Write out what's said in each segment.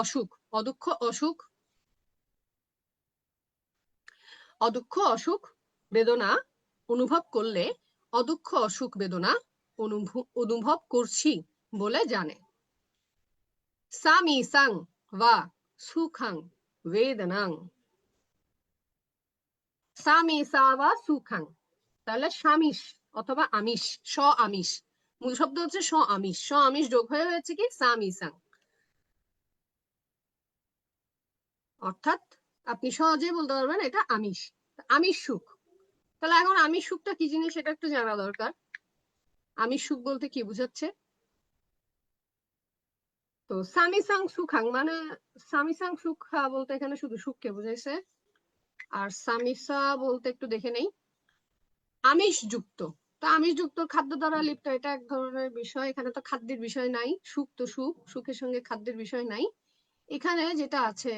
অসুখ, অদুঃখ অসুখ, অদুঃখ অসুখ বেদনা অনুভব করলে অদুঃখ অসুখ বেদনা অনুভব করছি বলে জানে। সামি সাং বা সুখাং বেদনাং, সামি সা বা সুখাং, তাহলে সামিষ অথবা আমিষ, স আমিষ, মূল শব্দ হচ্ছে স আমিষ, স আমিষ যোগ হয়ে হয়েছে কি সামি সাং, অর্থাৎ আপনি সহজেই বলতে পারবেন এটা আমিষ, আমিষ সুখ। তাহলে এখন আমিষ সুখটা কি জিনিস সেটা একটু জানা দরকার। আমিষ সুখ বলতে কি বুঝাচ্ছে? তো সামিসাং সুখাং মানে, সামিসাং সুখা বলতে এখানে শুধু সুখকে বুঝাইছে। আর সামিসা বলতে একটু দেখে নেই, আমিষ যুক্ত। তো আমিষ যুক্ত খাদ্য দ্বারা লিপ্ত, এটা এক ধরনের বিষয়। এখানে তো খাদ্যের বিষয় নাই, সুখ তো সুখ, সুখের সঙ্গে খাদ্যের বিষয় নাই। এখানে যেটা আছে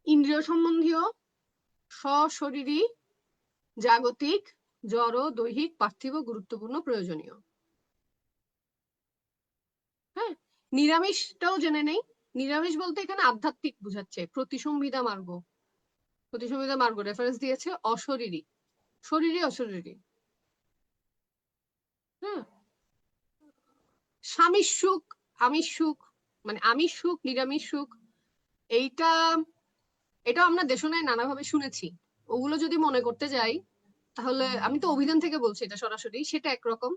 ইন্দ্রিয় সম্বন্ধীয়, সশরীরী, জাগতিক, জড়, দৈহিক, পার্থিব, গুরুত্বপূর্ণ, প্রয়োজনীয়। হ্যাঁ, নিরামিষটাও জেনে নেই। নিরামিষ বলতে এখানে আধ্যাত্মিক বুঝাচ্ছে। প্রতিসংবিদা মার্গ, প্রতিসংবিদা মার্গ রেফারেন্স দিয়েছে অশরীরী, শরীরী অশরীরী। হ্যাঁ, স্বামীর সুখ, আমিষ সুখ, মানে আমিষ সুখ, নিরামিষ সুখ, এইটা এটা আমরা দেশনায় নানাভাবে শুনেছি। ওগুলো যদি মনে করতে যাই তাহলে, আমি তো অভিধান থেকে বলছি এটা সরাসরি, সেটা একরকম।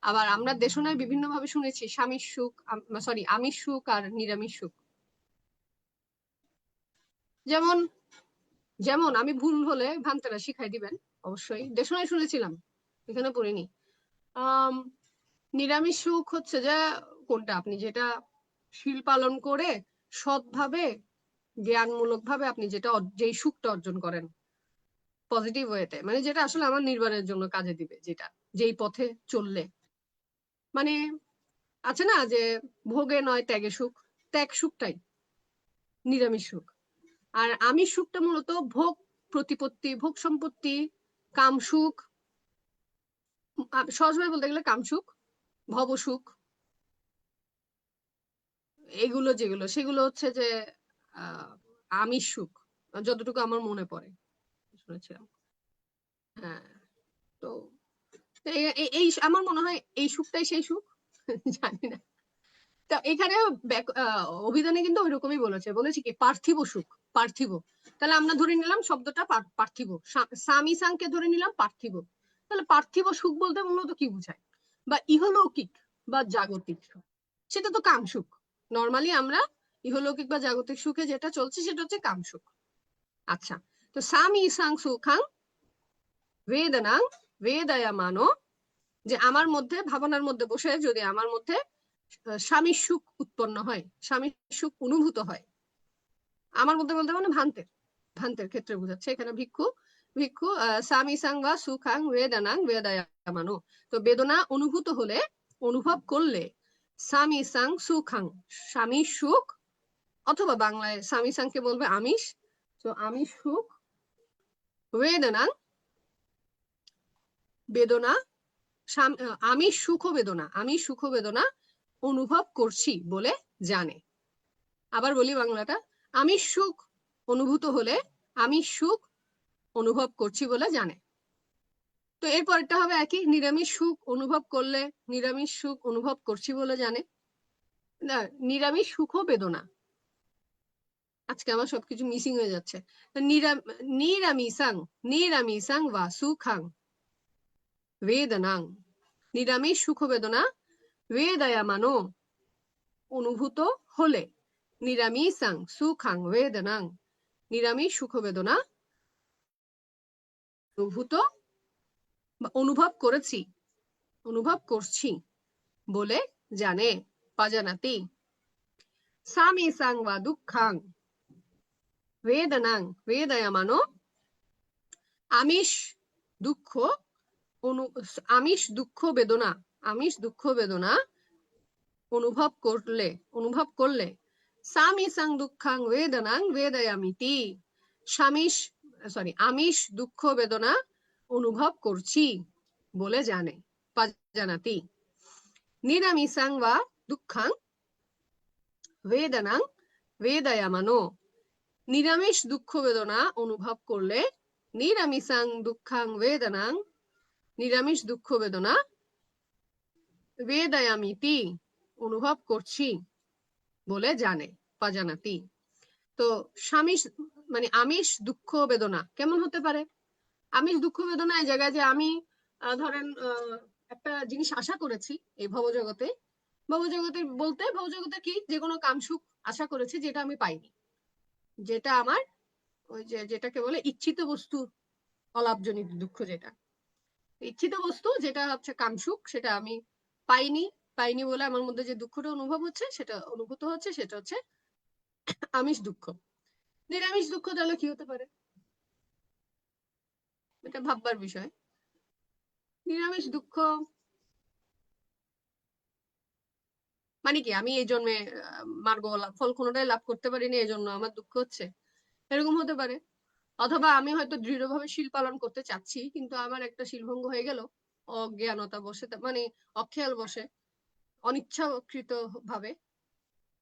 আবার আমরা দেশনায় বিভিন্ন ভাবে শুনেছি স্বামীর সুখ, সরি আমিষ সুখ আর নিরামিষ সুখ। যেমন যেমন আমি ভুল হলে ভান্তারা শিখাই দিবেন অবশ্যই, দেশনায় শুনেছিলাম, এখানে পড়িনি। আহ নিরামিষ সুখ হচ্ছে যে কোনটা, আপনি যেটা শীল পালন করে সৎভাবে জ্ঞানমূলক ভাবে আপনি যেটা যেই সুখটা অর্জন করেন পজিটিভ ওয়েতে, মানে যেটা আসলে আমার নির্বাণের জন্য কাজে দিবে, যেটা যেই পথে চললে, মানে আছে না যে ভোগে নয় ত্যাগে সুখ, ত্যাগ সুখটাই নিরামিষ সুখ। আর আমিষ সুখটা মূলত ভোগ প্রতিপত্তি, ভোগ সম্পত্তি, কাম সুখ, সহজভাবে বলতে গেলে কাম সুখ, ভব সুখ, এগুলো যেগুলো সেগুলো হচ্ছে যে আহ আমিষ সুখ, যতটুকু আমার মনে পড়ে শুনেছিলাম। হ্যাঁ, তো এই আমার মনে হয় এই সুখটাই সেই সুখ। জানি না। তা এখানে অভিধানে কিন্তু ওইরকমই বলেছে কি পার্থিব সুখ, পার্থিব। তাহলে আমরা ধরে নিলাম শব্দটা পার্থিব, সামি সাংকে ধরে নিলাম পার্থিব। তাহলে পার্থিব সুখ বলতে মূলত কি বোঝায়, বা ইহলৌকিক বা জাগতিক সুখ, সেটা তো কাম সুখ। নর্মালি আমরা ইহলৌকিক বা জাগতিক সুখে যেটা চলছে সেটা হচ্ছে কাম সুখ। আচ্ছা, তো সামি সাং সুখাং বেদনাং বেদয়ামানো, যে আমার মধ্যে ভাবনার মধ্যে বসে যদি আমার মধ্যে স্বামীর সুখ উৎপন্ন হয়, স্বামীর সুখ অনুভূত হয়, আমার মধ্যে বলতে মানে ভান্তের, ভান্তের ক্ষেত্রে বোঝাচ্ছে এখানে। ভিক্ষু ভিক্ষু স্বামী সাং বা সুখাং বেদনাং বেদয়ামানো, তো বেদনা অনুভূত হলে, অনুভব করলে, স্বামী সাং সুখাং, স্বামীর সুখ, অথবা বাংলায় স্বামী সাংকে বলবে আমিষ, তো আমিষ সুখ, বেদনাং বেদনা, আমি সুখ বেদনা, আমি সুখ বেদনা অনুভব করছি বলে জানে। আবার বলি বাংলাটা, আমি সুখ অনুভূত হলে আমি সুখ অনুভব করছি বলে জানে। তো এরপরটা হবে একই, নিরামিষ সুখ অনুভব করলে নিরামিষ সুখ অনুভব করছি বলে জানে। না, নিরামিষ সুখ বেদনা, আজকে আমার সবকিছু মিসিং হয়ে যাচ্ছে। নিরামিষাং, নিরামিষাং বা সুখাং বেদনাং, নিরামিষ সুখ বেদনা বেদয়ামানো অনুভূত হলে, নিরামিষাং সুখাং বেদনাং, নিরামিষ সুখ বেদনা অনুভূত বা অনুভব করেছি, অনুভব করছি বলে জানে, পাজানাতি। সামিসাং বা দুঃখাং বেদনাং বেদয়ামানো, আমিষ দুঃখ আমিষ দুঃখ বেদনা, আমিষ দুঃখ বেদনা অনুভব করলে, অনুভব করলে, সামিসাং দুঃখাং বেদনাং বেদয়ামিতি, স্বামীষ সরি আমিষ দুঃখ বেদনা অনুভব করছি বলে জানে, পাজানাতি। নিরামিসাং বা দুঃখাং বেদনাং বেদয়ামানো। নিরামিষ দুঃখ বেদনা অনুভব করলে, নিরামিসাং দুঃখাং বেদনাং, নিরামিষ দুঃখ বেদনা, বেদয়ামিতি অনুভব করছি বলে জানে, পাজানাতি। তো স্বামীর মানে আমিষ দুঃখ বেদনা কেমন হতে পারে? আমিষ দুঃখ বেদনা এই জায়গায় যে আমি ধরেন একটা জিনিস আশা করেছি এই ভবজগতে, ভবজগতের বলতে ভবজগতে কি যে কোনো কামসুখ আশা করেছি যেটা আমি পাইনি, যেটা আমার ওই যে যেটাকে বলে ইচ্ছিত বস্তু অলাভজনিত দুঃখ, যেটা ইচ্ছিত বস্তু যেটা হচ্ছে কামসুখ সেটা আমি পাইনি, পাইনি বলে আমার মধ্যে যে দুঃখটা অনুভব হচ্ছে সেটা অনুভূত হচ্ছে, সেটা হচ্ছে আমিষ দুঃখ। নিরামিষ দুঃখ তাহলে কি হতে পারে? এটা ভাববার বিষয়। নিরামিষ দুঃখ মানে কি আমি এই জন্মে মার্গ ফল কোনোটাই লাভ করতে পারিনি এই জন্য আমার দুঃখ হচ্ছে, এরকম হতে পারে। অথবা আমি হয়তো দৃঢ়ভাবে শীল পালন করতে চাচ্ছি কিন্তু আমার একটা শীলভঙ্গ হয়ে গেল অজ্ঞানতা বসে, মানে অখেয়াল বসে, অনিচ্ছাকৃত ভাবে,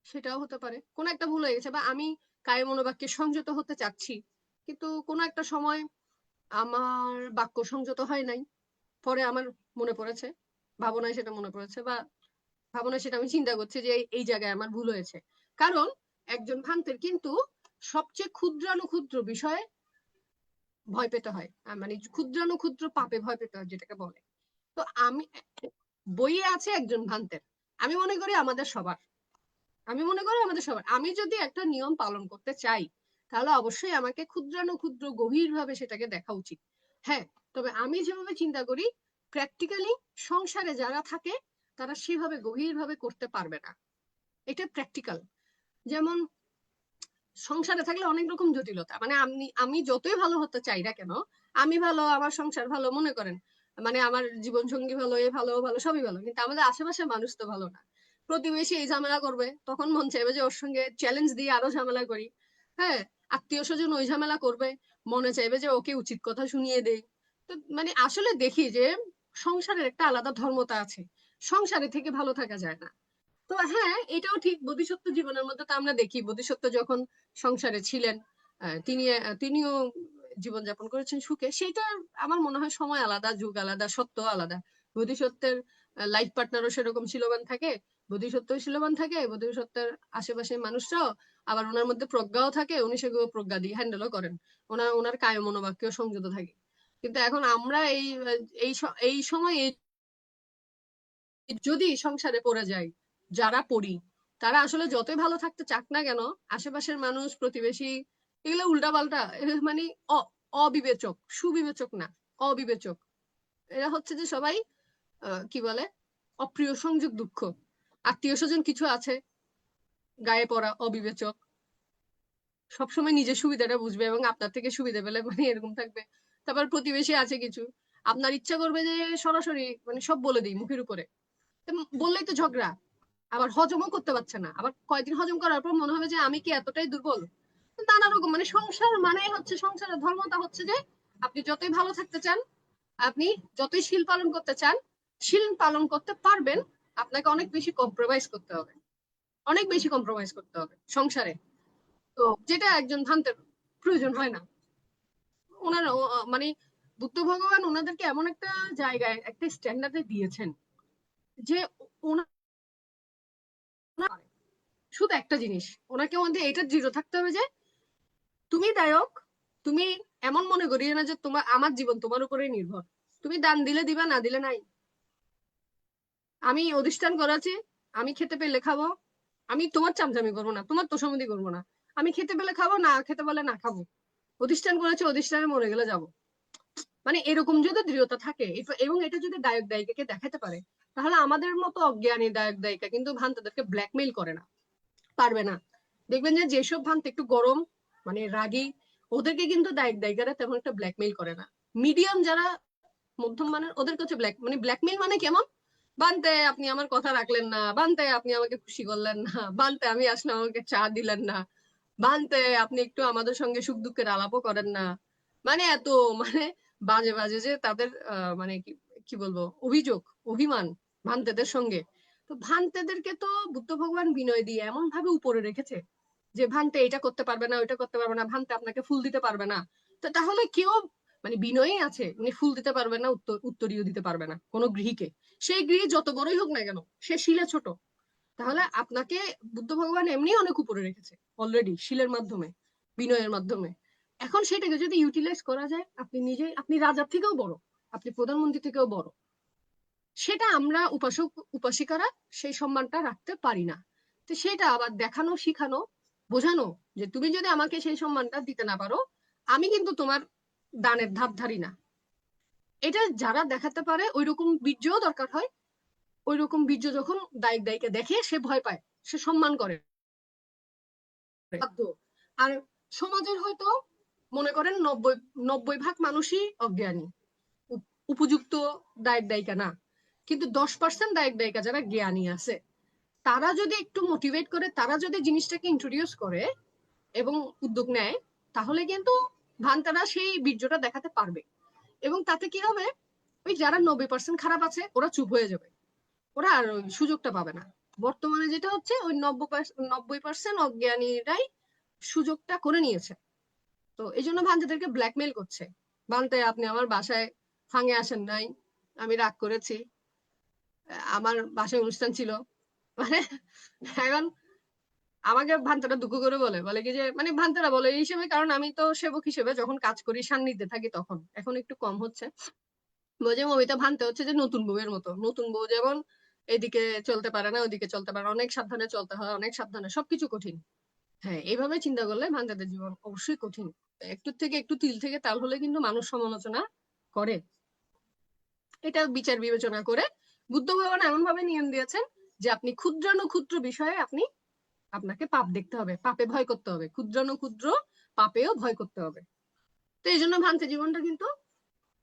সেটাও হতে পারে। কোনো একটা ভুল হয়ে গেছে, বা আমি কায় মনোবাক্যে সংযত হতে চাচ্ছি কিন্তু কোনো একটা সময় আমার বাক্য সংযত হয় নাই, পরে আমার মনে পড়েছে, ভাবনায় সেটা মনে পড়েছে, বা ভাবনায় সেটা আমি চিন্তা করছি যে এই জায়গায় আমার ভুল হয়েছে। কারণ একজন ভ্রান্তের কিন্তু সবচেয়ে ক্ষুদ্রানুক্ষুদ্র বিষয়ে ভয় পেতে হয়, মানে ক্ষুদ্রানুক্ষুদ্র পাপে ভয় পেতে হয় যেটাকে বলে। তো আমি বইয়ে আছে একজন ভ্রান্তের, আমি মনে করি আমাদের সবার, আমি মনে করি আমাদের সবার, আমি যদি একটা নিয়ম পালন করতে চাই তাহলে অবশ্যই আমাকে ক্ষুদ্রানুক্ষুদ্র গভীর ভাবে সেটাকে দেখা উচিত। হ্যাঁ, তবে আমি যেভাবে চিন্তা করি প্র্যাকটিক্যালি সংসারে যারা থাকে তারা সেভাবে গভীর ভাবে করতে পারবে না, এটা প্র্যাকটিক্যাল। যেমন সংসারে থাকলে অনেক রকম জটিলতা, মানে আমি যতই ভালো হতে চাই না কেন, আমি ভালো, আমার সংসার ভালো মনে করেন, মানে আমার জীবন সঙ্গী ভালো, এ ভালো ভালো সবই ভালো, কিন্তু আমাদের আশেপাশে মানুষ তো ভালো না। প্রতিবেশী এই ঝামেলা করবে, তখন মন চাইবে যে ওর সঙ্গে চ্যালেঞ্জ দিয়ে আরো ঝামেলা করি। হ্যাঁ, আত্মীয় স্বজন ওই ঝামেলা করবে, মনে চাইবে যে ওকে উচিত কথা শুনিয়ে দেই। তো মানে আসলে দেখি যে সংসারের একটা আলাদা ধর্মতা আছে, সংসারে থেকে ভালো থাকা যায় না। তো হ্যাঁ, এটাও ঠিক, বোধিসত্ত্ব জীবনের মধ্যে তো আমরা দেখি বোধিসত্ত্ব যখন সংসারে ছিলেন তিনিও জীবনযাপন করেছেন সুখে, সেটা আমার মনে হয় সময় আলাদা, যুগ আলাদা, সত্য আলাদা। বোধিসত্ত্বের লাইফ পার্টনারও সেরকম শিলবান থাকে, বোধিসত্ত্বও শিলবান থাকে, বোধিসত্ত্বের আশেপাশের মানুষরাও, আবার ওনার মধ্যে প্রজ্ঞাও থাকে, উনি সেগুলো প্রজ্ঞা দিয়ে হ্যান্ডেলও করেন, ওনার কায় মনোবাক্যেও সংযত থাকে। কিন্তু এখন আমরা এই সময় যদি সংসারে পড়ে যাই, যারা পড়ি তারা আসলে যতই ভালো থাকতে চাক না কেন, আশেপাশের মানুষ প্রতিবেশী এগুলো উল্টাপাল্টা, মানে অবিবেচক, সুবিবেচক না, অবিবেচক। এরা হচ্ছে যে সবাই কি বলে অপ্রিয় সংযোগ দুঃখ, আত্মীয় স্বজন কিছু আছে গায়ে পড়া অবিবেচক, সবসময় নিজের সুবিধাটা বুঝবে এবং আপনার থেকে সুবিধা পেলে মানে এরকম থাকবে। তারপর প্রতিবেশী আছে কিছু, আপনার ইচ্ছা করবে যে সরাসরি মানে সব বলে দিই মুখের উপরে, বললেই তো ঝগড়া, আবার হজমও করতে পারছে না, আবার কয়েকদিন হজম করার পর মনে হবে যে আমি কি এতটাই দুর্বল। নানা রকম, মানে সংসার মানে হচ্ছে, সংসারের ধর্মটা হচ্ছে যে আপনি যতই ভালো থাকতে চান, আপনি যতই শীল পালন করতে চান, শীল পালন করতে পারবেন, আপনাকে অনেক বেশি কম্প্রোমাইজ করতে হবে, অনেক বেশি কম্প্রোমাইজ করতে হবে সংসারে। তো যেটা একজন ভ্রান্তের প্রয়োজন হয় না। ওনারা মানে বুদ্ধ ভগবান ওনাদেরকে এমন একটা জায়গায় একটা স্ট্যান্ডার্ডে দিয়েছেন যে ওনার শুধু একটা জিনিস, ওনাকে মধ্যে এটা দৃঢ় থাকতে হবে যে তুমি দায়ক, তুমি এমন মনে করিও না যে তোমার আমার জীবন তোমার উপরেই নির্ভর, তুমি দান দিলে দিবা, না দিলে নাই। আমি অধিষ্ঠান করাছি, আমি খেতে পেলে খাবো, আমি তোমার চামচামি করবো না, তোমার তোষামদি করবো না, আমি খেতে পেলে খাবো, না খেতে পেলে না খাবো, অধিষ্ঠান করেছে অধিষ্ঠানে মরে গেলে যাবো। মানে এরকম যদি দৃঢ়তা থাকে এবং এটা যদি দায়ক দায়িকাকে দেখাতে পারে, তাহলে আমাদের মতো অজ্ঞানী দায়ক দায়িকা কিন্তু ভ্রান্তদেরকে ব্ল্যাকমেইল করে না, পারবে না। দেখবেন যে যেসব ভ্রান্ত একটু গরম মানে রাগী, ওদেরকে কিন্তু দায়ক দায়িকারা তেমন একটা ব্ল্যাকমেইল করে না। মিডিয়াম যারা মধ্যম মানের ওদের কাছে ব্ল্যাকমেইল মানে কেমন, বানতে আপনি আমার কথা রাখলেন না, বানতে আপনি আমাকে খুশি করলেন না, বানতে আমি আসলে আমাকে চা দিলেন না, বানতে আপনি একটু আমাদের সঙ্গে সুখ দুঃখের আলাপও করেন না, মানে এত মানে বাজে বাজে যে তাদের মানে কি বলবো অভিযোগ, অভিমান ভান্তেদের সঙ্গে। তো ভান্তেদেরকে তো বুদ্ধ ভগবান বিনয় দিয়ে এমন ভাবে উপরে রেখেছে যে ভান্তে এটা করতে পারবে না, ওইটা করতে পারবে না, ভান্তে আপনাকে ফুল দিতে পারবে না। তো তাহলে কেউ মানে বিনয়ই আছে, উনি ফুল দিতে পারবে না, উত্তরীয় দিতে পারবে না কোনো গৃহীকে। সেই গৃহ যত বড়ই হোক না কেন, সে শিলে ছোট। তাহলে আপনাকে বুদ্ধ ভগবান এমনি অনেক উপরে রেখেছে অলরেডি শিলের মাধ্যমে, বিনয়ের মাধ্যমে। এখন সেটাকে যদি ইউটিলাইজ করা যায়, আপনি নিজেই, আপনি রাজার থেকেও বড়, আপনি প্রধানমন্ত্রী থেকেও বড়, সেটা আমরা উপাসক উপাসিকারা সেই সম্মানটা রাখতে পারি না। তো সেটা আবার দেখানো, শিখানো, বোঝানো যে তুমি যদি আমাকে সেই সম্মানটা দিতে না পারো, আমি কিন্তু তোমার দানের ধার ধারি না। এটা যারা দেখাতে পারে ওই রকম বীর্যও দরকার হয়। ওই রকম বীর্য যখন দায়িক দায়িকে দেখে সে ভয় পায়, সে সম্মান করে। আর সমাজের হয়তো মনে করেন 90% মানুষই অজ্ঞানী, উপযুক্ত দায়ক দায়িকা না, কিন্তু 10% দায়ক দায়িকা যারা জ্ঞানী আছে, তারা যদি একটু মোটিভেট করে, তারা যদি জিনিসটাকে ইন্ট্রোডিউস করে এবং উদ্যোগ নেয়, তাহলে কিন্তু ভান্তারা সেই বীর্যটা দেখাতে পারবে। এবং তাতে কি হবে, ওই যারা 90% খারাপ আছে ওরা চুপ হয়ে যাবে, ওরা আর ওই সুযোগটা পাবে না। বর্তমানে যেটা হচ্ছে ওই 90% অজ্ঞানীরাই সুযোগটা করে নিয়েছে। তো এই জন্য ভান্তেদেরকে ব্ল্যাকমেল করছে, ভান্তে আপনি আমার বাসায় ফাঙে আসেন নাই, আমি রাগ করেছি, আমার বাসায় অনুষ্ঠান ছিল, মানে এখন আমাকে ভান্তারা দুঃখ করে বলে বলে কি যে মানে ভান্তারা বলে এই হিসেবে, কারণ আমি তো সেবক হিসেবে যখন কাজ করি সান্নিধ্যে থাকি তখন, এখন একটু কম হচ্ছে, বোঝে মমিতা ভানতে হচ্ছে যে নতুন বউয়ের মতো, নতুন বউ যেমন এদিকে চলতে পারে না, ওইদিকে চলতে পারে না, অনেক সাবধানে চলতে হয়, অনেক সাবধানে, সবকিছু কঠিন। হ্যাঁ, এইভাবে চিন্তা করলে ভান্তাদের জীবন অবশ্যই কঠিন। একটু থেকে একটু তিল থেকে তাল হলে কিন্তু মানুষ সমালোচনা করে। এটা বিচার বিবেচনা করে বুদ্ধ ভগবান এমন ভাবে নিয়ম দিয়েছেন যে আপনি ক্ষুদ্রাণুক্ষুদ্র বিষয়ে আপনি, আপনাকে পাপ দেখতে হবে, পাপে ভয় করতে হবে, ক্ষুদ্রাণুক্ষুদ্র পাপেও ভয় করতে হবে। তো এই জন্য ভান্তে জীবনটা কিন্তু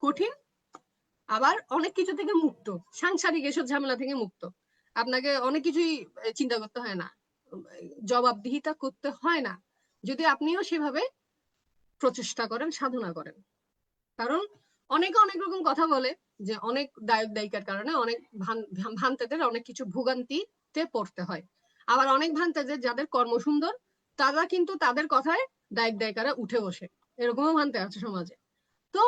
কঠিন, আবার অনেক কিছু থেকে মুক্ত, সাংসারিক এসব ঝামেলা থেকে মুক্ত। আপনাকে অনেক কিছুই চিন্তা করতে হয় না, জবাবদিহিতা করতে হয় না, যদি আপনিও সেভাবে প্রচেষ্টা করেন, সাধনা করেন। কারণ অনেকে অনেক রকম কথা বলে যে অনেক দায়ক দায়িকার কারণে অনেক ভান্তেদের অনেক কিছু ভোগান্তিতে পড়তে হয়। আবার অনেক ভান্তেদের যাদের কর্ম সুন্দর, তারা কিন্তু তাদের কথায় দায়ক দায়িকারা উঠে বসে, এরকমও ভান্তে আছে সমাজে। তো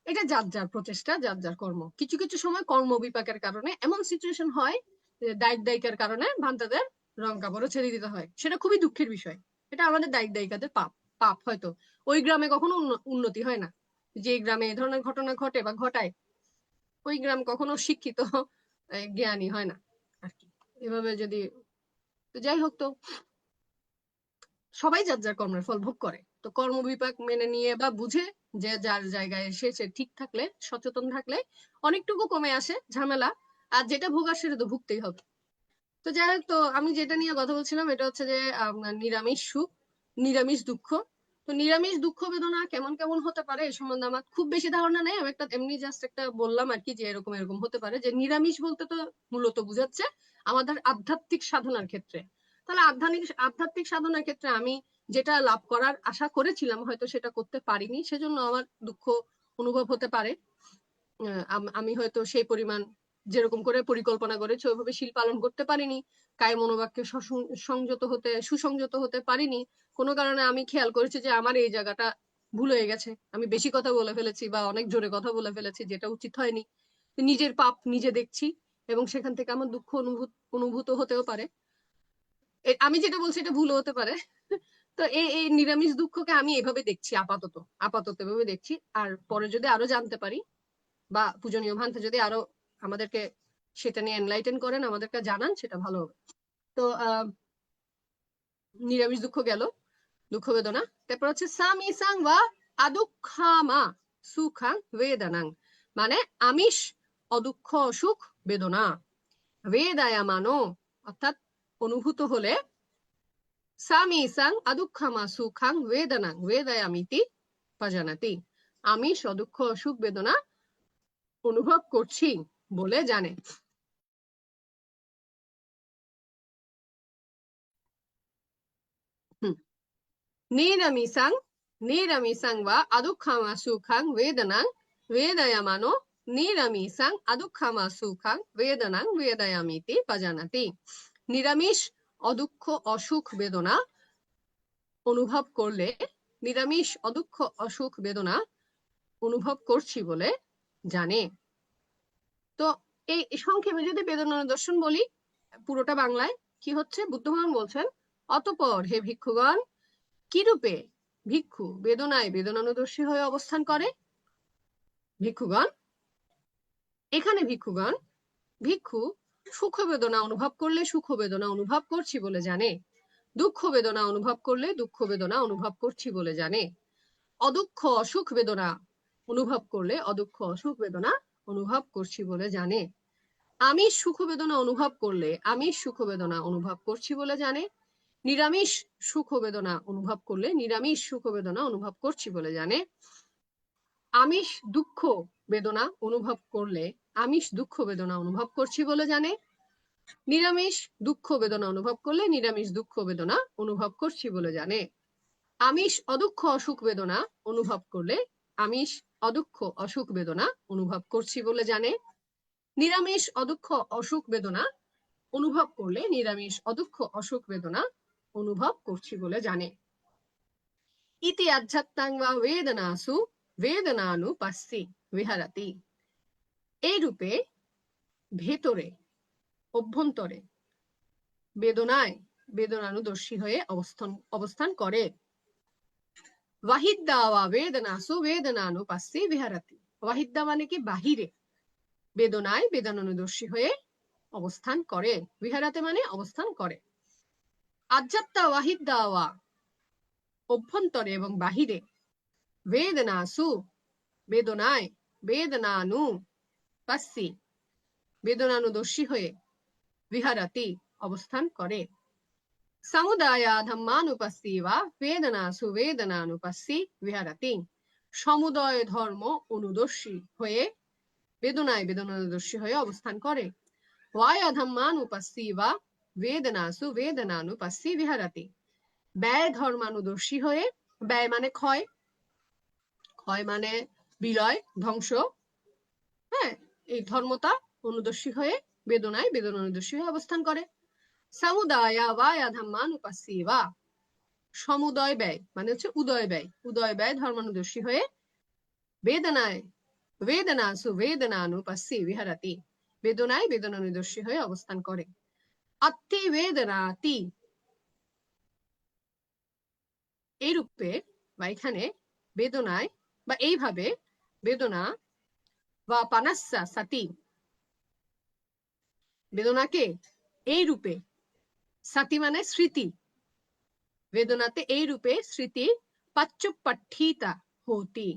এটা যার যার প্রচেষ্টা, যার যার কর্ম। কিছু কিছু সময় কর্ম বিপাকের কারণে এমন সিচুয়েশন হয় যে দায়িক দায়িকার কারণে ভান্তাদের রং কাপড়ও ছেড়ে দিতে হয়, সেটা খুবই দুঃখের বিষয়। এটা আমাদের দায়িক দায়িকাদের পাপ, পাপ হয়তো ওই গ্রামে কখনো উন্নতি হয় না, যে গ্রামে এ ধরনের ঘটনা ঘটে বা ঘটায়, ওই গ্রাম কখনো শিক্ষিত জ্ঞানী হয় না আর কি। এভাবে যদি, তো যাই হোক, তো সবাই যার যার কর্মের ফল ভোগ করে, তো কর্মবিপাক মেনে নিয়ে বা বুঝে যে যার জায়গায় এসে সে ঠিক থাকলে, সচেতন থাকলে অনেকটুকু কমে আসে ঝামেলা। আর যেটা ভোগার সেটা তো ভুগতেই হবে। তো যাই হোক, তো আমি যেটা নিয়ে কথা বলছিলাম এটা হচ্ছে যে নিরামিষ সুখ, নিরামিষ দুঃখ। তো নিরামিষ দুঃখ বেদনা কেমন কেমন হতে পারে এ সম্বন্ধে আমার খুব বেশি ধারণা নেই, আমি একটা এমনি জাস্ট একটা বললাম আর কি, যে এরকম এরকম হতে পারে। যে নিরামিষ বলতে তো মূলত বুঝাচ্ছে আমাদের আধ্যাত্মিক সাধনার ক্ষেত্রে। তাহলে আধ্যাত্মিক সাধনার ক্ষেত্রে আমি যেটা লাভ করার আশা করেছিলাম হয়তো সেটা করতে পারিনি, সেজন্য আমার দুঃখ অনুভব হতে পারে। আমি হয়তো সেই পরিমাণ যেরকম করে পরিকল্পনা করেছি ওইভাবে শীল পালন করতে পারিনি, কায় মনোবাক্যে সংযত হতে, সুসংযত হতে পারিনি। কোনো কারণে আমি খেয়াল করেছি যে আমার এই জায়গাটা ভুল হয়ে গেছে, আমি বেশি কথা বলে ফেলেছি বা অনেক জোরে কথা বলে ফেলেছি, যেটা উচিত হয়নি। নিজের পাপ নিজে দেখছি এবং সেখান থেকে আমার দুঃখ অনুভূত হতেও পারে। আমি যেটা বলছি এটা ভুল হতে পারে। তো এই নিরামিষ দুঃখকে আমি এভাবে দেখছি, আপাতত আপাতত এভাবে দেখছি। আর পরে যদি আরো জানতে পারি বা পূজনীয় ভান্তে যদি আরো আমাদেরকে সেটা নিয়ে এনলাইটেন করেন, আমাদেরকে জানান, সেটা ভালো হবে। তো নিরামিষ দুঃখ গেল, দুঃখ বেদনা। তারপর হচ্ছে সামি সাং বা আদুক্ষামা সুখাং বেদনাং, মানে আমিষ অদুঃখ সুখ বেদনা, বেদায়ামানো অর্থাৎ অনুভূত হলে, সামি সাং আদুক্ষামা সুখাং বেদনাং বেদায়ামিতি পাজানাতি, আমিষ অদুঃখ সুখ বেদনা অনুভব করছি বলে জানে। নিরামিষাং, নিরামিষাং বা আদুক্ষাং সুখাং বেদনাং বেদয়ামানো নিরামিষাং আদুক্ষামা সুখাং বেদনাং বেদয়ামিতি পাজানাতি। নিরামিষ অদুঃখ অসুখ বেদনা অনুভব করলে, নিরামিষ অদুঃখ অসুখ বেদনা অনুভব করছি বলে জানে। তো এই সংক্ষেপে যদি বেদনা দর্শন বলি, পুরোটা বাংলায় কি হচ্ছে, বুদ্ধ ভগবান বলছেন, অতঃপর হে ভিক্ষুগণ, কিরূপে ভিক্ষু বেদনায় বেদনানুদর্শী হয়ে অবস্থান করে। ভিক্ষুগণ, এখানে ভিক্ষুগণ, ভিক্ষু সুখ বেদনা অনুভব করলে সুখ বেদনা অনুভব করছি বলে জানে, দুঃখ বেদনা অনুভব করলে দুঃখ বেদনা অনুভব করছি বলে জানে, অদুঃখ অসুখ বেদনা অনুভব করলে অদুঃখ অসুখ বেদনা অনুভব করছি বলে জানে। আমি সুখ বেদনা অনুভব করলে আমি সুখ বেদনা অনুভব করছি বলে জানে, নিরামিষ সুখ বেদনা অনুভব করলে নিরামিষ সুখ বেদনা অনুভব করছি বলে জানে, আমিষ দুঃখ বেদনা অনুভব করলে আমিষ দুঃখ বেদনা অনুভব করছি বলে জানে, নিরামিষ দুঃখ বেদনা অনুভব করলে নিরামিষ দুঃখ বেদনা অনুভব করছি বলে জানে, আমিষ অদুঃখ অসুখ বেদনা অনুভব করলে আমিষ অদুঃখ অসুখ বেদনা অনুভব করছি বলে জানে, নিরামিষ অদুঃখ অসুখ বেদনা অনুভব করলে নিরামিষ অদুঃখ অসুখ বেদনা অনুভব করছি বলে জানে। ইতি আধ্যাত্মাং বা বেদনাসু বেদনানুপস্সি বিহারাতি। এই রূপে ভেতরে অভ্যন্তরে বেদনায় বেদনানুদর্শী হয়ে অবস্থান করে। ওয়াহিদ্দা ওয়া বেদনাসু বেদনানুপস্সি বিহারাতি। ওয়াহিদ্দা মানে কি বাহিরে, বেদনায় বেদনানুদর্শী হয়ে অবস্থান করে, বিহারাতে মানে অবস্থান করে। আধ্যাত্মা ওয়াহিদ্দা ওয়া অভ্যন্তরে এবং বাহিরে, বেদনাসু বেদনায়, বেদনানু পাস্সি বেদনানুদর্শী হয়ে, বিহারাতি অবস্থান করে। সমুদায়া ধম্মানুপস্সি বা বেদনাসু বেদনানুপস্সি বিহারাতি। সমুদয় ধর্ম অনুদর্শী হয়ে বেদনায় বেদনানুদর্শী হয়ে অবস্থান করে। ওয়ায়া ধম্মানুপস্সি বা বেদনাসু বেদনানুপস্সি বিহারাতি। ব্যয় ধর্মানুদর্শী হয়ে, ব্যয় মানে ক্ষয়, ক্ষয় মানে বিলয় ধ্বংস, হ্যাঁ, এই ধর্মতা অনুদর্শী হয়ে বেদনায় বেদনানুদর্শী হয়ে অবস্থান করে। সমুদায়া ওয়ায়া ধম্মানুপস্সি বা, সমুদয় ব্যয় মানে হচ্ছে উদয় ব্যয়, উদয় ব্যয় ধর্মানুদর্শী হয়ে বেদনায় বেদনাসু বেদনানুপস্সি বিহারাতি। বেদনায় বেদনানুদর্শী হয়ে অবস্থান করে। আত্তি বেদনাতি। এই রূপে বা এখানে বেদনায় বা এইভাবে বেদনা বা পানাস্সা সাতি, বেদনাকে এই রূপে, সাতি মানে স্মৃতি, বেদনাতে এই রূপে স্মৃতি পাচ্যুপাঠ্যিতা হতি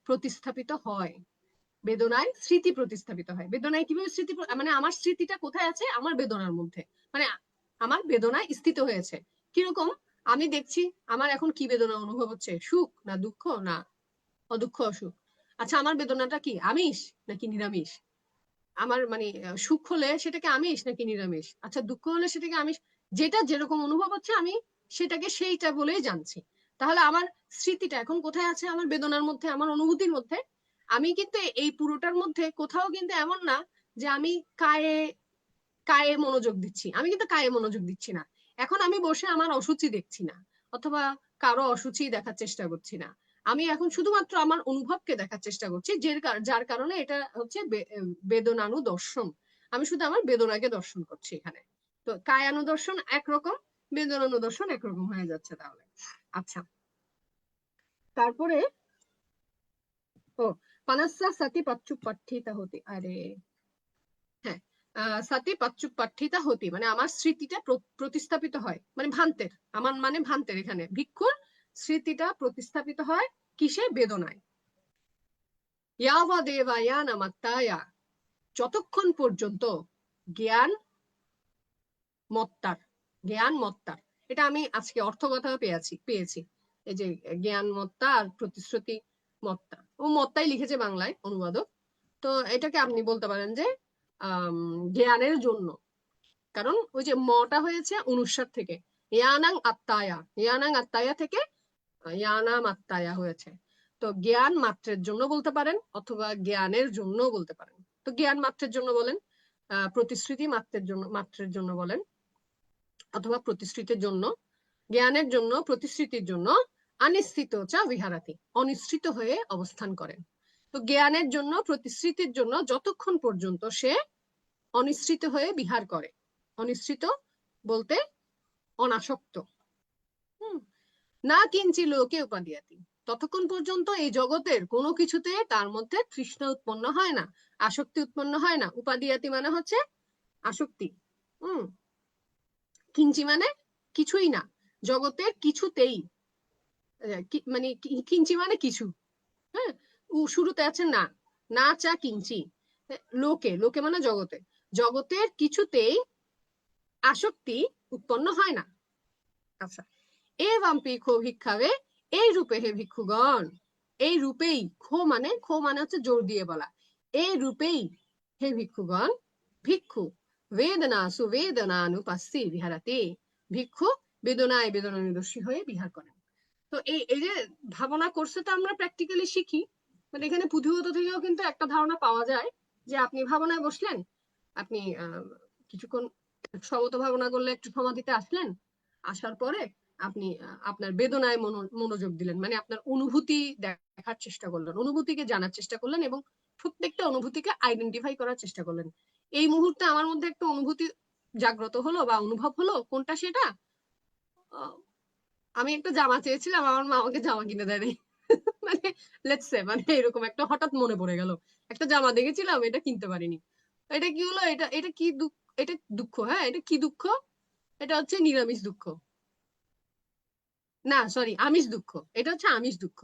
প্রতিস্থাপিত হয়। বেদনায় স্মৃতি প্রতিস্থাপিত হয়। বেদনায় কিভাবে স্মৃতি, মানে আমার স্মৃতিটা কোথায় আছে, আমার বেদনার মধ্যে, মানে আমার বেদনায় স্থিত হয়েছে। কিরকম, আমি দেখছি আমার এখন কি বেদনা অনুভব হচ্ছে, সুখ না দুঃখ না অদুঃখ অসুখ। আচ্ছা আমার বেদনাটা কি আমিষ নাকি নিরামিষ, আমার মানে সুখ হলে সেটাকে আমিষ নাকি নিরামিষ, আচ্ছা দুঃখ হলে সেটাকে আমিষ, যেটা যেরকম অনুভব হচ্ছে আমি সেটাকে সেইটা বলেই জানছি। তাহলে আমার স্মৃতিটা এখন কোথায় আছে, আমার বেদনার মধ্যে, আমার অনুভূতির মধ্যে। আমি কিন্তু এই পুরোটার মধ্যে কোথাও কিন্তু এমন না যে আমি কায়ে কায়ে মনোযোগ দিচ্ছি, আমি কিন্তু কায়ে মনোযোগ দিচ্ছি না। এখন আমি বসে আমার অসুচি দেখছি না, অথবা কারো অসুচি দেখার চেষ্টা করছি না, আমি এখন শুধুমাত্র আমার অনুভবকে দেখার চেষ্টা করছি, যার কারণে এটা হচ্ছে বেদনানু দর্শন। আমি শুধু আমার বেদনাকে দর্শন করছি এখানে। তো কায়ানু দর্শন একরকম, বেদনানু দর্শন একরকম হয়ে যাচ্ছে তাহলে। আচ্ছা, তারপরে ও পানাস্সা সাতি পাচ্চুপাঠ্যিতা হতে, আরে হ্যাঁ, সাতি পাচ্চুপাঠ্যিতা হতি মানে আমার স্মৃতিটা প্রতিস্থাপিত হয়, মানে ভান্তের, আমার মানে ভান্তের, এখানে ভিক্ষুর স্মৃতিটা প্রতিস্থাপিত হয় কিসে, বেদনায়। ইয়াবাদেবায়ানামাত্তায়া, যতক্ষণ পর্যন্ত জ্ঞান মত্তার, জ্ঞান মত্তার, এটা আমি আজকে অর্থকথাও পেয়েছি এই যে জ্ঞান মত্তা আর প্রতিশ্রুতি মত্তা, ও মত্তাই লিখেছে বাংলায় অনুবাদক। তো এটাকে আপনি বলতে পারেন যে জ্ঞানের জন্য, কারণ ওই যে মটা হয়েছে অনুস্বার থেকে, ইয়ানাং আত্মায়া, ইয়ানাং আত্মায়া থেকে ইয়ানাম আত্মায়া হয়েছে। তো জ্ঞান মাত্রের জন্য বলতে পারেন অথবা জ্ঞানের জন্য বলতে পারেন। তো জ্ঞান মাত্রের জন্য বলেন, প্রতিশ্রুতি মাত্রের জন্য বলেন, অথবা প্রতিশ্রুতির জন্য, জ্ঞানের জন্য, প্রতিশ্রুতির জন্য অনিশ্চিত চা বিহারাতি, অনিশ্চিত হয়ে অবস্থান করেন। তো জ্ঞানের জন্য, প্রতিশ্রুতির জন্য যতক্ষণ পর্যন্ত সে অনিশ্চিত হয়ে বিহার করে, অনিশ্চিত বলতে অনাসক্ত, না কিঞ্চি লোকে উপাদিয়াতি, ততক্ষণ পর্যন্ত এই জগতের কোনো কিছুতে তার মধ্যে তৃষ্ণা উৎপন্ন হয় না, আসক্তি উৎপন্ন হয় না। উপাদিয়াতি মানে হচ্ছে আসক্তি। কিঞ্চি মানে কিছুই না, জগতের কিছুতেই, মানে কিঞ্চি মানে কিছু, হ্যাঁ, শুরুতে আছে না, না চা কিঞ্চি, লোকে, লোকে মানে জগতে, জগতের কিছুতেই আসক্তি উৎপন্ন হয় না। আচ্ছা, এবাম্পি খো ভিক্ষাবে, এই রূপে হে ভিক্ষুগণ, এই রূপেই, খো মানে হচ্ছে জোর দিয়ে বলা, এই রূপেই হে ভিক্ষুগণ, ভিক্ষু বেদনা সুবেদনানুপাস্তি বিহারাতে, ভিক্ষু বেদনায় বেদনানুদর্শী হয়ে বিহার করেন। তো এই যে ভাবনা করছে, তো আমরা প্র্যাকটিক্যালি শিখি, মানে এখানে পুঁথিগত থেকেও কিন্তু একটা ধারণা পাওয়া যায় যে আপনি ভাবনায় বসলেন, আপনি কিছুক্ষণ সমত ভাবনা করলে একটু সমাধিতে আসলেন, আসার পরে আপনি আপনার বেদনায় মনোযোগ দিলেন, মানে আপনার অনুভূতি দেখার চেষ্টা করলেন, অনুভূতিকে জানার চেষ্টা করলেন এবং প্রত্যেকটা অনুভূতিকে আইডেন্টিফাই করার চেষ্টা করলেন। এই মুহূর্তে আমার মধ্যে একটা অনুভূতি জাগ্রত হলো বা অনুভব হলো, কোনটা সেটা? আমি একটা জামা চেয়েছিলাম, আমার মা আমাকে জামা কিনে দেয়নি। মানে লেটস সে, মানে এরকম একটা হঠাৎ মনে পড়ে গেল, একটা জামা দেখেছিলাম, এটা কিনতে পারিনি। এটা কি হলো? এটা এটা কি দুঃখ? এটা দুঃখ, হ্যাঁ, এটা কি দুঃখ? এটা হচ্ছে নিরামিষ দুঃখ, না সরি, আমিষ দুঃখ, এটা হচ্ছে আমিষ দুঃখ।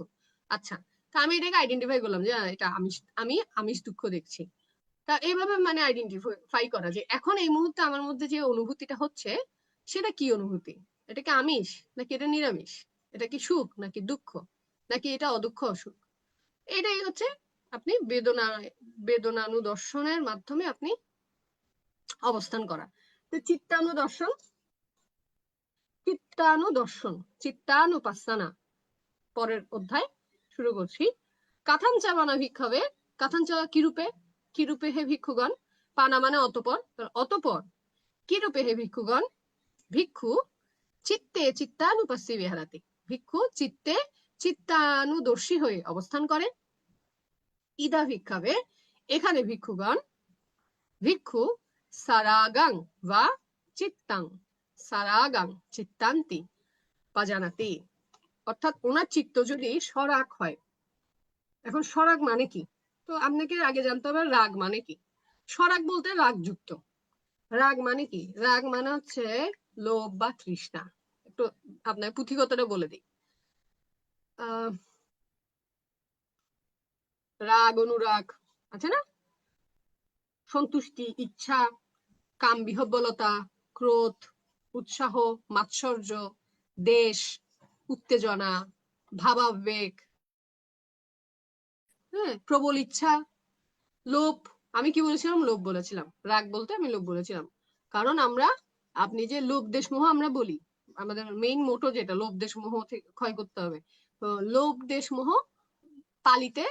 আচ্ছা, তা আমি এটাকে আইডেন্টিফাই করলাম যে এটা আমিষ, আমি আমিষ দুঃখ দেখছি। তা এইভাবে মানে আইডেন্টিফাই করা যে এখন এই মুহূর্তে আমার মধ্যে যে অনুভূতিটা হচ্ছে, সেটা কি অনুভূতি? এটা কি আমিষ নাকি এটা নিরামিষ? এটা কি সুখ নাকি দুঃখ, নাকি এটা অদুঃখ অসুখ? এটাই হচ্ছে আপনি বেদনানুদর্শনের মাধ্যমে আপনি অবস্থান করা। তো চিত্তানুদর্শন, চিত্তানুপাসনা, পরের অধ্যায় শুরু করছি। কাথাঞ্চা মানা ভিক্ষাবে, কাথাঞ্চা কিরূপে, কিরূপে হে ভিক্ষুগণ, পানা মানে অতপর, অতপর কিরূপে হে ভিক্ষুগণ, ভিক্ষু চিত্তে চিত্তানুপাস্যি বিহারাতি, ভিক্ষু চিত্তে চিত্তানুদর্শী হয়ে অবস্থান করে। ইদা ভিক্ষাবে, এখানে ভিক্ষুগণ, ভিক্ষু সারাগাং বা চিত্তাং, সারাগাং চিত্তান্তি পাজানাতি, অর্থাৎ ওনার চিত্ত যদি সরাগ হয়। এখন সরাগ মানে কি? তো আপনাকে আগে জানতে হবে রাগ মানে কি। সরাগ বলতে রাগযুক্ত। রাগ মানে কি? রাগ মানে হচ্ছে লোভ বা তৃষ্ণা। একটু আপনার পুঁথিগতটা বলে দিই। রাগ, অনুরাগ আছে না? সন্তুষ্টি, ইচ্ছা, কাম বিহ্বলতা, ক্রোধ, উৎসাহ, মাৎসর্য, দেশ, উত্তেজনা, ভাবাবেগ, হ্যাঁ, প্রবল ইচ্ছা, লোভ। আমি কি বলেছিলাম? লোভ বলেছিলাম। রাগ বলতে আমি লোভ বলেছিলাম। কারণ আমরা, আপনি যে লোভ দেশ মোহ আমরা বলি, আমাদের মেইন মোটো যেটা, লোভ দেশ মোহ থেকে ক্ষয় করতে হবে। তো লোভ দেশ মোহ পালিতে,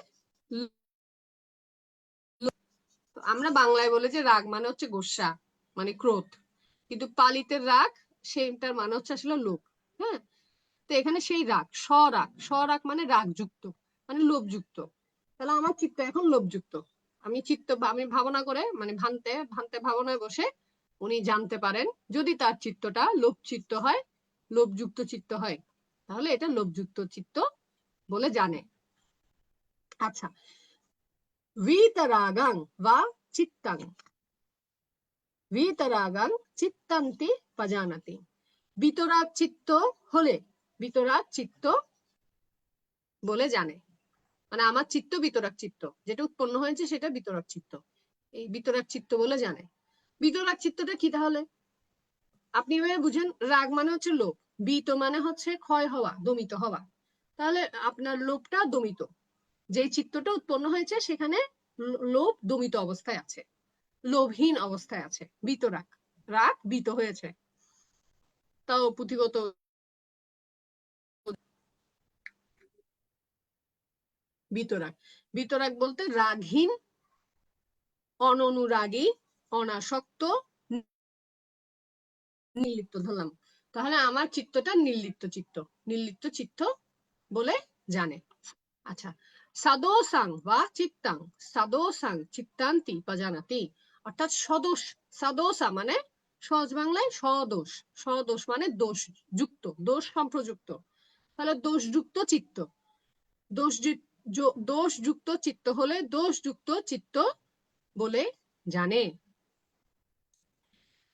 আমরা বাংলায় বলে যে রাগ মানে হচ্ছে গোস্বা, মানে ক্রোধ, কিন্তু পালিতের রাগ সেইটার মানে হচ্ছে আসলে লোভ। হ্যাঁ, তো এখানে সেই রাগ, স্বরাগ মানে রাগযুক্ত, মানে লোভযুক্ত। তাহলে আমার চিত্ত এখন লোভযুক্ত। আমি ভাবনা করে, মানে ভান্তে ভান্তে ভাবনায় বসে উনি জানতে পারেন, যদি তার চিত্তটা লোভ চিত্ত হয়, লোভযুক্ত চিত্ত হয়, তাহলে এটা লোভযুক্ত চিত্ত বলে জানে। আচ্ছা, ভিতরাগাং বা চিত্তাং, ভিতরাগাং চিত্তান্তি পাজানাতি, বিতরাগ চিত্ত হলে, বিতরাগ চিত্ত বলে জানে, মানে আমার চিত্ত বিতরাগ চিত্ত, যেটা উৎপন্ন হয়েছে সেটা বিতরাগ চিত্ত, এই বিতরাগ চিত্ত বলে জানে। বিতরাগ চিত্তটা কি তাহলে? আপনি এভাবে বুঝেন, রাগ মানে হচ্ছে লোভ, বিত মানে হচ্ছে ক্ষয় হওয়া, দমিত হওয়া। তাহলে আপনার লোভটা দমিত, যেই চিত্তটা উৎপন্ন হয়েছে সেখানে লোভ দমিত অবস্থায় আছে, লোভহীন অবস্থায় আছে, বিতরাগ, রাগ বিত হয়েছে। তাও পুঁথিগত বিতরাগ। বিতরাগ বলতে রাগহীন, অননুরাগী, অনাসক্ত, নির্লিপ্ত। ধরলাম তাহলে আমার চিত্তটা নির্লিপ্ত চিত্ত, নির্লিপ্ত চিত্ত বলে জানে। আচ্ছা, সাদোসাং বা চিত্তাং, সাদোসাং চিত্তান্তি বা জানাতি, অর্থাৎ সদোষ, সাদোসা মানে সহজ বাংলায় সদোষ, সদোষ মানে দোষ যুক্ত, দোষ সম্প্রযুক্ত, তাহলে দোষযুক্ত চিত্ত, দোষ দোষযুক্ত চিত্ত হলে দোষযুক্ত চিত্ত বলে জানে।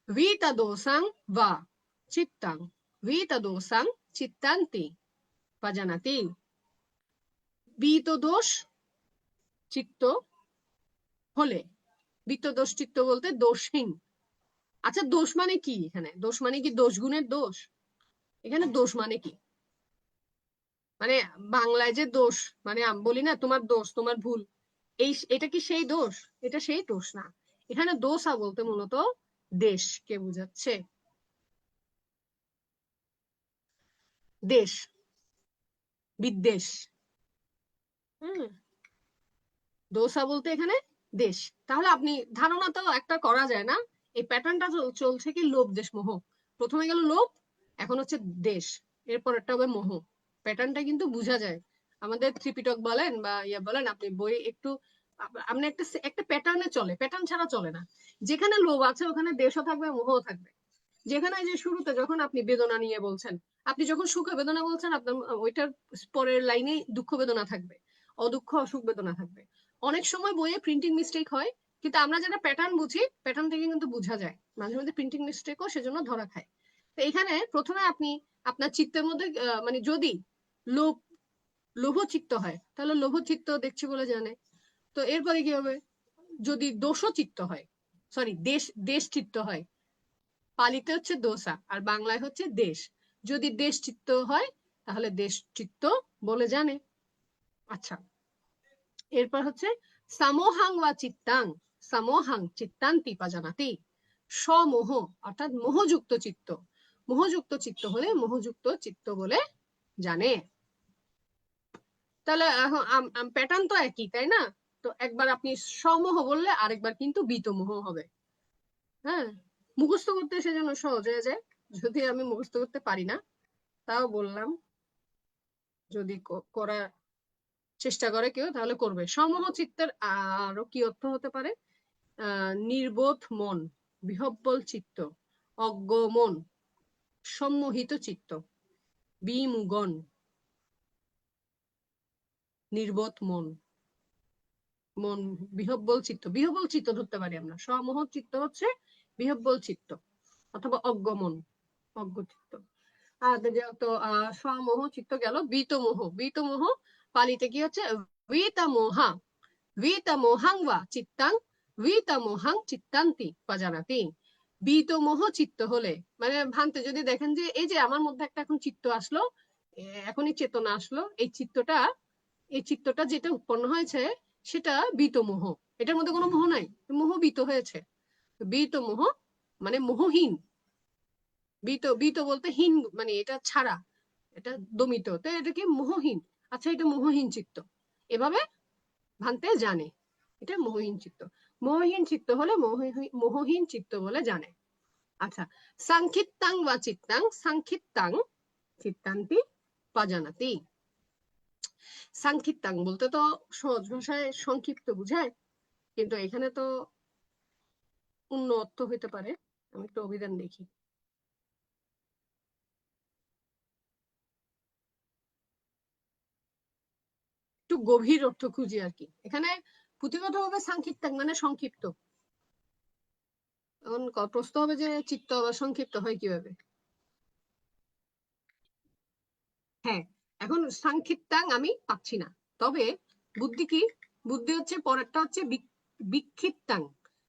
ভিতদোষাং বা চিত্তাং, ভিতদোষাং চিত্তান্তি বা জানাতি, বিতদোষ চিত্ত হলে, বিতদোষ চিত্ত বলতে দোষহীন। আচ্ছা, দোষ মানে কি? এখানে দোষ মানে কি দোষ গুণের দোষ? এখানে দোষ মানে কি? মানে বাংলায় যে দোষ, মানে আমি বলি না তোমার দোষ, তোমার ভুল, এটা কি সেই দোষ? এটা সেই দোষ না। এখানে দোষা বলতে মূলত দেশকে বোঝাচ্ছে, দেশ, বিদ্বেষ। হম, দোসা বলতে এখানে দেশ। তাহলে আপনি ধারণা তো একটা করা যায় না, এই প্যাটার্নটা চলছে কি লোভ দেশ মোহ। প্রথমে গেল লোভ, এখন হচ্ছে দেশ, এরপর একটা হবে মোহ। প্যাটার্নটা কিন্তু বোঝা যায়। আমাদের ত্রিপিটক বলেন বা ইয়া বলেন, আপনি বই একটু, আপনি একটা একটা প্যাটার্নে চলে, প্যাটার্ন ছাড়া চলে না। যেখানে লোভ আছে ওখানে দেশও থাকবে, মোহও থাকবে। যেখানে যে শুরুতে যখন আপনি বেদনা নিয়ে বলছেন, আপনি যখন সুখ বেদনা বলছেন, আপনার ওইটার পরের লাইনে দুঃখ বেদনা থাকবে, অদুঃখ অসুখ বেদনা থাকবে। অনেক সময় বইয়ে প্রিন্টিং মিস্টেক হয়, কিন্তু আমরা যারা প্যাটার্ন বুঝি, প্যাটার্ন থেকে কিন্তু বোঝা যায়। মাঝে মাঝে প্রিন্টিং মিস্টেকও সেজন্য ধরা খায়। তো এখানে প্রথমে আপনি আপনার চিত্তের মধ্যে মানে যদি লোভ, লোভ চিত্ত হয় তাহলে লোভ চিত্ত দেখছি বলে জানে। তো এরপরে কি হবে? যদি দোষ চিত্ত হয়, সরি দেশ, দেশ চিত্ত হয়, পালিতে হচ্ছে দোসা আর বাংলায় হচ্ছে দেশ, যদি দেশ চিত্ত হয় তাহলে দেশ চিত্ত বলে জানে। আচ্ছা, এরপর হচ্ছে সামোহাং বা চিত্তাং, সামোহাং চিত্তান্তি বা জানাতি, সমোহ অর্থাৎ মোহযুক্ত চিত্ত, মোহযুক্ত চিত্ত হলে মোহযুক্ত চিত্ত বলে জানে। তাহলে প্যাটার্ন তো একই, তাই না? তো একবার আপনি সমোহ বললে আরেকবার কিন্তু বিতমোহ হবে। হ্যাঁ, মুখস্থ করতে সেজন্য সহজ হয়ে যায়, যদি আমি মুখস্থ করতে পারি না তাও বললাম, যদি করার চেষ্টা করে কেউ তাহলে করবে। সমহ চিত্তের আরো কি অর্থ হতে পারে? নির্বোধ মন, বিহব্বল চিত্ত, অজ্ঞ মন, সম্মোহিত চিত্ত, বিমুগন, নির্বোধ মন, মন বিহব্বল চিত্ত, বিহব্বল চিত্ত ধরতে পারি আমরা। সমহ চিত্ত হচ্ছে বিহব্বল চিত্ত অথবা অজ্ঞ মন, অজ্ঞ চিত্ত। আর তো সমোহ চিত্ত গেল। বিতমোহ, বিতমোহ পালিতে কি হচ্ছে? বিতমোহা, বিতমোহাং বা চিত্তাং, বিতমোহাং চিত্তান্তি বা জানাতি। বিতমোহ চিত্ত হলে মানে ভান্তে যদি দেখেন যে এই যে আমার মধ্যে একটা এখন চিত্ত আসলো, এখনই চেতনা আসলো, এই চিত্তটা, এই চিত্তটা যেটা উৎপন্ন হয়েছে সেটা বিতমোহ, এটার মধ্যে কোনো মোহ নাই, মোহবিত হয়েছে। বিতমোহ মানে মোহহীন, বিত, বিত বলতে হীন মানে এটা ছাড়া, এটা দমিত, তো এটা কি মোহহীন। আচ্ছা, এটা মোহহীন চিত্ত, এভাবে ভান্তে জানে এটা মোহহীন চিত্ত। মোহহীন চিত্ত হলে মোহহীন চিত্ত বলে জানে। আচ্ছা, সাংখিত্তাং বা চিত্তাং, সাংখিত্তাং চিত্তান্তি বা জানাতি। সাংখিত্তাং বলতে তো সহজ ভাষায় সংক্ষিপ্ত বুঝায়, কিন্তু এখানে তো অন্য অর্থ হইতে পারে। আমি একটু অভিধান দেখি, একটু গভীর অর্থ খুঁজি আর কি। এখানে পুঁথিগত ভাবে সাংক্ষিপ্তাং মানে সংক্ষিপ্ত। এখন প্রশ্ন হবে যে চিত্ত আবার সংক্ষিপ্ত হয় কিভাবে? হ্যাঁ, এখন সাংক্ষিপ্তাং আমি পাচ্ছি না, তবে বুদ্ধি কি? বুদ্ধি হচ্ছে পরেরটা হচ্ছে বিক্ষিপ্তাং।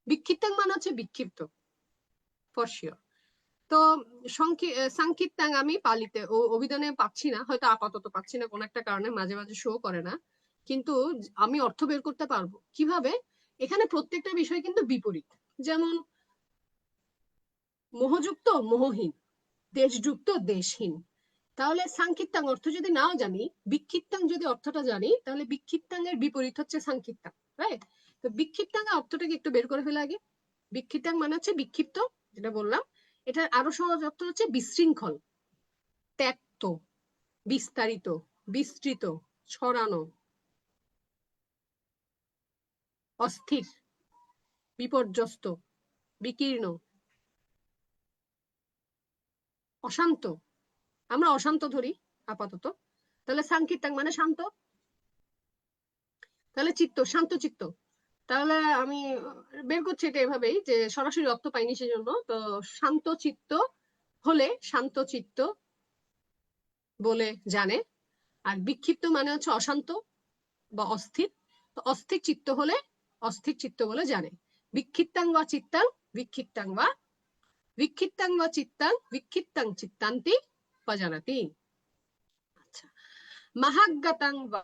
বিক্ষিপ্তাং মানে হচ্ছে বিক্ষিপ্ত, ফর শিওর। তো সাংক্ষিপ্তাং আমি পালিতে ও অভিধানে পাচ্ছি না, হয়তো আপাতত পাচ্ছি না, কোন একটা কারণে মাঝে মাঝে শো করে না, কিন্তু আমি অর্থ বের করতে পারবো কিভাবে। এখানে প্রত্যেকটা বিষয় কিন্তু বিপরীত। যেমন মোহযুক্ত মোহহীন, দেশযুক্ত দেশহীন, তাহলে সাংকিত্তাং অর্থ যদি নাও জানি, বিক্ষিপ্তাং যদি অর্থটা জানি, তাহলে বিক্ষিপ্তাং এর বিপরীত হচ্ছে সাংকিত্তাং, রাইট? তো বিক্ষিপ্তাং অর্থটাকে একটু বের করে ফেলে আগে। বিক্ষিপ্তাং মানে হচ্ছে বিক্ষিপ্ত, যেটা বললাম। এটার আরো সহজ অর্থ হচ্ছে বিশৃঙ্খল, ত্যক্ত, বিস্তারিত, বিস্তৃত, ছড়ানো, অস্থির, বিপর্যস্ত, বিকীর্ণ, অশান্ত। আমরা অশান্ত ধরি আপাতত। তাহলে সাংকিত্তাং মানে শান্ত। তাহলে চিত্ত, শান্ত চিত্ত। তাহলে আমি বের করছি এটা এভাবেই, যে সরাসরি অর্থ পাইনি সেজন্য। তো শান্ত চিত্ত হলে শান্ত চিত্ত বলে জানে। আর বিক্ষিপ্ত মানে হচ্ছে অশান্ত বা অস্থির। তো অস্থির চিত্ত হলে অস্থির চিত্ত বলে জানে। বিক্ষিপ্তাং বা চিত্তাং, বিক্ষিপ্তাং বা বিক্ষিপ্তাং বা চিত্তাং, বিক্ষিপ্তাং চিত্তান্তি পজানাতি। আচ্ছা, মাহাজ্ঞাতাং বা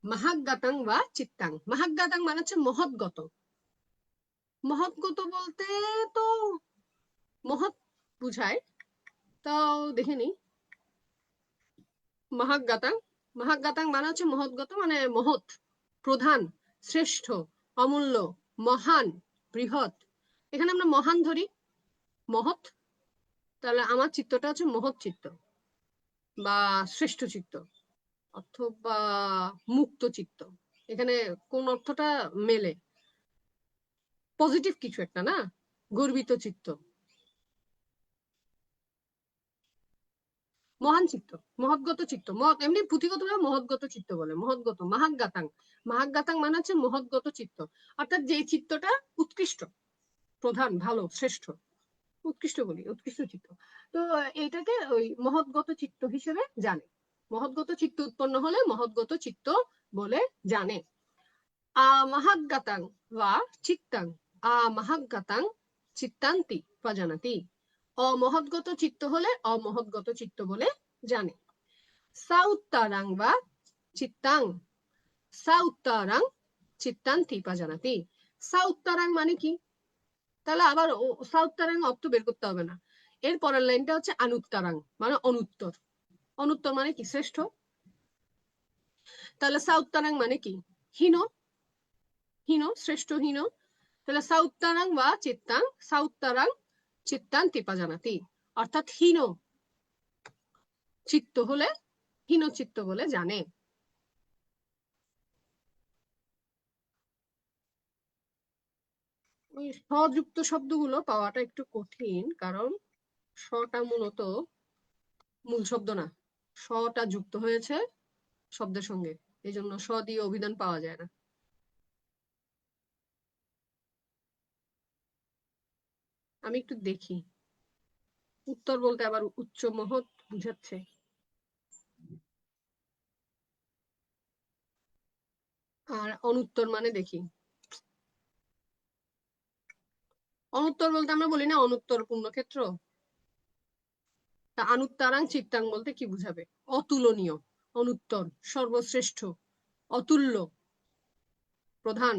মাহাজ্ঞাতাং বা চিত্তাং। মাহাজ্ঞাতাং মানে হচ্ছে মহৎগত। মহৎগত বলতে তো মহৎ বুঝায়। তাও দেখে নি। মহাজ্ঞাতাং, মহাজ্ঞাতাং মানে হচ্ছে মহৎগত, মানে মহৎ, প্রধান, শ্রেষ্ঠ, অমূল্য, মহান, বৃহৎ। এখানে আমরা মহান ধরি, মহৎ। তাহলে আমার চিত্তটা হচ্ছে মহৎ চিত্ত বা শ্রেষ্ঠ চিত্ত, অথবা মুক্ত চিত্ত। এখানে কোন অর্থটা মেলে? পজিটিভ কিছু একটা, না? গর্বিত চিত্ত, মহান চিত্ত, মহৎগত চিত্ত। এমনি পুঁথিগতভাবে মহৎগত চিত্ত বলে, মহৎগত, মাহাজ্ঞাতাং। মাহাজ্ঞাতাং মানে হচ্ছে মহৎগত চিত্ত, অর্থাৎ যে চিত্তটা উৎকৃষ্ট, প্রধান, ভালো, শ্রেষ্ঠ। উৎকৃষ্ট বলি, উৎকৃষ্ট চিত্ত। তো এটাকে ওই মহৎগত চিত্ত হিসেবে জানে। মহৎগত চিত্ত উৎপন্ন হলে মহৎগত চিত্ত বলে জানে। মাহাজ্ঞাতাং বা চিত্তাং, মাহাজ্ঞাতাং চিত্তান্তি প্রজানাতি। অমহৎগত চিত্ত হলে অমহৎগত চিত্ত বলে জানে। সাউত্তারাং বা চিত্তাং, সাউত্তারাং চিত্তান্তি প্রজানাতি। সাউত্তারাং মানে কি? তাহলে আবার সাউত্তারাং অর্থ বের করতে হবে না। এর পরের লাইনটা হচ্ছে আনুত্তারাং, মানে অনুত্তর। অনুত্তর মানে কি? শ্রেষ্ঠ। তাহলে সাউত্তারাং মানে কি? হীন, হীন, শ্রেষ্ঠ, হীন। তাহলে সাউত্তারাং বা চিত্তাং, সাউত্তারাং চিত্তান্তি প্রজানাতি, অর্থাৎ হীন চিত্ত হলে হীন চিত্ত বলে জানে। ওই স্বযুক্ত শব্দগুলো পাওয়াটা একটু কঠিন, কারণ স্বটা মূলত মূল শব্দ না, স্বটা যুক্ত হয়েছে শব্দের সঙ্গে, এই জন্য স্ব দিয়ে অভিধান পাওয়া যায় না। আমি একটু দেখি। উত্তর বলতে আবার উচ্চ মহৎ বুঝাচ্ছে। আর অনুত্তর মানে দেখি, অনুত্তর বলতে আমরা বলি না অনুত্তর পূর্ণক্ষেত্র। তা আনুত্তারাং চিত্তাং বলতে কি বুঝাবে? অতুলনীয়, অনুত্তর, সর্বশ্রেষ্ঠ, অতুল্য, প্রধান।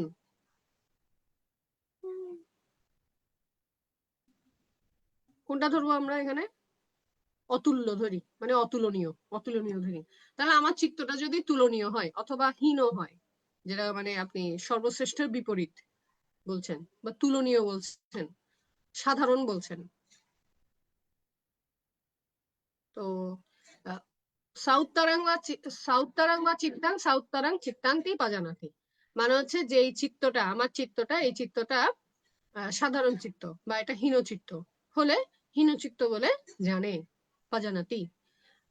কোনটা ধরবো আমরা এখানে? অতুল্য ধরি, মানে অতুলনীয়, অতুলনীয় ধরি। তাহলে আমার চিত্তটা যদি তুলনীয় হয় অথবা হীন হয়, যেটা মানে আপনি সর্বশ্রেষ্ঠের বিপরীত বলছেন, বা তুলনীয় বলছেন, সাধারণ বলছেন, তো সাউত্তারাং বা সাউত্তারাং বা চিত্তাং, সাউত্তারাং চিত্তান্তি পাজানাতি, মানে হচ্ছে যে এই চিত্তটা, আমার চিত্তটা, এই চিত্তটা সাধারণ চিত্ত বা এটা হীন চিত্ত হলে হীন চিত্ত বলে জানে, পাজানাতি।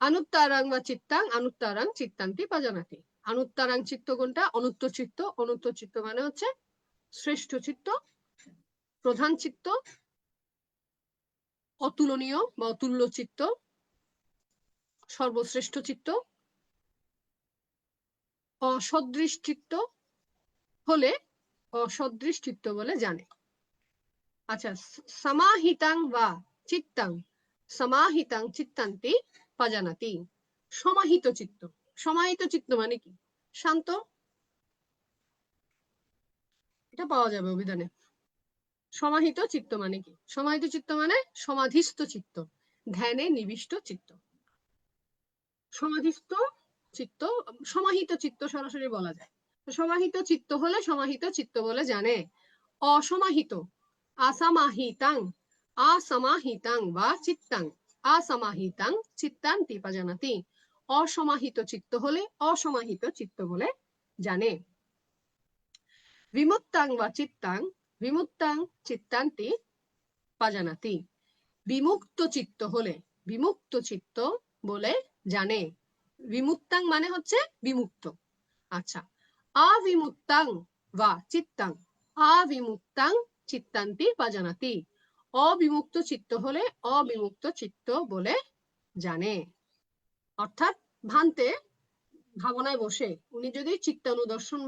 আনুত্তারাং বা চিত্তাং, আনুত্তারাং চিত্তান্তি পাজানাতি। আনুত্তারাং চিত্ত কোনটা? অনুত্তর চিত্ত। অনুত্তর চিত্ত মানে হচ্ছে শ্রেষ্ঠ চিত্ত, প্রধান চিত্ত, অতুলনীয় বা অতুল্য চিত্ত, সর্বশ্রেষ্ঠ চিত্ত, অসদৃশ চিত্ত হলে অসদৃশ চিত্ত বলে জানে। আচ্ছা, সমাহিতাং বা চিত্তাং, সমাহিতাং চিত্তান্তি পাজানাতি। সমাহিত চিত্ত, সমাহিত চিত্ত মানে কি? শান্ত। এটা পাওয়া যাবে অভিধানে। সমাহিত চিত্ত মানে কি? সমাহিত চিত্ত মানে সমাধিস্থ চিত্ত, ধ্যানে নিবিষ্ট চিত্ত। সমাধিস্থ চিত্ত, সমাহিত চিত্ত সরাসরি বলা যায়। সমাহিত চিত্ত হলে সমাহিত চিত্ত বলে জানে। অসমাহিত, আসামাহিতাং, আসমাহিতাং বা চিত্তাং, আসমাহিতাং চিত্তান্তি জানাতি। অসমাহিত চিত্ত হলে অসমাহিত চিত্ত বলে জানে। বিমুক্তাং বা চিত্তাং, বিমুক্তাং চিত্তান্তি জানাতি। বিমুক্ত চিত্ত হলে বিমুক্ত চিত্ত বলে জানে। বিমুক্তাং মানে হচ্ছে বিমুক্ত। আচ্ছা, অবিমুক্তাং বা চিত্তাং, অবিমুক্তাং চিত্তান্তি জানাতি। অবিমুক্ত চিত্ত হলে অবিমুক্ত চিত্ত বলে জানে। অর্থাৎ ভান্তে ভাবনায় বসে উনি যদি চিত্তানুদর্শন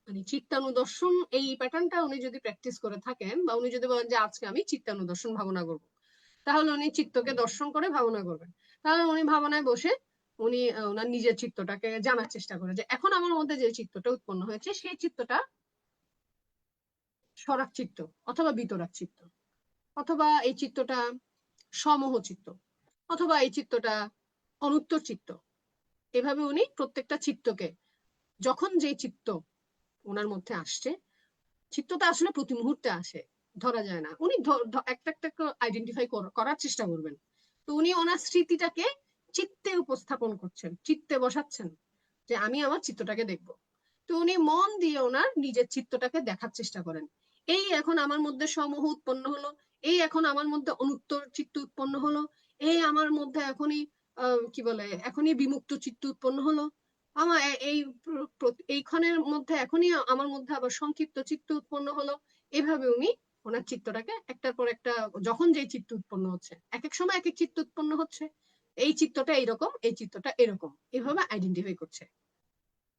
মানে চিত্তানুদর্শন এই প্যাটার্নটা উনি যদি প্র্যাকটিস করে থাকেন, বা উনি যদি বলেন যে আজকে আমি চিত্তানুদর্শন ভাবনা করব, তাহলে উনি চিত্তকে দর্শন করে ভাবনা করবেন। তাহলে উনি ভাবনায় বসে উনি ওনার নিজের চিত্তটাকে জানার চেষ্টা করে যে এখন আমার মধ্যে যে চিত্তটা উৎপন্ন হয়েছে সেই চিত্তটা সরাক চিত্ত অথবা বিতরাক চিত্ত, অথবা এই চিত্তটা সমোহ চিত্ত, অথবা এই চিত্তটা অনুত্তর চিত্ত। এভাবে উনি প্রত্যেকটা চিত্তকে, যখন যে চিত্ত ওনার মধ্যে আসছে, চিত্তটা আসলে প্রতি মুহূর্তে আসে, ধরা যায় না, উনি একটা একটা আইডেন্টিফাই করার চেষ্টা করবেন। তো উনি ওনার স্মৃতিটাকে চিত্তে উপস্থাপন করছেন, চিত্তে বসাচ্ছেন যে আমি আমার চিত্তটাকে দেখব। তো উনি মন দিয়ে ওনার নিজের চিত্তটাকে দেখার চেষ্টা করেন। এই এখন আমার মধ্যে সমূহ উৎপন্ন হলো, এই এখন আমার মধ্যে অনুত্তর চিত্ত উৎপন্ন হলো, এই আমার মধ্যে এখনই কি বলে এখনই বিমুক্ত চিত্ত উৎপন্ন হলো, আমার এইখানের মধ্যে এখনই আমার মধ্যে আবার সংক্ষিপ্ত চিত্ত উৎপন্ন হলো। এভাবে উনি ওনার চিত্তটাকে একটার পর একটা, যখন যে চিত্ত উৎপন্ন হচ্ছে, এক এক সময় এক এক চিত্ত উৎপন্ন হচ্ছে, এই চিত্তটা এইরকম, এই চিত্তটা এরকম, এভাবে আইডেন্টিফাই করছে,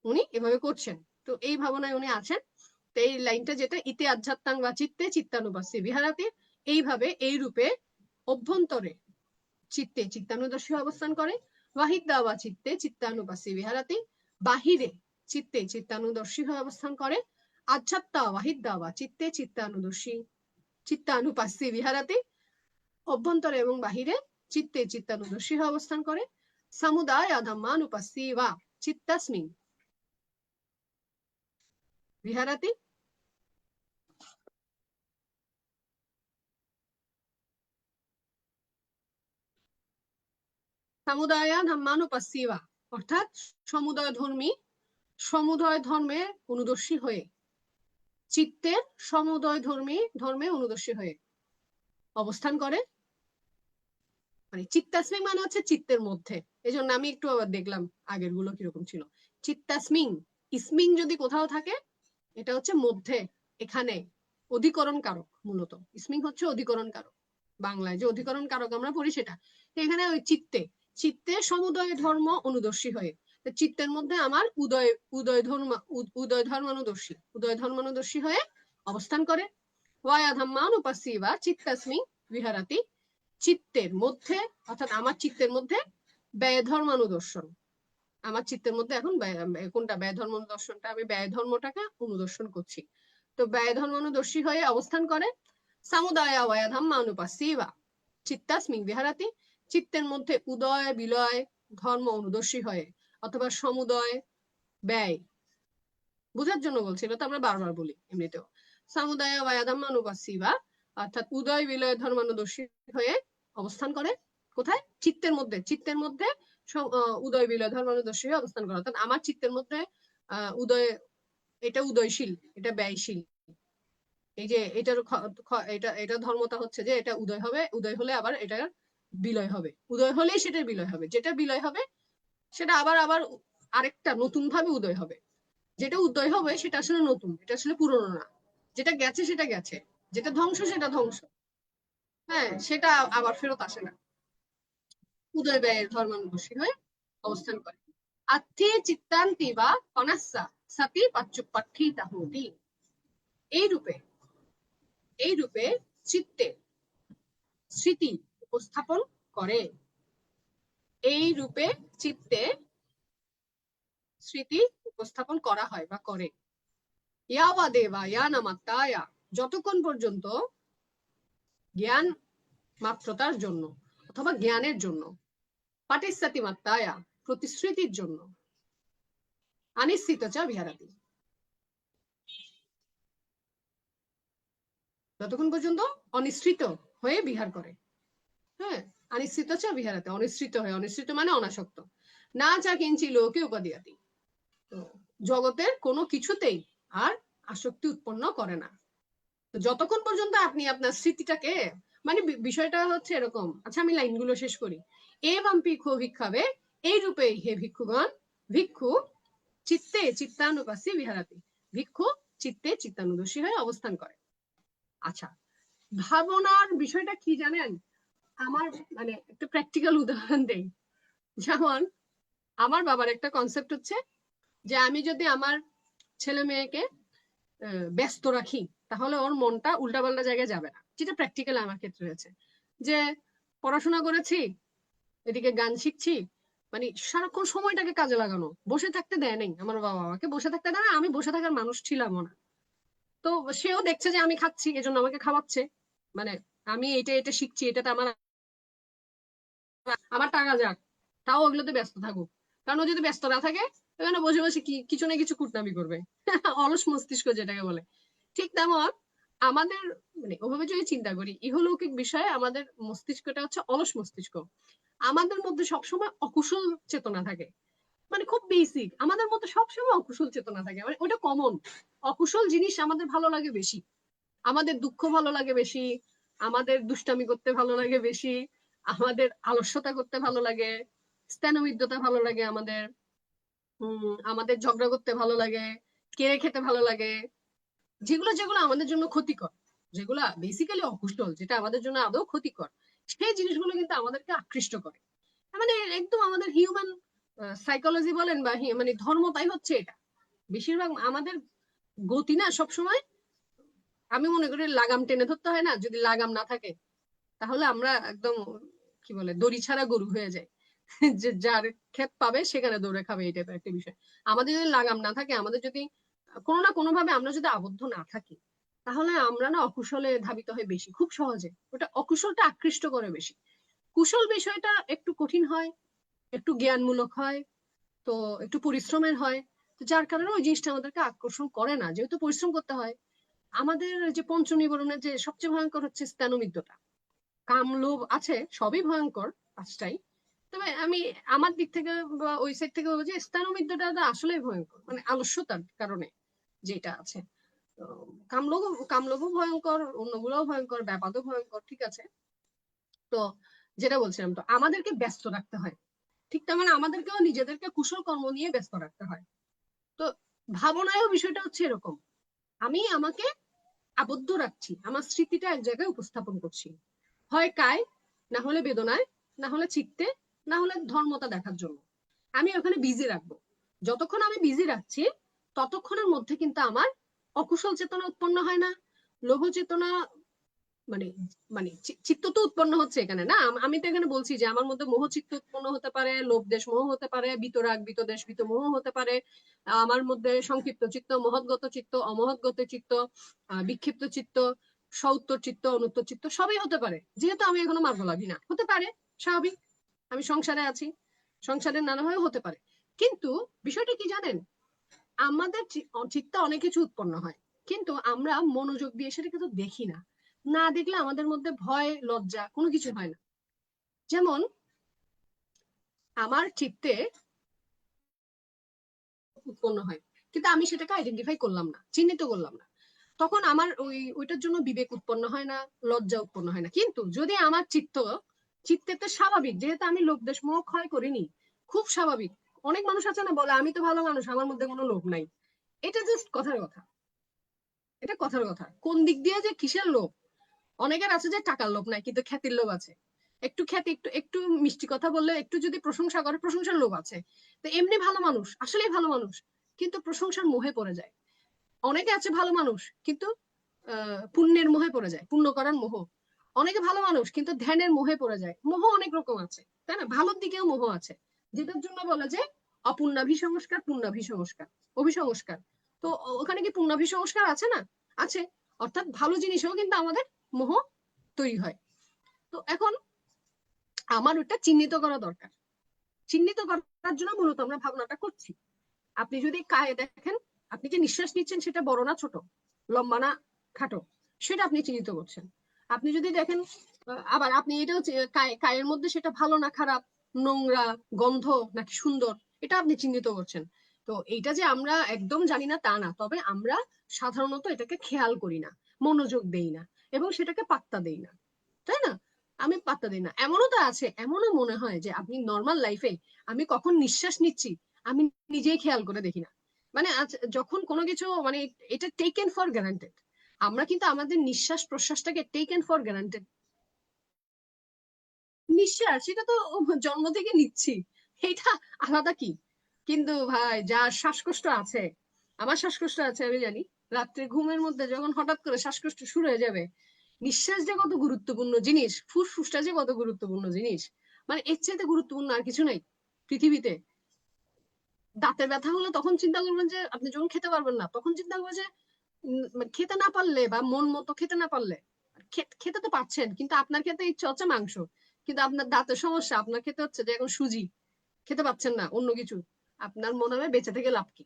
উনি এভাবে করছেন। তো এই ভাবনায় উনি আছেন। তো এই লাইনটা যেটা, ইতে আধ্যাত্মাং বা চিত্তে চিত্তানুপাস্যে বিহারাতে, এইভাবে এই রূপে অভ্যন্তরে চিত্তে চিত্তানুদর্শী অবস্থান করে, ওয়াহিদা বা চিত্তে চিত্তানুপাস্যে বিহারাতে, বাহিরে চিত্তে চিত্তানুদর্শী হয়ে অবস্থান করে, আধ্যাত্মা ওয়াহিদা বা চিত্তে চিত্তানুদর্শী চিত্তানুপাস্যে বিহারাতে, অভ্যন্তরে এবং বাহিরে চিত্তে চিত্তানুদর্শী হয়ে অবস্থান করে, সমুদায় ধম্মানুপাস্যে বা চিত্তাস্মিন বিহারাতে। সমুদায় ধম্মানুপাস্যে বা অর্থাৎ সমুদয় ধর্মী, সমুদয় ধর্মে অনুদর্শী হয়ে, চিত্তের সমুদয় ধর্মে অনুদর্শী হয়ে অবস্থান করে। মানে চিত্তাস্মিং মানে হচ্ছে চিত্তের মধ্যে, এই জন্য আমি একটু আবার দেখলাম আগের গুলো কিরকম ছিল। চিত্তাস্মিং, ইসমিং যদি কোথাও থাকে, এটা হচ্ছে মধ্যে, এখানে অধিকরণ কারক। মূলত ইসমিং হচ্ছে অধিকরণ কারক, বাংলায় যে অধিকরণ কারক আমরা পড়ি সেটা। এখানে ওই চিত্তে, চিত্তে সমুদয় ধর্ম অনুদর্শী হয়ে, চিত্তের মধ্যে আমার উদয় ধর্মানুদর্শী হয়ে অবস্থান করে। ওয়া ধম্মানুপাস্যে বা চিত্তাস্মিং বিহারাতি, চিত্তের মধ্যে, অর্থাৎ আমার চিত্তের মধ্যে ব্যয় ধর্মানুদর্শন, আমার চিত্তের মধ্যে এখন কোনটা ব্যয় ধর্ম অনুদর্শনটা, আমি ব্যয় ধর্মটাকে অনুদর্শন করছি। তো ব্যয় ধর্ম অনুদর্শী হয়ে অবস্থান করে। সমুদায় ওয়া ধম্মানুপাস্যে বা চিত্তাস্মিং বিহারাতি, চিত্তের মধ্যে উদয় বিলয় ধর্ম অনুদর্শী হয়ে, অথবা সমুদয় ব্যয়, বোঝার জন্য বলছি, এটা তো আমরা বারবার বলি এমনিতেও। সমুদায় ওয়া ধম্মানুপাস্যে বা অর্থাৎ উদয় বিলয় ধর্মানুদর্শী হয়ে অবস্থান করে কোথায়? চিত্তের মধ্যে। চিত্তের মধ্যে উদয় বিলয় ধর্মানুদর্শী হয়ে অবস্থান করে, অর্থাৎ আমার চিত্তের মধ্যে উদয়, এটা উদয়শীল, এটা ব্যয়শীল। এই যে এটার এটা ধর্মটা হচ্ছে যে এটা উদয় হবে, উদয় হলে আবার এটা বিলয় হবে, উদয় হলেই সেটার বিলয় হবে, যেটা বিলয় হবে সেটা আবার আবার আরেকটা নতুন ভাবে উদয় হবে। যেটা উদয় হবে সেটা আসলে নতুন, এটা আসলে পুরনো না, যেটা গেছে সেটা গেছে, যেটা ধ্বংস সেটা ধ্বংস, হ্যাঁ সেটা আবার ফেরত আসে না। উদয় ব্যয়ের ধর্মানুদর্শী হয়ে অবস্থান করে। আত্মে চিত্তান্তি বা কনাস্যা সাতি পাচ্যুপাঠ্যিতা হতি। এই রূপে, এই রূপে চিত্তে স্মৃতি উপস্থাপন করে, এই রূপে চিত্তে স্মৃতি উপস্থাপন করা হয় বা করে। ইয়া বা দেবা ইয়া নামাত্তায়া যতক্ষণ পর্যন্ত জ্ঞান মাত্রতার জন্য অথবা জ্ঞানের জন্য, পাটিসাতি মাত্রায়া, প্রতিশ্রুতির জন্য, অনিশ্চিত চা বিহারাতি, যতক্ষণ পর্যন্ত অনিশ্চিত হয়ে বিহার করে। হ্যাঁ, অনিশ্চিত চা বিহারাতে, অনিশ্চিত হয়ে, অনিশ্চিত মানে অনাসক্ত, না চা কিঞ্চি লোকে উপাদিয়াতি, তো জগতের কোনো কিছুতেই আর আসক্তি উৎপন্ন করে না। তো যতক্ষণ পর্যন্ত আপনি আপনার স্মৃতিটাকে, মানে বিষয়টা হচ্ছে এরকম, আচ্ছা আমি লাইনগুলো শেষ করি। এবং ভিক্ষু ভিক্ষাবে, এই রূপে হে ভিক্ষুগণ, ভিক্ষু চিত্তে চিত্তানুপাসী বিহারাতি, ভিক্ষু চিত্তে চিত্তানুদর্শী হয়ে অবস্থান করে। আচ্ছা, ভাবনার বিষয়টা কি জানেন? আমার মানে একটা প্র্যাকটিক্যাল উদাহরণ দেই। যেমন আমার বাবার একটা কনসেপ্ট হচ্ছে যে আমি যদি আমার ছেলে মেয়েকে ব্যস্ত রাখি তাহলে ওর মনটা উল্টাপাল্টা জায়গায় যাবে না, যেটা প্র্যাকটিক্যাল আমার ক্ষেত্রে হয়েছে। যে পড়াশোনা করেছি, এদিকে গান শিখছি, মানে সারাক্ষণ সময়টাকে কাজে লাগানো, বসে থাকতে দেয় নাই আমার বাবা আমাকে, বসে থাকতে দেয় না, আমি বসে থাকার মানুষ ছিলামও না। তো সেও দেখছে যে আমি খাচ্ছি, এজন্য আমাকে খাওয়াচ্ছে, মানে আমি এটা এটা শিখছি, এটাতে আমার আমার টাকা যাক, তাও ওগুলোতে ব্যস্ত থাকুক। কারণ ও যদি ব্যস্ত না থাকে এখানে বসে বসে কি কিছু না কিছু কুটনামি করবে। অলস মস্তিষ্ক যেটাকে বলে। ঠিক তেমন আমাদের, মানে ওভাবে যদি চিন্তা করি ইহলৌকিক বিষয়ে আমাদের মস্তিষ্কটা হচ্ছে অলস মস্তিষ্ক। আমাদের মধ্যে সবসময় অকুশল চেতনা থাকে, মানে খুব বেসিক, আমাদের মধ্যে সবসময় অকুশল চেতনা থাকে, মানে ওটা কমন। অকুশল জিনিস আমাদের ভালো লাগে বেশি, আমাদের দুঃখ ভালো লাগে বেশি, আমাদের দুষ্টামি করতে ভালো লাগে বেশি, আমাদের আলস্যতা করতে ভালো লাগে, স্থানবিদ্যতা ভালো লাগে আমাদের, আমাদের ঝগড়া করতে ভালো লাগে, কেড়ে খেতে ভালো লাগে, যেগুলো যেগুলো আমাদের জন্য ক্ষতিকর, যেগুলো বেসিক্যালি অকুশল, যেটা আমাদের জন্য আদৌ ক্ষতিকর, সেই জিনিসগুলো কিন্তু আমাদেরকে আকৃষ্ট করে। মানে একদম আমাদের হিউম্যান সাইকোলজি বলেন বা মানে ধর্মটাই হচ্ছে এটা। বেশিরভাগ আমাদের গতি না সবসময়, আমি মনে করি লাগাম টেনে ধরতে হয় না, যদি লাগাম না থাকে তাহলে আমরা একদম কি বলে দড়ি ছাড়া গরু হয়ে যায়। যে যার ক্ষেত পাবে সেখানে দৌড়ে খাবে, এই টাইপের একটা বিষয়। আমাদের যদি লাগাম না থাকে, আমাদের যদি কোনো না কোনো ভাবে আমরা যদি আবদ্ধ না থাকি, তাহলে আমরা না অকুশলে ধাবিত হয় বেশি, খুব সহজে। ওটা অকুশলটা আকৃষ্ট করে বেশি, কুশল বিষয়টা একটু কঠিন হয়, একটু জ্ঞানমূলক হয়, তো একটু পরিশ্রমের হয়। তো যার কারণে ওই জিনিসটা আমাদেরকে আকর্ষণ করে না, যেহেতু পরিশ্রম করতে হয়। আমাদের যে পঞ্চ নিবরণের যে সবচেয়ে ভয়ঙ্কর হচ্ছে স্থানমিদ্যতা, কাম লোভ আছে, সবই ভয়ঙ্কর পাঁচটাই। তবে আমি আমার দিক থেকে বা ওই সাইড থেকে বলবো যে স্থানমিদ্যটা আসলে ভয়ঙ্কর, মানে আলস্যতার কারণে যেটা আছে। কামলোভ, কামলোভও ভয়ঙ্কর, অন্যগুলোও ভয়ঙ্কর, ব্যাপাদও ভয়ঙ্কর, ঠিক আছে। তো যেটা বলছিলাম, তো আমাদেরকে ব্যস্ত রাখতে হয়, ঠিক তেমন আমাদেরকেও নিজেদেরকে কুশল কর্ম নিয়ে ব্যস্ত রাখতে হয়। তো ভাবনায়ও বিষয়টা হচ্ছে এরকম, আমি আমাকে আবদ্ধ রাখছি, আমার স্মৃতিটা এক জায়গায় উপস্থাপন করছি, হয় কায়, না হলে বেদনায়, না হলে চিত্তে, না হলে ধর্মতা দেখার জন্য আমি ওখানে বিজি রাখবো। যতক্ষণ আমি বিজি রাখছি ততক্ষণের মধ্যে কিন্তু আমার অকুশল চেতনা উৎপন্ন হয় না, লোভ চেতনা, মানে মানে চিত্ত তো উৎপন্ন হচ্ছে এখানে না। আমি তো এখানে বলছি যে আমার মধ্যে মোহ চিত্ত উৎপন্ন হতে পারে, লোভ দেশ মোহ হতে পারে, বিতরাগ বিতদেশ বিত মোহ হতে পারে, আমার মধ্যে সংক্ষিপ্ত চিত্ত, মহৎগত চিত্ত, অমহৎগত চিত্ত, বিক্ষিপ্ত চিত্ত, সউত্তর চিত্ত, অনুত্তর চিত্ত, সবই হতে পারে, যেহেতু আমি এখনো মার্গলাভী না, হতে পারে, স্বাভাবিক। আমি সংসারে আছি, সংসারের নানাভাবে হতে পারে। কিন্তু বিষয়টা কি জানেন, আমাদের চিত্তে অনেক কিছু উৎপন্ন হয়, কিন্তু আমরা মনোযোগ দিয়ে সেটা কিন্তু দেখি না। না দেখলে আমাদের মধ্যে ভয় লজ্জা কোনো কিছু হয় না। যেমন আমার চিত্তে উৎপন্ন হয়, কিন্তু আমি সেটাকে আইডেন্টিফাই করলাম না, চিহ্নিত করলাম না, তখন আমার ওইটার জন্য বিবেক উৎপন্ন হয় না, লজ্জা উৎপন্ন হয় না। কিন্তু যদি আমার চিত্তে স্বাভাবিক, যেহেতু আমি লোভ দেশ মোহ ক্ষয় করিনি, খুব স্বাভাবিক। অনেক মানুষ আছে না বলে আমি তো ভালো মানুষ, আমার মধ্যে কোনো লোভ নাই। এটা জাস্ট কথার কথা, এটা কথার কথা। কোন দিক দিয়ে যে কিসের লোভ, অনেকের আছে যে টাকার লোভ নাই কিন্তু খ্যাতির লোভ আছে, একটু খ্যাতি, একটু একটু মিষ্টি কথা বললে, একটু যদি প্রশংসা করে প্রশংসার লোভ আছে। তো এমনি ভালো মানুষ, আসলেই ভালো মানুষ, কিন্তু প্রশংসার মোহে পড়ে যায়। অনেকে আছে ভালো মানুষ কিন্তু পুণ্যের মোহে পড়ে যায়, পুণ্য করার মোহ। অনেকে ভালো মানুষ কিন্তু ধ্যানের মোহে পড়ে যায়। মোহ অনেক রকম আছে, তাই না? ভালোর দিকেও মোহ আছে, যেটার জন্য বলে যে অপুণ্যাভিসংস্কার পুণ্যাভিসংস্কার, অভিসংস্কার। তো ওখানে কি পুণ্যাভিসংস্কার আছে না? আছে। অর্থাৎ ভালো জিনিসেও কিন্তু আমাদের মোহ তৈরি হয়। তো এখন আমার ওটা চিহ্নিত করা দরকার। চিহ্নিত করার জন্য মূলত আমরা ভাবনাটা করছি। আপনি যদি কায়ে দেখেন, আপনি যে নিঃশ্বাস নিচ্ছেন সেটা বড় না ছোট, লম্বা না খাটো, সেটা আপনি চিহ্নিত করছেন। আপনি যদি দেখেন আবার আপনি এটাও কায়ের মধ্যে সেটা ভালো না খারাপ, নোংরা, গন্ধ নাকি সুন্দর, এটা আপনি চিহ্নিত করছেন। তো এইটা যে আমরা একদম জানি না তা না, তবে আমরা সাধারণত এটাকে খেয়াল করি না, মনোযোগ দেই না এবং সেটাকে পাত্তা দেই না, তাই না? আমি পাত্তা দিই না। এমনও তো আছে, এমনও মনে হয় যে আপনি নর্মাল লাইফে আমি কখন নিঃশ্বাস নিচ্ছি আমি নিজেই খেয়াল করে দেখি না। মানে যখন কোনো কিছু মানে এটা টেকেন ফর গ্যারান্টেড, আমরা কিন্তু আমাদের নিঃশ্বাস প্রশ্বাসটাকে টেকেন ফর গ্যারান্টেড। নিঃশ্বাস সেটা তো জন্ম থেকে নিচ্ছি, এটা আলাদা কি? কিন্তু ভাই যার শ্বাসকষ্ট আছে, আমার শ্বাসকষ্ট আছে আমি জানি, রাত্রে ঘুমের মধ্যে যখন হঠাৎ করে শ্বাসকষ্ট শুরু হয়ে যাবে, নিঃশ্বাস যে কত গুরুত্বপূর্ণ জিনিস, ফুসফুসটা যে কত গুরুত্বপূর্ণ জিনিস, মানে এর চাইতে গুরুত্বপূর্ণ আর কিছু নাই পৃথিবীতে। দাঁতের ব্যথা হলে তখন চিন্তা করবেন যে আপনি যখন খেতে পারবেন না, তখন চিন্তা করবেন যে খেতে না পারলে বা মন মতো খেতে না পারলে, খেতে তো পাচ্ছেন কিন্তু আপনার খেতে ইচ্ছে হচ্ছে মাংস, কিন্তু আপনার দাঁতের সমস্যা, আপনার খেতে হচ্ছে যে এখন সুজি, খেতে পাচ্ছেন না অন্য কিছু, আপনার মনে হবে বেঁচে থেকে লাভ কি?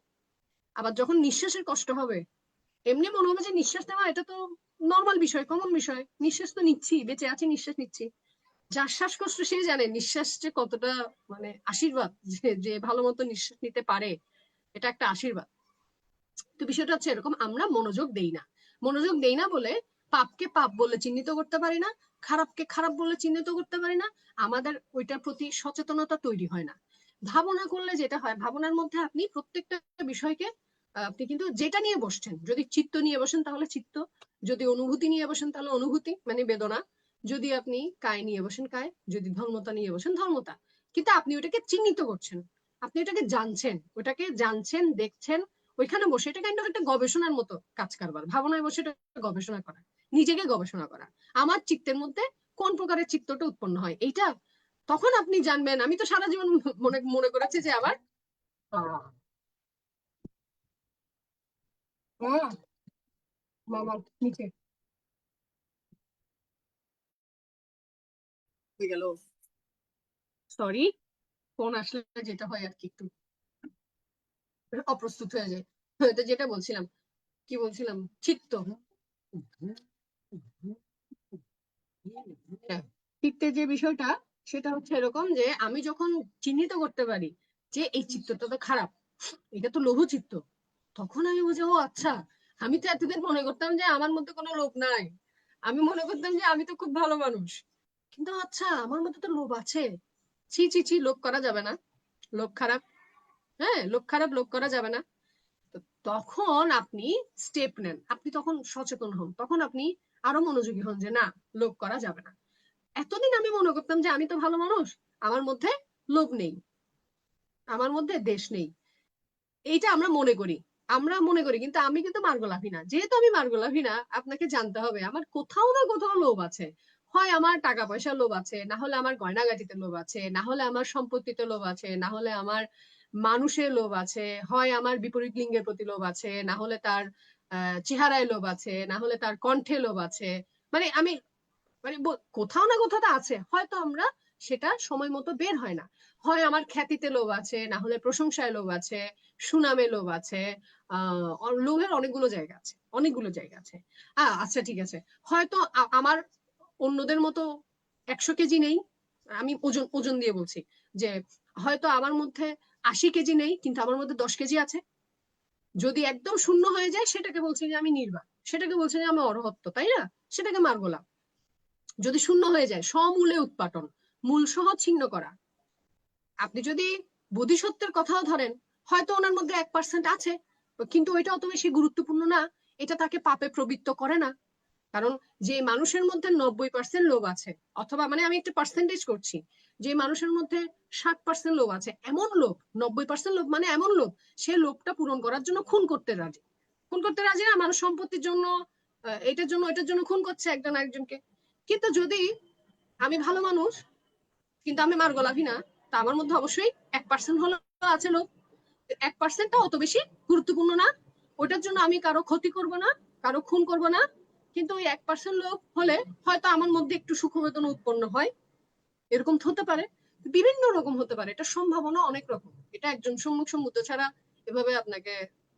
আবার যখন নিঃশ্বাসের কষ্ট হবে, এমনি মনে হবে যে নিঃশ্বাস নেওয়া এটা তো নর্মাল বিষয়, কমন বিষয়, নিঃশ্বাস তো নিচ্ছি, বেঁচে আছি, নিঃশ্বাস নিচ্ছি। যার শ্বাসকষ্ট সে জানে নিঃশ্বাস যে কতটা মানে আশীর্বাদ, যে ভালো মতো নিঃশ্বাস নিতে পারে, এটা একটা আশীর্বাদ। তো বিষয়টা হচ্ছে এরকম, আমরা মনোযোগ দেই না। মনোযোগ দেই না বলে পাপকে পাপ বলে চিহ্নিত করতে পারি না, খারাপকে খারাপ বলে চিহ্নিত করতে পারি না, আমাদের ওইটার প্রতি সচেতনতা তৈরি হয় না। ভাবনা করলে যেটা হয়, ভাবনার মধ্যে আপনি প্রত্যেকটা বিষয়কে আপনি কিন্তু যেটা নিয়ে বসছেন, যদি চিত্ত নিয়ে বসেন তাহলে চিত্ত, যদি অনুভূতি নিয়ে বসেন তাহলে অনুভূতি মানে বেদনা, যদি আপনি কায় নিয়ে বসেন কায়, যদি ধর্মতা নিয়ে বসেন ধর্মতা, কিন্তু আপনি ওটাকে চিহ্নিত করছেন, আপনি ওটাকে জানছেন, ওটাকে জানছেন, দেখছেন। ওইখানে বসে এটা কাইন্ড অফ একটা গবেষণার মতো কাজ কারবার, ভাবনায় বসে এটা গবেষণা করা, নিজেকে গবেষণা করা, আমার চিত্তের মধ্যে কোন প্রকারের চিত্তটা উৎপন্ন হয় এইটা, তখন আপনি জানবেন। আমি তো সারা জীবন মনে মনে করেছি যে আমার মামা নিচে হয়ে গেল, সরি, ফোন আসলে যেটা হয় আর কি, একটু অপ্রস্তুত হয়ে যায়। তো যেটা বলছিলাম, কি বলছিলাম, চিত্ত, হ্যাঁ, চিত্তের যে বিষয়টা, সেটা হচ্ছে এরকম যে আমি যখন চিহ্নিত করতে পারি যে এই চিত্তটা তো খারাপ, এটা তো লোভ চিত্ত, তখন আমি বুঝি ও আচ্ছা, আমি তো এতদিন মনে করতাম যে আমার মধ্যে কোনো লোভ নাই, আমি মনে করতাম যে আমি তো খুব ভালো মানুষ, কিন্তু আচ্ছা আমার মধ্যে তো লোভ আছে। ছি ছি ছি, লোভ করা যাবে না, লোভ খারাপ, হ্যাঁ লোভ খারাপ, লোভ করা যাবে না। তো তখন আপনি স্টেপ নেন, আপনি তখন সচেতন হন, তখন আপনি আরো মনোযোগী হন যে না, লোভ করা যাবে না। এতদিন আমি মনে করতাম যে আমি তো ভালো মানুষ, আমার মধ্যে লোভ নেই, আমার মধ্যে দেশ নেই, এইটা আমরা মনে করি কিন্তু আমি কিন্তু মার্গলাভী না। যেহেতু আমি মার্গলাভী না, আপনাকে জানতে হবে আমার কোথাও না কোথাও লোভ আছে। হয় আমার টাকা পয়সার লোভ আছে, না হলে আমার গয়নাগাটিতে লোভ আছে, না হলে আমার সম্পত্তিতে লোভ আছে, না হলে আমার মানুষের লোভ আছে, হয় আমার বিপরীত লিঙ্গের প্রতি লোভ আছে, না হলে তার চেহারায় লোভ আছে, না হলে তার কণ্ঠে লোভ আছে। মানে আমি মানে কোথাও না কোথাও তো আছে, হয়তো আমরা সেটা সময় মতো বের হয় না। হয় আমার খ্যাতিতে লোভ আছে, না হলে প্রশংসায় লোভ আছে, সুনামে লোভ আছে। লোভের অনেকগুলো জায়গা আছে, অনেকগুলো জায়গা আছে। আচ্ছা ঠিক আছে, হয়তো আমার অন্যদের মতো 100 কেজি নেই, আমি ওজন ওজন দিয়ে বলছি, যে হয়তো আমার মধ্যে 80 কেজি নেই কিন্তু আমার মধ্যে 10 কেজি আছে। যদি একদম শূন্য হয়ে যায় সেটাকে বলছি যে আমি নির্বাক, সেটাকে বলছি যে আমি অরহত্ত, তাই না? সেটাকে মার্গ লাভ। যদি শূন্য হয়ে যায়, সমূলে উৎপাটন, মূল সহ ছিন্ন করা। আপনি যদি বোধিসত্ত্বের কথাও ধরেন, হয়তো ওনার মধ্যে 1% আছে, কিন্তু ওইটা অত বেশি গুরুত্বপূর্ণ না, এটা তাকে পাপে প্রবৃত্ত করে না। কারণ যে মানুষের মধ্যে 90% লোভ আছে, অথবা মানে আমি একটা পার্সেন্টেজ করছি, যে মানুষের মধ্যে 60% লোভ আছে, এমন লোভ, 90% লোভ মানে এমন লোভ, সে লোভটা পূরণ করার জন্য খুন করতে রাজি, খুন করতে রাজি না, মানুষ সম্পত্তির জন্য, এটার জন্য এটার জন্য খুন করছে একজন আরেকজনকে। কিন্তু যদি আমি ভালো মানুষ কিন্তু আমি মার্গলাভী না, তা আমার মধ্যে অবশ্যই 1% হলো আছে লোভ, 1%টা অত বেশি গুরুত্বপূর্ণ না, ওটার জন্য আমি কারো ক্ষতি করব না, কারো খুন করব না, কিন্তু ওই 1% লোক হলে হয়তো আমার মধ্যে একটু সুখবেদনা উৎপন্ন হয়, এরকম হতে পারে, বিভিন্ন রকম হতে পারে, এটা সম্ভাবনা অনেক রকম। এটা একজন সম্মুখ সমুদ্র ছাড়া এভাবে আপনাকে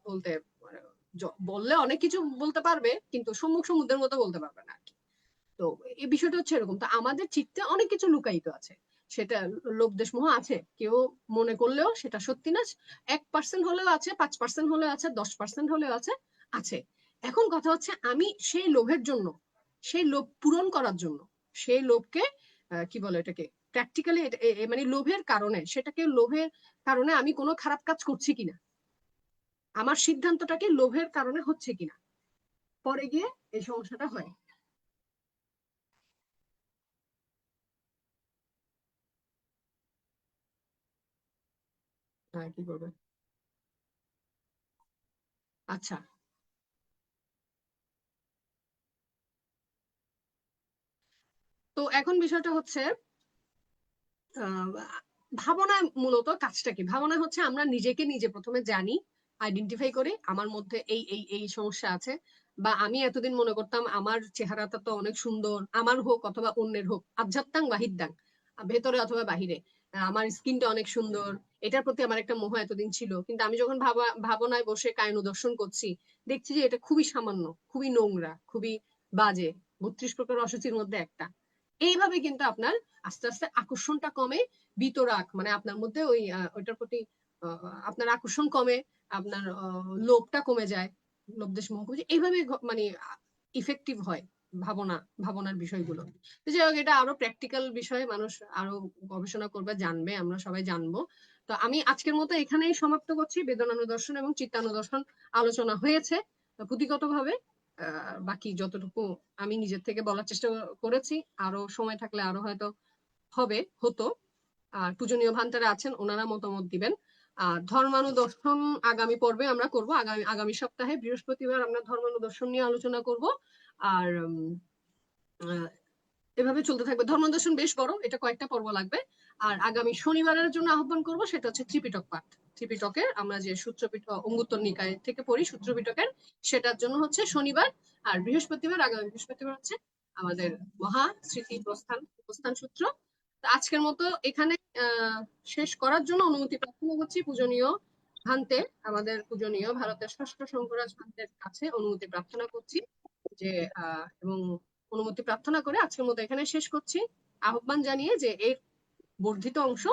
বলতে মানে বললে অনেক কিছু বলতে পারবে, কিন্তু সম্মুখ সমুদ্রের মতো বলতে পারবে না আর কি। তো এই বিষয়টা হচ্ছে এরকম। তো আমাদের চিত্তে অনেক কিছু লুকায়িত আছে, সেটা লোভ দেশ মোহ আছে, কেউ মনে করলেও সেটা সত্যি না। 1% হলেও আছে, 5% হলেও আছে, 10% হলেও আছে, আছে। এখন কথা হচ্ছে আমি সেই লোভের জন্য, সেই লোভ পূরণ করার জন্য, সেই লোভকে কি বলে এটাকে প্র্যাকটিক্যালি, মানে লোভের কারণে, সেটাকে লোভের কারণে আমি কোনো খারাপ কাজ করছি কিনা, আমার সিদ্ধান্তটাকে লোভের কারণে হচ্ছে কিনা, পরে গিয়ে এই সমস্যাটা হয়। হ্যাঁ, কি করবে? আচ্ছা, তো এখন বিষয়টা হচ্ছে আহ, ভাবনায় মূলত কাজটা কি, ভাবনা হচ্ছে আমরা নিজেকে নিজে প্রথমে জানি, আইডেন্টিফাই করি আমার মধ্যে এই এই এই সমস্যা আছে, বা আমি এতদিন মনে করতাম আমার চেহারাটা তো অনেক সুন্দর, আমার হোক অথবা অন্যের হোক, আধ্যাত্মাং বাহিদ্যাং, ভেতরে অথবা বাহিরে, আমার স্কিনটা অনেক সুন্দর, এটার প্রতি আমার একটা মোহ এতদিন ছিল। কিন্তু আমি যখন ভাবনায় বসে কায়ন দর্শন করছি, দেখছি যে এটা খুবই সামান্য, খুবই নোংরা, খুবই বাজে, 32 প্রকার অসুচির মধ্যে একটা। এইভাবে কিন্তু আপনার আস্তে আস্তে আকর্ষণটা কমে, বিতরাগ মানে আপনার মধ্যে ওই ওইটার প্রতি আপনার আকর্ষণ কমে, আপনার লোভটা কমে যায়, লোভ দেশ মোহ কমে যায়, এইভাবে মানে ইফেক্টিভ হয় ভাবনা, ভাবনার বিষয়গুলো। তো যাই হোক, এটা আরো প্র্যাকটিক্যাল বিষয়ে মানুষ আরো গবেষণা করবে, জানবে, আমরা সবাই জানবো। তো আমি আজকের মতো এখানেই সমাপ্ত করছি। বেদনানুদর্শন এবং চিত্তানুদর্শন আলোচনা হয়েছে পুঁথিগতভাবে, বাকি যতটুকু আমি নিজের থেকে বলার চেষ্টা করেছি, আরো সময় থাকলে আরো হয়তো হতো। আর পূজনীয় ভান্তারা আছেন, ওনারা মতামত দিবেন। আর ধর্মানুদর্শন আগামী পর্বে আমরা করব, আগামী সপ্তাহে বৃহস্পতিবার আমরা ধর্মানুদর্শন নিয়ে আলোচনা করব। আর এভাবে চলতে থাকবে। ধর্মানুদর্শন বেশ বড়, এটা কয়েকটা পর্ব লাগবে। আর আগামী শনিবারের জন্য আহ্বান করব, সেটা হচ্ছে ত্রিপিটক পাঠ। ত্রিপিটকের আমরা যে সূত্রপিটক অঙ্গুত্তর নিকায় থেকে পড়ি সূত্রপিটকের, সেটার জন্য হচ্ছে শনিবার। আর বৃহস্পতিবার, আগামী বৃহস্পতিবার হচ্ছে আমাদের মহা স্মৃতি প্রস্থান প্রস্থান সূত্র। আজকের মতো এখানে শেষ করার জন্য অনুমতি প্রার্থনা করছি পূজনীয় ভান্তে, আমাদের পূজনীয় ভারতের ষষ্ঠ শঙ্করাজ ভান্তের কাছে অনুমতি প্রার্থনা করছি যে এবং অনুমতি প্রার্থনা করে আজকের মতো এখানে শেষ করছি, আহ্বান জানিয়ে যে এর বর্ধিত অংশ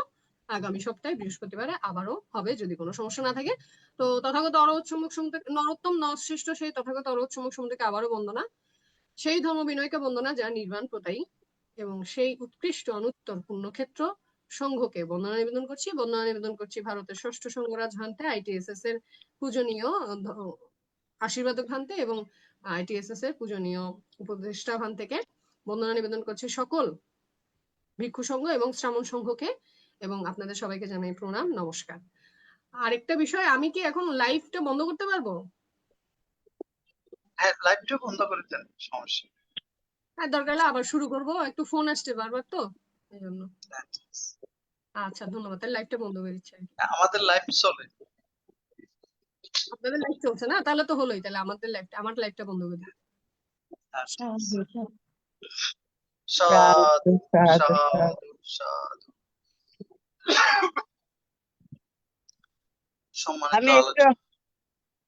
আগামী সপ্তাহে বৃহস্পতিবারে আবারও হবে, যদি কোনো সমস্যা না থাকে। তো তথাগত অরহৎসম্মুখ নরোত্তম নরশ্রেষ্ঠ সেই তথাগত অরহৎসম্মুখ সমুদ্রকে আবারও বন্দনা, সেই ধর্ম বিনয়কে বন্দনা যা নির্বাণ প্রদায়ী, এবং সেই উৎকৃষ্ট অনুত্তর পুণ্যক্ষেত্র সংঘকে বন্দনা নিবেদন করছি। বন্দনা নিবেদন করছি ভারতের ষষ্ঠ সংঘরাজ ভান্তে, আইটিএসএস এর পূজনীয় আশীর্বাদক ভান্তে এবং আইটিএসএস এর পূজনীয় উপদেষ্টা ভান্তেকে বন্দনা নিবেদন করছি সকল ভিক্ষু সংঘ এবং শ্রামণ সংঘকে, এবং আপনাদের সবাইকে জানাই প্রণাম, নমস্কার। আরেকটা বিষয়, আমি কি এখন লাইভটা বন্ধ করতে পারবো? হ্যাঁ, লাইভটা বন্ধ করে দেন, সমস্যা নেই। হ্যাঁ, দরকার হলে আবার শুরু করবো, একটু ফোন আসছে বারবার তো এই জন্য। হ্যাঁ, ঠিক আছে। আচ্ছা, ধন্যবাদ, তাহলে লাইভটা বন্ধ করে দিচ্ছি। আমাদের লাইভ চলে। আপনাদের লাইভ চলছে না, তাহলে তো হলোই, তাহলে আমাদের লাইভটা, আমার লাইভটা বন্ধ করে দিচ্ছি। হ্যাঁ, ঠিক আছে। সাধু সাধু সাধু সাধু সাধু। সম্মানিত আমি একটু আলোচক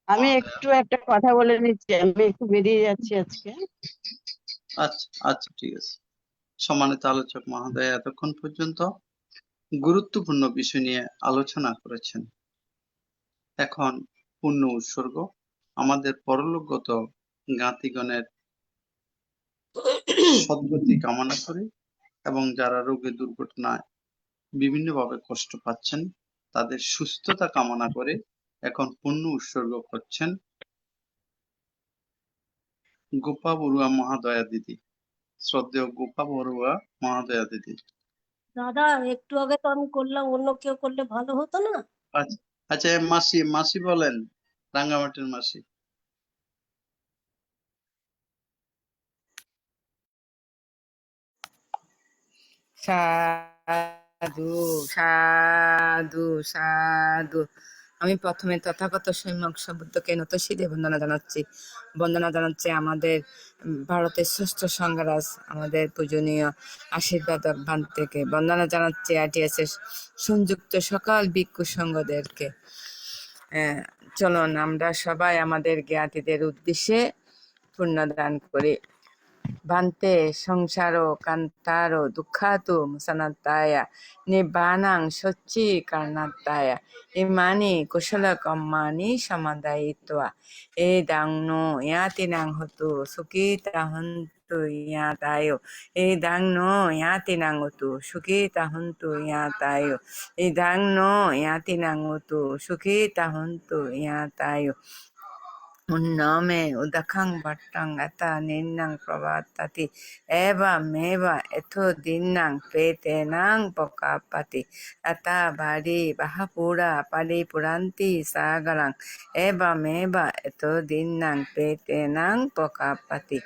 আমি মহোদয়া। একটু একটা কথা বলে নিচ্ছি, আমি একটু বেরিয়ে যাচ্ছি আজকে। আচ্ছা আচ্ছা, ঠিক আছে। সম্মানিত আলোচক মহোদয় এতক্ষণ পর্যন্ত গুরুত্বপূর্ণ বিষয় নিয়ে আলোচনা করেছেন। এখন পূর্ণ উৎসর্গ আমাদের পরলোকগত জ্ঞাতিগণের সদ্গতি কামনা করি, এবং যারা রোগে দুর্ঘটনায় বিভিন্নভাবে কষ্ট পাচ্ছেন তাদের সুস্থতা কামনা করে এখন পূর্ণ উৎসর্গ করছেন গোপা বড়ুয়া মহাদয়া দিদি। শ্রদ্ধেয় গোপা বড়ুয়া মহাদয়া দিদি। দাদা, একটু আগে তো আমি করলাম, অন্য কেউ করলে ভালো হতো না? আচ্ছা আচ্ছা, মাসি মাসি বলেন, রাঙ্গামাটির মাসি। সাধু সাধু সাধু আমি প্রথমে তথাগত সম্যক বুদ্ধকে নতশিরে বন্দনা জানাচ্ছি আমাদের ভারতের শ্রেষ্ঠ সংঘরাজ আমাদের পূজনীয় আশীর্বাদক ভান্তেকে বন্দনা জানাচ্ছি ITS এর সংযুক্ত সকল ভিক্ষু সংঘদেরকে। চলুন আমরা সবাই আমাদের জ্ঞাতিদের উদ্দেশ্যে পুণ্যদান করি। Bante samsaro kantaro dukkhato musanataya nibbanang sochi karnataya imani kushala kammani samadayitva edang no yatinang hotu sukita hantu yatayo edang no yatinang hotu sukita hantu yatayo edang no yatinang hotu sukita hantu yatayo Unname udakang batang ata ninnang pravatati eva meva eto dinnang petenang pokapati ata bari bahapura pari puranti sagarang eva meva eto dinnang petenang pokapati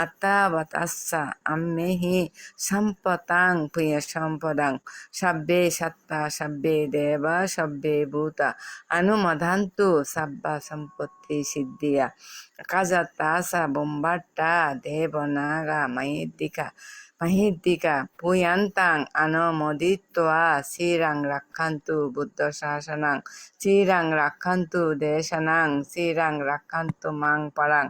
ata vatassa ammehi sampatang puya sampadang sabbe satta sabbe deva sabbe bhuta anumadhantu sabba sampatti siddhi Kaza tasa bombata devanaga mahidika puyantang anamoditva sirang rakhantu buddha sasanang sirang rakhantu desanang sirang rakhantu mang parang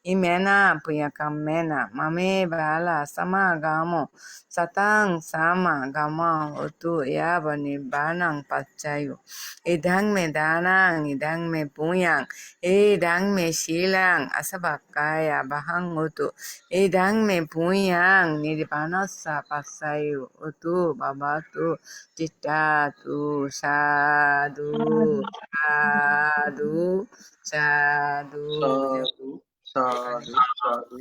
Imena puyakamena mame bala sama gamo satang sama gama otu yaba nibbanang pachayo idang me danang idang me puyang idang me silang asabakaya bahang otu idang me puyang nirbanasa pasayo otu babatu citatu sadu sadu sadu সাধু সাধু সাধু।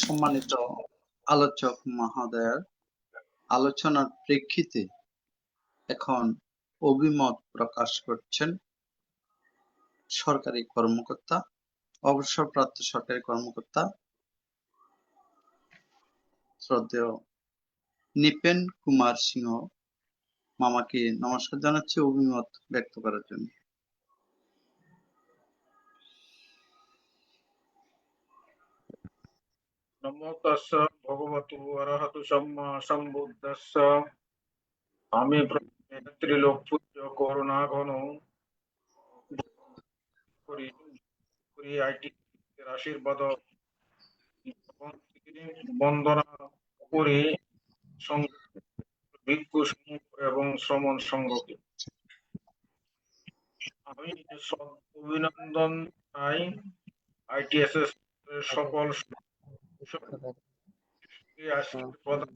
সম্মানিত আলোচক মহোদয়, আলোচনার প্রেক্ষিতে এখন অভিমত প্রকাশ করছেন সরকারি কর্মকর্তা, অবসরপ্রাপ্ত সরকারি কর্মকর্তা শ্রদ্ধেয় নিপেন কুমার সিংহ মামাকে নমস্কার জানাচ্ছি অভিমত ব্যক্ত করার জন্য। নমো তাস্য ভগবতু অরহতু সম্মা সম্বুদ্ধস্য। আমি ত্রিলোক পূজ্য করুণা ঘন করি ITS এর আশীর্বাদ বন্দনা করি ভিক্ষু সংঘ এবং শ্রমণ সংঘকে। আমি অভিনন্দন জানাই ITS এর সকল প্রধান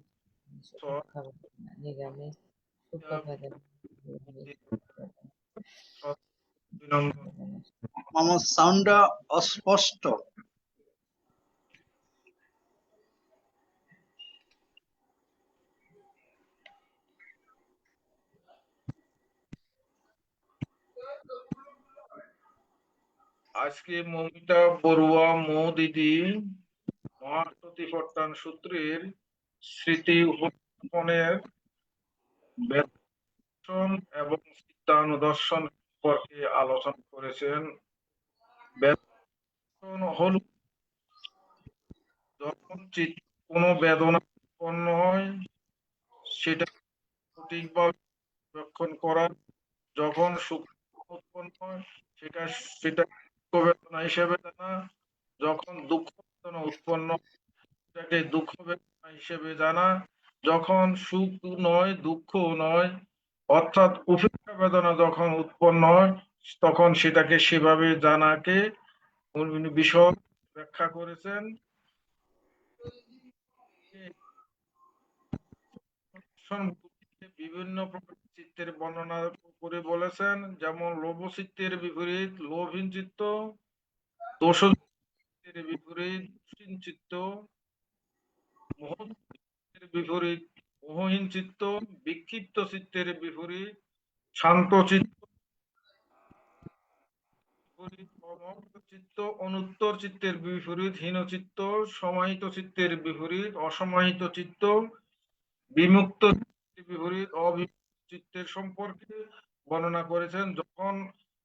মামার সাউন্ডটা অস্পষ্ট। আজকে মমিতা বড়ুয়া দিদি মহাসতিপট্টান সূত্রের স্মৃতি উপস্থাপনের দর্শন এবং চিত্তানুদর্শন সম্পর্কে আলোচনা করেছেন। বেদন হল যখন কোনো বেদনা উৎপন্ন হয় সেটা সঠিকভাবে রক্ষণ করা, যখন সুখ উৎপন্ন হয় সেটা বেদনা হিসেবে জানা, যখন দুঃখ বেদনা উৎপন্ন সেটাকে দুঃখ বেদনা হিসেবে জানা, যখন সুখ নয় দুঃখ নয় অর্থাৎ উপেক্ষা বেদনা যখন উৎপন্ন হয় তখন সেটাকে সেভাবে জানাকে বিষয় ব্যাখ্যা করেছেন। বিভিন্ন প্রকার চিত্তের বর্ণনা করে বলেছেন, যেমন লোভ চিত্তের বিপরীত লোভহীন চিত্ত, দোষ চিত্তের বিপরীত দুশ্চিন চিত্ত, মোহ চিত্তের বিপরীত মোহহীন চিত্ত, বিক্ষিপ্ত চিত্তের বিপরীত শান্ত চিত্ত, চিত্ত, অনুত্তর চিত্তের বিপরীত হীন চিত্ত, সমাহিত চিত্তের বিপরীত অসমাহিত চিত্ত, বিমুক্ত চিত্তের বিপরীত অবিমুক্ত চিত্তের সম্পর্কে বর্ণনা করেছেন। যখন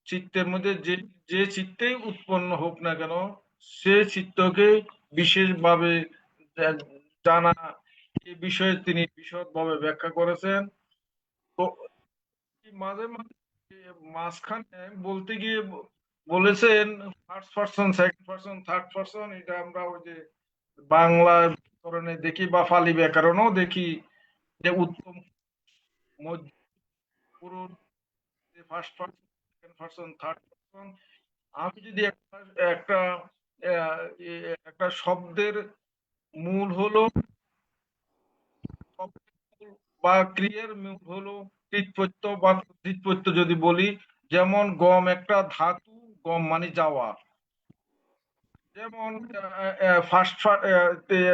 চিত্তের মধ্যে যে যে চিত্তেই উৎপন্ন হোক না কেন, সে চিত্তকে বিশেষভাবে জানা, এই বিষয়ে তিনি বিশদভাবে ব্যাখ্যা করেছেন। তো মাঝে মাঝে মাঝখানে বলতে গিয়ে বলেছেন first person, second person, third person. এটা আমরা ওই যে বাংলা ব্যাকরণে দেখি বা পালি ব্যাকরণও দেখি যে উত্তম পুরুষ, first person, second person, third person. আমি যদি একটা একটা শব্দের মূল হলো বা ক্রিয়ার মূল হলো কৃৎ প্রত্যয় বা তদ্ধিত প্রত্যয় যদি বলি, যেমন গম একটা ধাতু, গম মানে যাওয়া। যেমন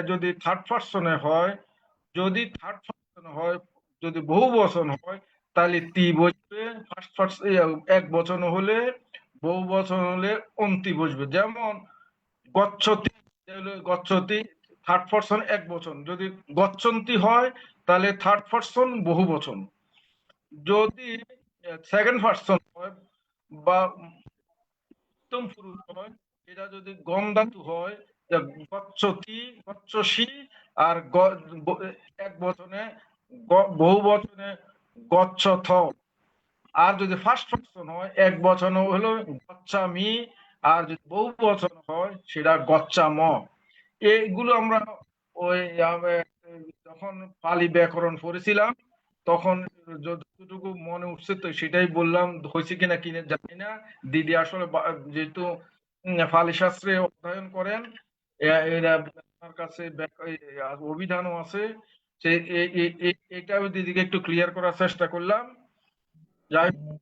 যদি থার্ড পারসনে হয়, যদি বহু বচন হয়, তাহলে তি বসবে। ফার্স্ট পারসন এক বচন হলে, বহু বচন হলে অন্তি বসবে। যেমন গচ্ছতি, গচ্ছতি থার্ড পারসন এক বচন, যদি গচ্ছন্তি হয় তাহলে থার্ড পারসন বহু বচন। যদি সেকেন্ড পারসন হয় বা উত্তম পুরুষ হয়, এটা যদি গম ধাতু হয়, গচ্ছতি, গচ্ছসি, আর এক বচনে বহু বচনে গচ্ছথ। আর যদি ফার্স্ট পারসন হয় এক বচন হলো গচ্ছামি, আর যদি বহু বচন হয় সেটা গচ্ছাম। এইগুলো আমরা ওই যখন পালি ব্যাকরণ পড়েছিলাম তখন যতটুকু মনে উঠছে তো সেটাই বললাম। হয়েছে কিনা কিনে জানি না। দিদি আসলে যেহেতু পালি শাস্ত্রে অধ্যয়ন করেন, এরা আপনার কাছে অভিধানও আছে, সে এটা দিদিকে একটু ক্লিয়ার করার চেষ্টা করলাম। যাই হোক,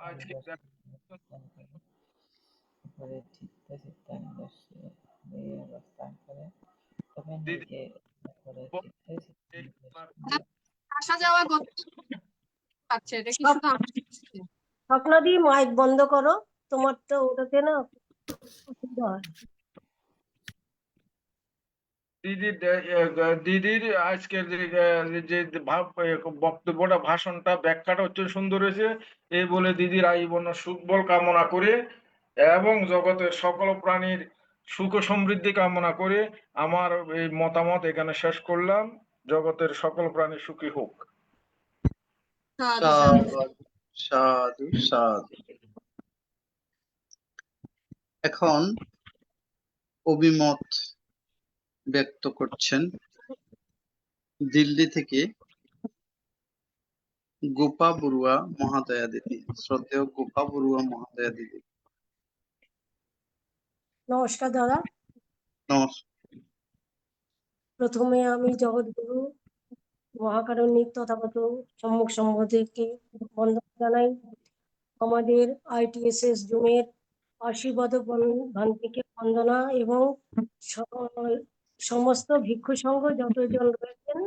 আজকে দিদি আসা যাওয়া পাচ্ছে, এটা কি শুধু আমার? স্বপ্নাদি মাইক বন্ধ করো, তোমার তো ওটাতে না অসুবিধা হয়। দিদির আজকের যে বক্তব্যটা, ভাষণটা, ব্যাখ্যাটা হচ্ছে সুন্দর হয়েছে। এই বলে দিদির আজীবন সুখবল কামনা করে এবং জগতের সকল প্রাণীর সুখ ও সমৃদ্ধি কামনা করে আমার এই মতামত এখানে শেষ করলাম। জগতের সকল প্রাণী সুখী হোক। সাধু সাধু। সাধু সাধু সাধু। এখন অভিমত ব্যক্ত করছেন দিল্লি থেকে গোপা বড়ুয়া মহাদয়া দিদি। শ্রদ্ধেয় গোপা বড়ুয়া মহাদয়া দিদি, নমস্কার দাদা। নমস্কার। প্রথমে আমি জগৎগুরু মহাকারণিক তথাগত সম্মুখ সম্বোধকে বন্দনা জানাই। আমাদের ITSS জুমের আশীর্বাদ ভান্তিকে বন্দনা এবং সমস্ত ভিক্ষু সংঘ যতজন রয়েছেন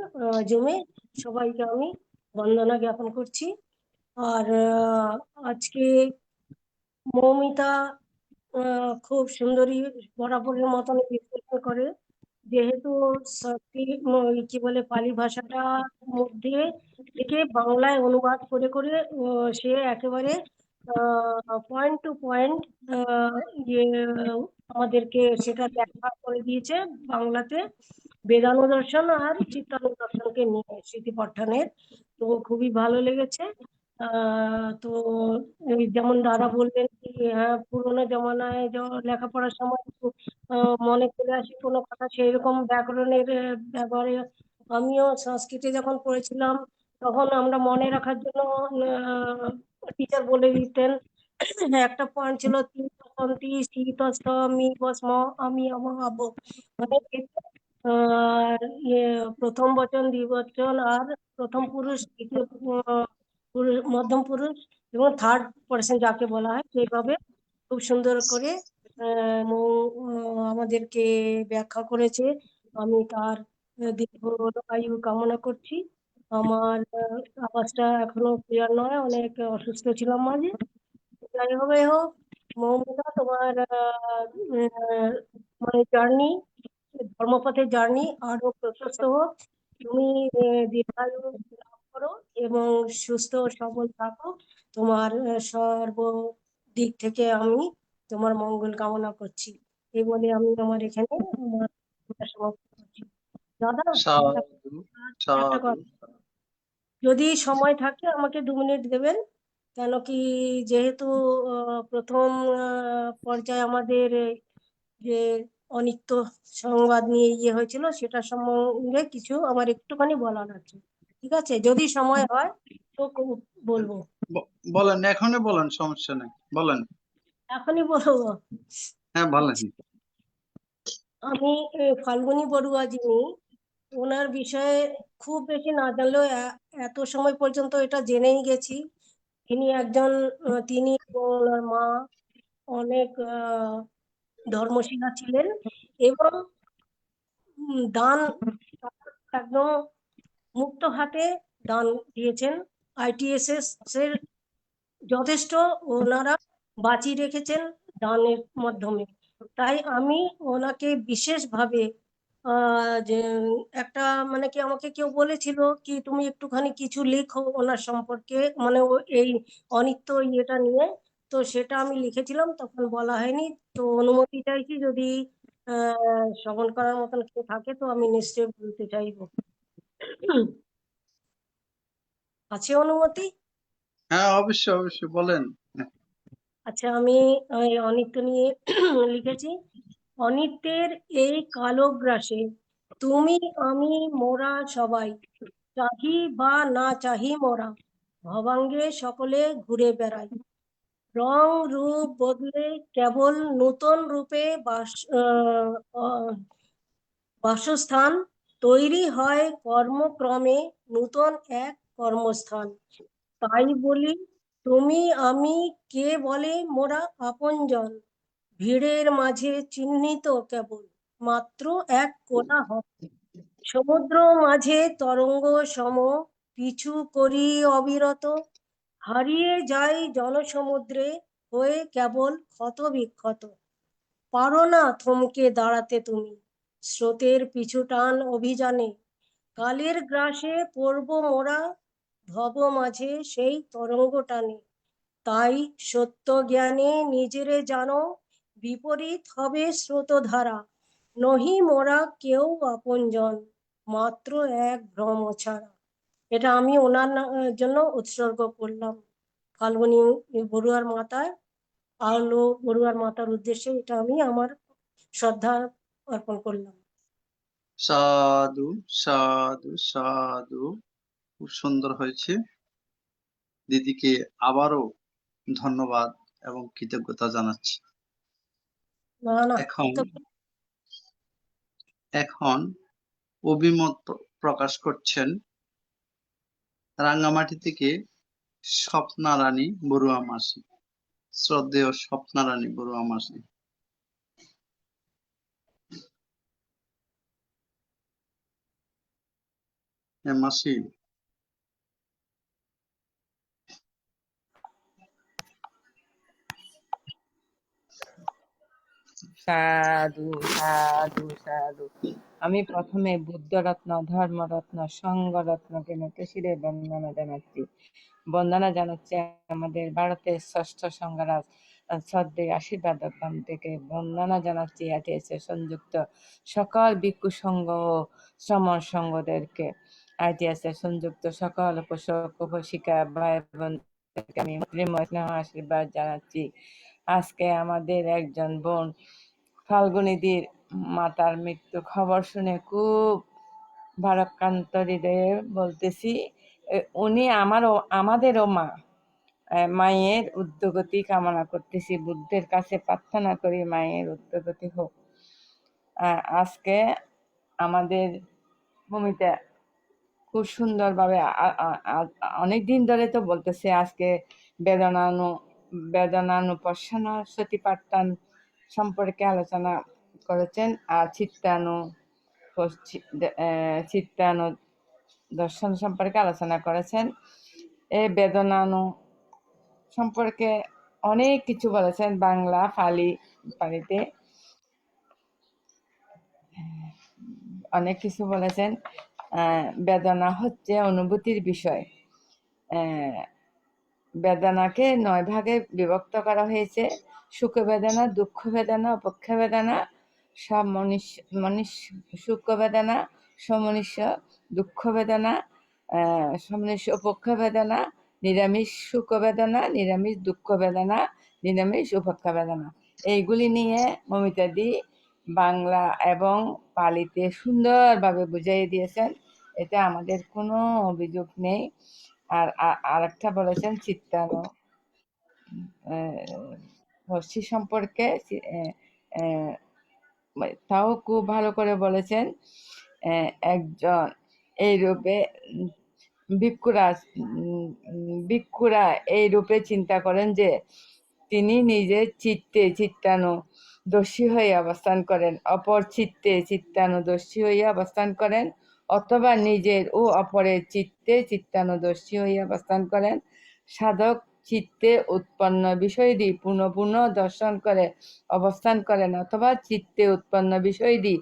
জুমে, সবাইকে আমি বন্দনা জ্ঞাপন করছি। আর আজকে মৌমিতা খুব সুন্দরী বরাবরের মতন বিশ্লেষণ করে। যেহেতু কি বলে পালি ভাষাটা মধ্যে থেকে বাংলায় অনুবাদ করে করে সে একেবারে পয়েন্ট টু পয়েন্ট আমাদেরকে সেটা ব্যাখ্যা করে দিয়েছে বাংলাতে, বেদানুদর্শন আর চিত্তানুদর্শনকে নিয়ে স্মৃতিপঠনের। তো খুবই ভালো লেগেছে। তো যেমন দাদা বললেন কি, হ্যাঁ, পুরোনো জমানায় লেখাপড়ার সময় মনে চলে আসে কোনো কথা, সেই রকম ব্যাকরণের ব্যবহারে আমিও সংস্কৃতে যখন পড়েছিলাম তখন আমরা মনে রাখার জন্য টিচার বলে দিতেন। একটা পয়েন্ট ছিল তিনটি শীতস্ত মি বস্ম আমি আব, মানে প্রথম বচন, দ্বিবচন আর প্রথম পুরুষ, দ্বিতীয় মধ্যম পুরুষ এবং থার্ড পার্সন যাকে বলা হয়, সেইভাবে খুব সুন্দর করে আমাদেরকে ব্যাখ্যা করেছে। আমি তার দীর্ঘ আয়ু কামনা করছি। আমার আওয়াজটা এখনো ক্লিয়ার নয়, অনেক অসুস্থ ছিলাম মাঝে। যাই হোক, মৌমিতা, তোমার মানে জার্নি, ধর্মপথের জার্নি আরো প্রশস্ত হোক। তুমি দীর্ঘায়ু লাভ করো এবং সুস্থ সবল থাকো। তোমার দিক থেকে আমি তোমার মঙ্গল কামনা করছি। এই বলে আমি আমার এখানে আমার কথা সমাপ্ত করছি। দাদা, সাধু একটা সাধু। কথা, যদি সময় থাকে আমাকে 2 মিনিট দেবেন, কেন কি যেহেতু প্রথম পর্যায়ে আমাদের যে অনিত্য সংবাদ নিয়ে হয়েছিল সেটা সম্বন্ধে কিছু আমার একটুখানি বলার আছে। ঠিক আছে, যদি সময় হয় তো বলবো। বলেন, এখনই বলেন, সমস্যা নেই, বলেন। এখনই বলবো। হ্যাঁ, বলেন। আমি ফাল্গুনী বড়ুয়া যিনি, ওনার বিষয়ে খুব বেশি না জানলেও এত সময় পর্যন্ত এটা জেনেই গেছি। তিনি একজন তিনি এবং ওনার মা অনেক ধর্মশীলা ছিলেন এবং দান একদম মুক্ত হাতে দান দিয়েছেন। ITSS এর যথেষ্ট ওনারা বাঁচিয়ে রেখেছেন দানের মাধ্যমে। তাই আমি ওনাকে বিশেষভাবে যে একটা মানে কি আমাকে কেউ বলেছিল কি তুমি একটুখানি কিছু লেখো ওনার সম্পর্কে, মানে ও এই অনিত্য ইয়েটা নিয়ে। তো সেটা আমি লিখেছিলাম, তখন বলা হয়নি। তো অনুমতি চাইছি, যদি শ্রবণ করার মতন কেউ থাকে তো আমি নিশ্চয়ই বলতে চাইবো। আছে অনুমতি? হ্যাঁ, অবশ্যই অবশ্যই, বলেন। আচ্ছা, আমি ওই অনিত্য নিয়ে লিখেছি। অনিত্যের এই কালো গ্রাসে তুমি আমি মোরা সবাই, চাহি বা না চাহি মোরা, ভবাঙ্গে সকলে ঘুরে বেড়াই। রং রূপ বদলে কেবল নূতন রূপে বাসস্থান তৈরি হয় কর্মক্রমে, নূতন এক কর্মস্থান। তাই বলি তুমি আমি কে বলে মোরা আপনজন, ভিড়ের মাঝে চিহ্নিত কেবল মাত্র এক কোলাহল। সমুদ্র মাঝে তরঙ্গ সম পিছু করি অবিরত, হারিয়ে যাই জনসমুদ্রে হয়ে কেবল ক্ষত বিক্ষত। পারো না থমকে দাঁড়াতে তুমি স্রোতের পিছু টান অভিযানে, কালের গ্রাসে পড়ব মোরা ভব মাঝে সেই তরঙ্গ টানে। তাই সত্য জ্ঞানে নিজেরে জানো, বিপরীত হবে স্রোতধারা, নহি মোরা কেউ আপনজন, মাত্র এক ভ্রম ছাড়া। এটা আমি ওনার জন্য উৎসর্গ করলাম, ফাল্গুনী বড়ুয়ার মাতার, আলো বড়ুয়ার মাতার উদ্দেশ্যে এটা আমি আমার শ্রদ্ধা অর্পণ করলাম। সাধু সাধু সাধু। খুব সুন্দর হয়েছে। দিদিকে আবারও ধন্যবাদ এবং কৃতজ্ঞতা জানাচ্ছি। না না, এখন তো এখন অভিমত প্রকাশ করছেন রাঙ্গামাটি থেকে স্বপ্না রানী বড়ুয়া মাসি। শ্রদ্ধেয় স্বপ্না রানী বড়ুয়া মাসি। হ্যাঁ মাসি। সাধু সাধু সাধু। আমি প্রথমে বুদ্ধরত্ন, ধর্মরত্ন, সংঘরত্নকে নতশিরে বন্দনা জানাচ্ছি। বন্দনা জানাচ্ছি আমাদের ভারতের ষষ্ঠ সংঘরাজ শ্রদ্ধেয় আশীর্বাদ ধাম থেকে বন্দনা জানাচ্ছি ITSS সংযুক্ত সকল ভিক্ষু সংঘ ও শ্রমণ সংঘদেরকে। ITSS সংযুক্ত সকল উপাসক উপাসিকা ভাই বোনদেরকে আমি স্নেহ আশীর্বাদ জানাচ্ছি। আজকে আমাদের একজন বোন ফাল্গুনীদির মাতার মৃত্যু খবর শুনে খুব ভারাক্রান্ত হৃদয়ে বলতেছি, উনি আমাদেরও মা। মায়ের উদ্যোগতি কামনা করতেছি, বুদ্ধের কাছে প্রার্থনা করি মায়ের উদ্যোগতি হোক। আজকে আমাদের ভূমিতে খুব সুন্দরভাবে অনেকদিন ধরে তো বলতেছে, আজকে বেদনানুপස්සনা সতীপাঠ্যান সম্পর্কে আলোচনা করেছেন, আর চিত্তানু দর্শন সম্পর্কে আলোচনা করেছেন। এই বেদনানু সম্পর্কে অনেক কিছু বলেছেন, বাংলা পালিতে অনেক কিছু বলেছেন। বেদনা হচ্ছে অনুভূতির বিষয়। বেদনাকে 9 ভাগে বিভক্ত করা হয়েছে। সুখ বেদনা, দুঃখ বেদনা, উপেক্ষ বেদনা, সুখ বেদনা, সমনিষ্য দুঃখ বেদনা, সমনিষ্য উপেক্ষ বেদনা, নিরামিষ সুখ বেদনা, নিরামিষ দুঃখ বেদনা, নিরামিষ উপেক্ষ বেদনা। এইগুলি নিয়ে মমিতাদি বাংলা এবং পালিতে সুন্দরভাবে বুঝিয়ে দিয়েছেন। এতে আমাদের কোনো অভিযোগ নেই। আর আরেকটা বলেছেন চিত্তানো হস্তি সম্পর্কে, তাও খুব ভালো করে বলেছেন। একজন এই রূপে ভিক্ষুরা এই রূপে চিন্তা করেন যে তিনি নিজের চিত্তানুদর্শী হয়ে অবস্থান করেন, অপর চিত্তানুদর্শী হয়ে অবস্থান করেন, অথবা নিজের ও অপরের চিত্তানুদর্শী হয়ে অবস্থান করেন। সাধক চিত্তে উৎপন্ন বিষয়টি পুনঃ পুনঃ দর্শন করে অবস্থান করেন, অথবা চিত্তে উৎপন্ন বিষয়টি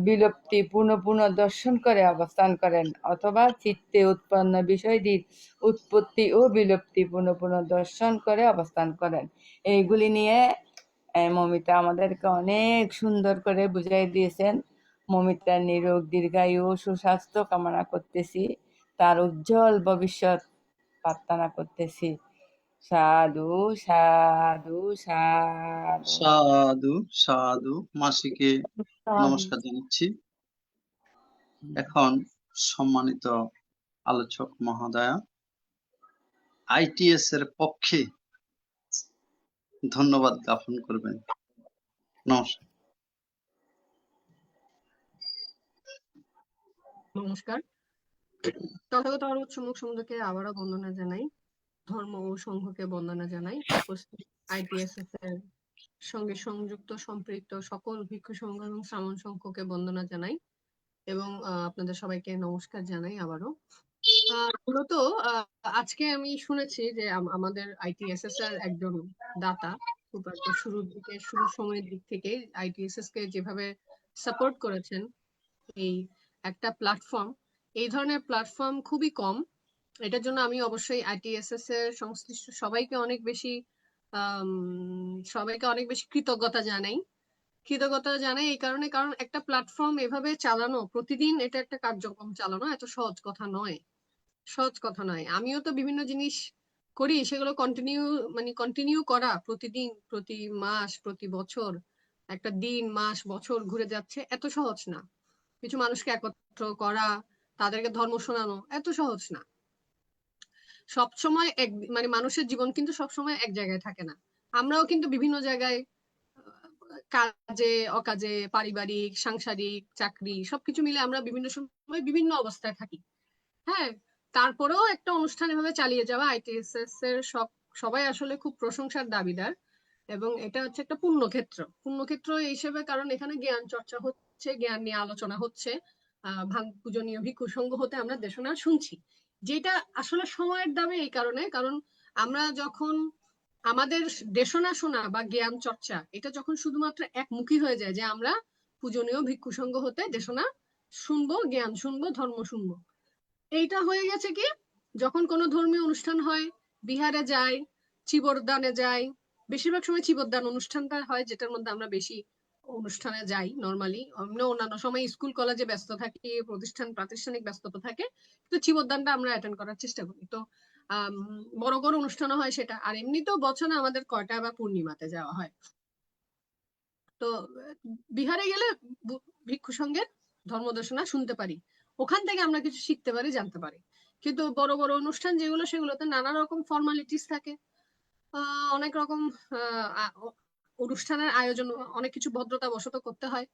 বিলুপ্তি পুনঃ পুনঃ দর্শন করে অবস্থান করেন, অথবা চিত্তে উৎপন্ন বিষয়টির উৎপত্তি ও বিলুপ্তি পুনঃ পুনঃ দর্শন করে অবস্থান করেন। এইগুলি নিয়ে মমিতা আমাদেরকে অনেক সুন্দর করে বুঝাই দিয়েছেন। মমিতার নিরোগ দীর্ঘায়ু সুস্বাস্থ্য কামনা করতেছি, তার উজ্জ্বল ভবিষ্যৎ প্রার্থনা করতেছি। সাধু সাধু সাধু। সাধু সাধু। মাসিকে নমস্কার জানাচ্ছি। এখন সম্মানিত আলোচক মহোদয়া ITS এর পক্ষে ধন্যবাদ জ্ঞাপন করবেন। নমস্কার। নমস্কার। তথাগত অরুণ সম্মুখ সমুদ্রকে আবারও বন্দনা জানাই, ধর্ম ও সংঘকে বন্দনা জানাই, উপস্থিত ITSS এর সঙ্গে সংযুক্ত সম্পৃক্ত সকল ভিক্ষু সংঘ এবং শ্রামণ সংঘকে বন্দনা জানাই, এবং আপনাদের সবাইকে নমস্কার জানাই আবারও। মূলত আজকে আমি শুনেছি যে আমাদের ITSS এর একজন দাতা খুব একটা শুরুর সময়ের দিক থেকে ITSS কে যেভাবে সাপোর্ট করেছেন, এই একটা প্ল্যাটফর্ম, এই ধরনের প্ল্যাটফর্ম খুবই কম। এটার জন্য আমি অবশ্যই ITSS এর সংশ্লিষ্ট সবাইকে অনেক বেশি কৃতজ্ঞতা জানাই এই কারণে, কারণ একটা প্ল্যাটফর্ম এভাবে চালানো, প্রতিদিন এটা একটা কার্যক্রম চালানো এত সহজ কথা নয়। আমিও তো বিভিন্ন জিনিস করি, সেগুলো কন্টিনিউ করা, প্রতিদিন, প্রতি মাস, প্রতি বছর, একটা দিন, মাস, বছর ঘুরে যাচ্ছে, এত সহজ না। কিছু মানুষকে একত্র করা, তাদেরকে ধর্ম শোনানো এত সহজ না। সবসময় মানুষের জীবন কিন্তু সবসময় এক জায়গায় থাকে না। আমরাও কিন্তু বিভিন্ন জায়গায় কাজে অকাজে, পারিবারিক, সাংসারিক, চাকরি সবকিছু মিলে আমরা বিভিন্ন সময় বিভিন্ন অবস্থায় থাকি। হ্যাঁ, তারপরেও একটা অনুষ্ঠান এভাবে চালিয়ে যাওয়া ITSS এর সবাই আসলে খুব প্রশংসার দাবিদার, এবং এটা হচ্ছে একটা পুণ্যক্ষেত্র হিসেবে, কারণ এখানে জ্ঞান চর্চা হচ্ছে, জ্ঞান নিয়ে আলোচনা হচ্ছে, পূজনীয় ভিক্ষু সংঘ হতে আমরা দেশনা শুনছি, যেটা আসলে সময়ের দাবি। এই কারণে, কারণ আমরা যখন আমাদের দেশনা শোনা বা জ্ঞান চর্চা এটা যখন শুধুমাত্র একমুখী হয়ে যায়, যে আমরা পূজনীয় ভিক্ষু সংঘ হতে দেশনা শুনবো, জ্ঞান শুনবো, ধর্ম শুনবো, এইটা হয়ে গেছে কি, যখন কোনো ধর্মীয় অনুষ্ঠান হয়, বিহারে যাই, চিবরদানে যাই, বেশিরভাগ সময় চিবরদান অনুষ্ঠানটা হয়, যেটার মধ্যে আমরা বেশি অনুষ্ঠানে যাই নর্মালি। অন্যান্য সময় স্কুল কলেজে ব্যস্ত থাকি, প্রাতিষ্ঠানিক ব্যস্ততা থাকে, তো চিবরদানটা আমরা অ্যাটেন্ড করার চেষ্টা করি। তো বড় বড় অনুষ্ঠানও হয় সেটা, আর এমনিতেও বছরে আমাদের কয়টা বা পূর্ণিমাতে যাওয়া হয়। তো বিহারে গেলে ভিক্ষু সঙ্গের ধর্মদেশনা শুনতে পারি, ওখান থেকে আমরা কিছু শিখতে পারি, জানতে পারি। কিন্তু বড় বড় অনুষ্ঠান যেগুলো, সেগুলোতে নানা রকম ফর্মালিটিস থাকে, অনেক রকম অনুষ্ঠানের আয়োজন, অনেক কিছু ভদ্রতা বশত করতে হয়,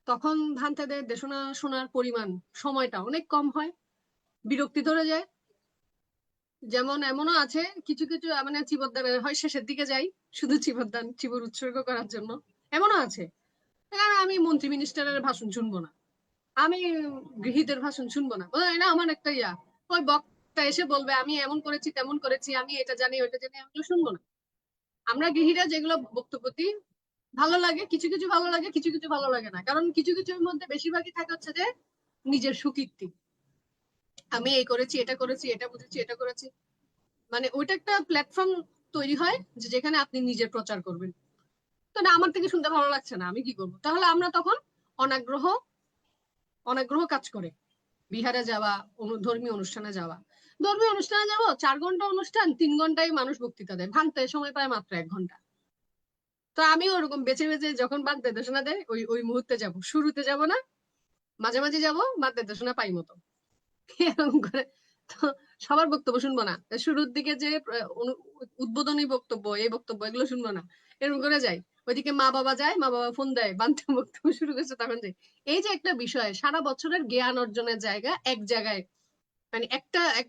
তখন ভান্তেদের দেশনা শোনার পরিমাণ, সময়টা অনেক কম হয়, বিরক্তি ধরে যায়। যেমন এমনও আছে কিছু কিছু চিবরদানের হয় শেষের দিকে যাই শুধু চিবর উৎসর্গ করার জন্য, এমনও আছে। আমি মন্ত্রী মিনিস্টারের ভাষণ শুনবো না, আমি গৃহীতের ভাষণ শুনবো না, এটা আমার একটা ওই বক্তা এসে বলবে আমি এমন করেছি তেমন করেছি, আমি এটা জানি ওইটা জানি, আমি শুনবো না। আমরা গৃহীরা যেগুলো বক্তব্য দিই, ভালো লাগে, কিছু কিছু ভালো লাগে, কিছু কিছু ভালো লাগে না, কারণ কিছু কিছুর মধ্যে বেশিরভাগই থাকে হচ্ছে যে নিজের সুকীর্তি, আমি এই করেছি, এটা করেছি, এটা বুঝেছি, এটা করেছি। মানে ওইটা একটা প্ল্যাটফর্ম তৈরি হয় যে যেখানে আপনি নিজের প্রচার করবেন। তো না, আমার থেকে শুনতে ভালো লাগছে না, আমি কি করবো? তাহলে আমরা তখন অনাগ্রহ অনাগ্রহ কাজ করে বিহারে যাওয়া, ধর্মীয় অনুষ্ঠানে যাওয়া। ধর্মীয় অনুষ্ঠানে যাবো, 4 ঘন্টা অনুষ্ঠান, 3 ঘন্টায় মানুষ বক্তৃতা দেয়, ভাঙতে সময় পায় মাত্র 1 ঘন্টা। তো আমিও ওরকম বেছে বেছে যখন বাদ নির্দেশনা দেয় ওই ওই মুহূর্তে যাব, শুরুতে যাব না, মাঝে মাঝে যাব, বাদ নির্দেশনা পাই মতো এরকম করে। তো সবার বক্তব্য শুনবো না, শুরুর দিকে যে উদ্বোধনী বক্তব্য, এই বক্তব্য এগুলো শুনবো না, এরকম করে যাই। ওইদিকে মা বাবা যায়, মা বাবা ফোন দেয়, বান্ধব বক্তব্য শুরু করছে, তখন যাই। এই যে একটা বিষয়, সারা বছরের জ্ঞান অর্জনের জায়গা এক জায়গায়, মানে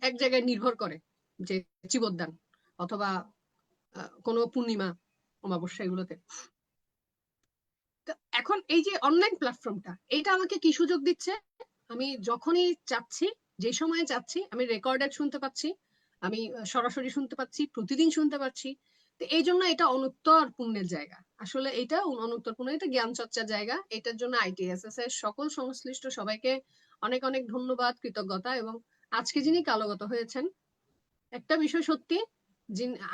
এক জায়গায় নির্ভর করে, যে জীবদ্দান অথবা কোনো পূর্ণিমা, অমাবস্যা, এগুলোতে। তো এখন এই যে অনলাইন প্ল্যাটফর্মটা, এটা আমাকে কি সুযোগ দিচ্ছে? আমি যখনই চাচ্ছি, যে সময়ে চাচ্ছি, আমি রেকর্ডেড শুনতে পাচ্ছি, আমি সরাসরি শুনতে পাচ্ছি, প্রতিদিন শুনতে পাচ্ছি। তো এই জন্য এটা অনুত্তর পুণ্যের জায়গা। আসলে এটা অনুত্তর পুণ্য, এটা জ্ঞান চর্চার জায়গা। এটার জন্য আইটিএসএস এর সকল সংশ্লিষ্ট সবাইকে অনেক অনেক ধন্যবাদ, কৃতজ্ঞতা। এবং আজকে যিনি কালগত হয়েছেন, একটা বিষয় সত্যি,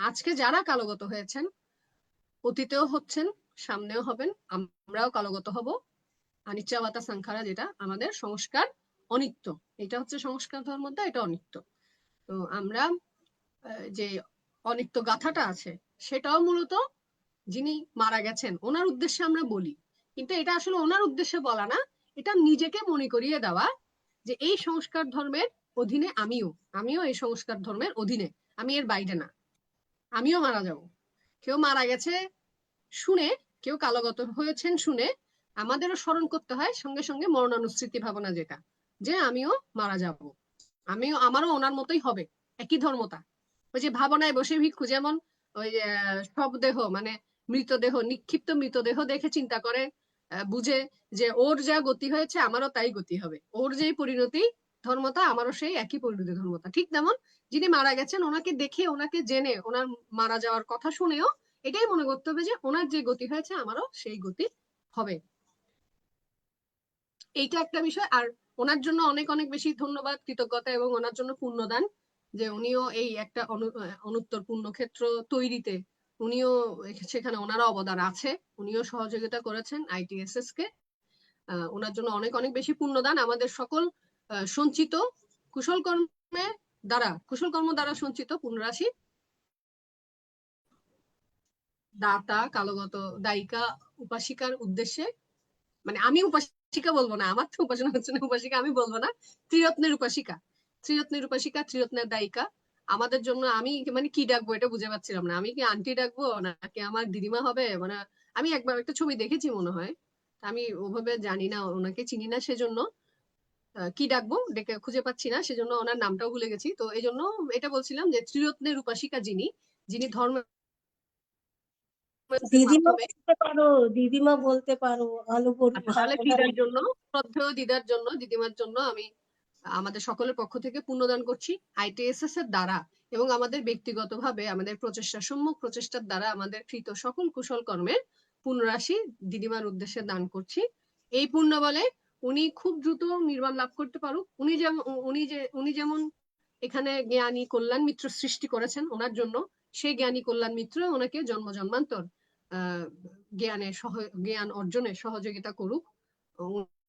আজকে যারা কালগত হয়েছেন, অতীতেও হচ্ছেন, সামনেও হবেন, আমরাও কালগত হব। আনিচ্চাবাতা সংখারা, যেটা আমাদের সংস্কার অনিত্য, এটা হচ্ছে সংস্কার ধর্মটা, এটা অনিত্য। তো আমরা যে অনিত্য গাথাটা আছে, সেটাও মূলত যিনি মারা গেছেন ওনার উদ্দেশ্যে আমরা বলি, কিন্তু এটা আসলে ওনার উদ্দেশ্যে বলা না, এটা নিজেকে মনে করিয়ে দেওয়া যে এই সংস্কার ধর্মের অধীনে আমিও এই সংস্কার ধর্মের অধীনে, আমি এর বাইরে না, আমিও মারা যাব। কেউ মারা গেছে শুনে, কেউ কালগত হয়েছেন শুনে আমাদেরও স্মরণ করতে হয় সঙ্গে সঙ্গে মরণানুস্মৃতি ভাবনা, যেটা যে আমিও মারা যাব, আমারও ওনার মতোই হবে, একই ধর্মতা। ওই যে ভাবনায় বসে ভিক্ষু যেমন ওই সব দেহ, মানে মৃতদেহ, নিক্ষিপ্ত মৃতদেহ দেখে চিন্তা করে, বুঝে যে ওর যা গতি হয়েছে আমারও তাই গতি হবে, ওর যে পরিণতি ধর্মতা আমারও সেই একই পরিণতি ধর্মতা। ঠিক তেমন যিনি মারা গেছেন, ওনাকে দেখে, ওনাকে জেনে, ওনার মারা যাওয়ার কথা শুনেও এটাই মনে করতে হবে যে ওনার যে গতি হয়েছে আমারও সেই গতি হবে। এইটা একটা বিষয়। আর ওনার জন্য অনেক অনেক বেশি ধন্যবাদ, কৃতজ্ঞতা, এবং ওনার জন্য পুণ্যদান, যে উনিও এই একটা অনুত্তর পুণ্যক্ষেত্র তৈরিতে উনিও সেখানে ওনারও অবদান আছে, উনিও সহযোগিতা করেছেন আইটিএসএস কে। ওনার জন্য অনেক অনেক বেশি পুণ্যদান। আমাদের সকল সঞ্চিত কুশল কর্ম দ্বারা সঞ্চিত পুণ্যরাশি দাতা, কালগত দায়িকা, উপাসিকার উদ্দেশ্যে, মানে আমি উপাসিকা বলবো না, আমার তো উপাসনা হচ্ছে না, উপাসিকা আমি বলবো না, ত্রিরত্নের উপাসিকা, ত্রিরত্নের দায়িকা আমাদের জন্য। আমি মানে কি ডাকবো এটা বুঝে পাচ্ছিলাম না, আমি কি আন্টি ডাকবো নাকি আমার দিদিমা হবে, মানে আমি একবার একটা ছবি দেখেছি মনে হয়, আমি ওভাবে জানি না, ওনাকে চিনি না, সেজন্য কি ডাকবো ডেকে খুঁজে পাচ্ছি না, সেজন্য ওনার নামটাও ভুলে গেছি। তো এই জন্য এটা বলছিলাম যে ত্রিরত্নের উপাসিকা যিনি ধর্মের দিদিমা মাধ্যমে। বলতে পারো, দিদিমা বলতে পারো, আলো আচ্ছা, তাহলে দিদার জন্য, শ্রদ্ধেয় দিদার জন্য, দিদিমার জন্য আমি আমাদের সকলের পক্ষ থেকে পুণ্যদান করছি আইটিএসএস এর দ্বারা, এবং আমাদের ব্যক্তিগতভাবে আমাদের সম্মুখ প্রচেষ্টার দ্বারা আমাদের কৃত সকল কুশল কর্মের পুণ্যরাশি দিদিমার উদ্দেশ্যে দান করছি। এই পুণ্য বলে উনি খুব দ্রুত নির্বাণ লাভ করতে পারুক। উনি যেমন এখানে জ্ঞানী কল্যাণ মিত্র সৃষ্টি করেছেন ওনার জন্য, সেই জ্ঞানী কল্যাণ মিত্র ওনাকে জন্ম জন্মান্তর জ্ঞান অর্জনে সহযোগিতা করুক।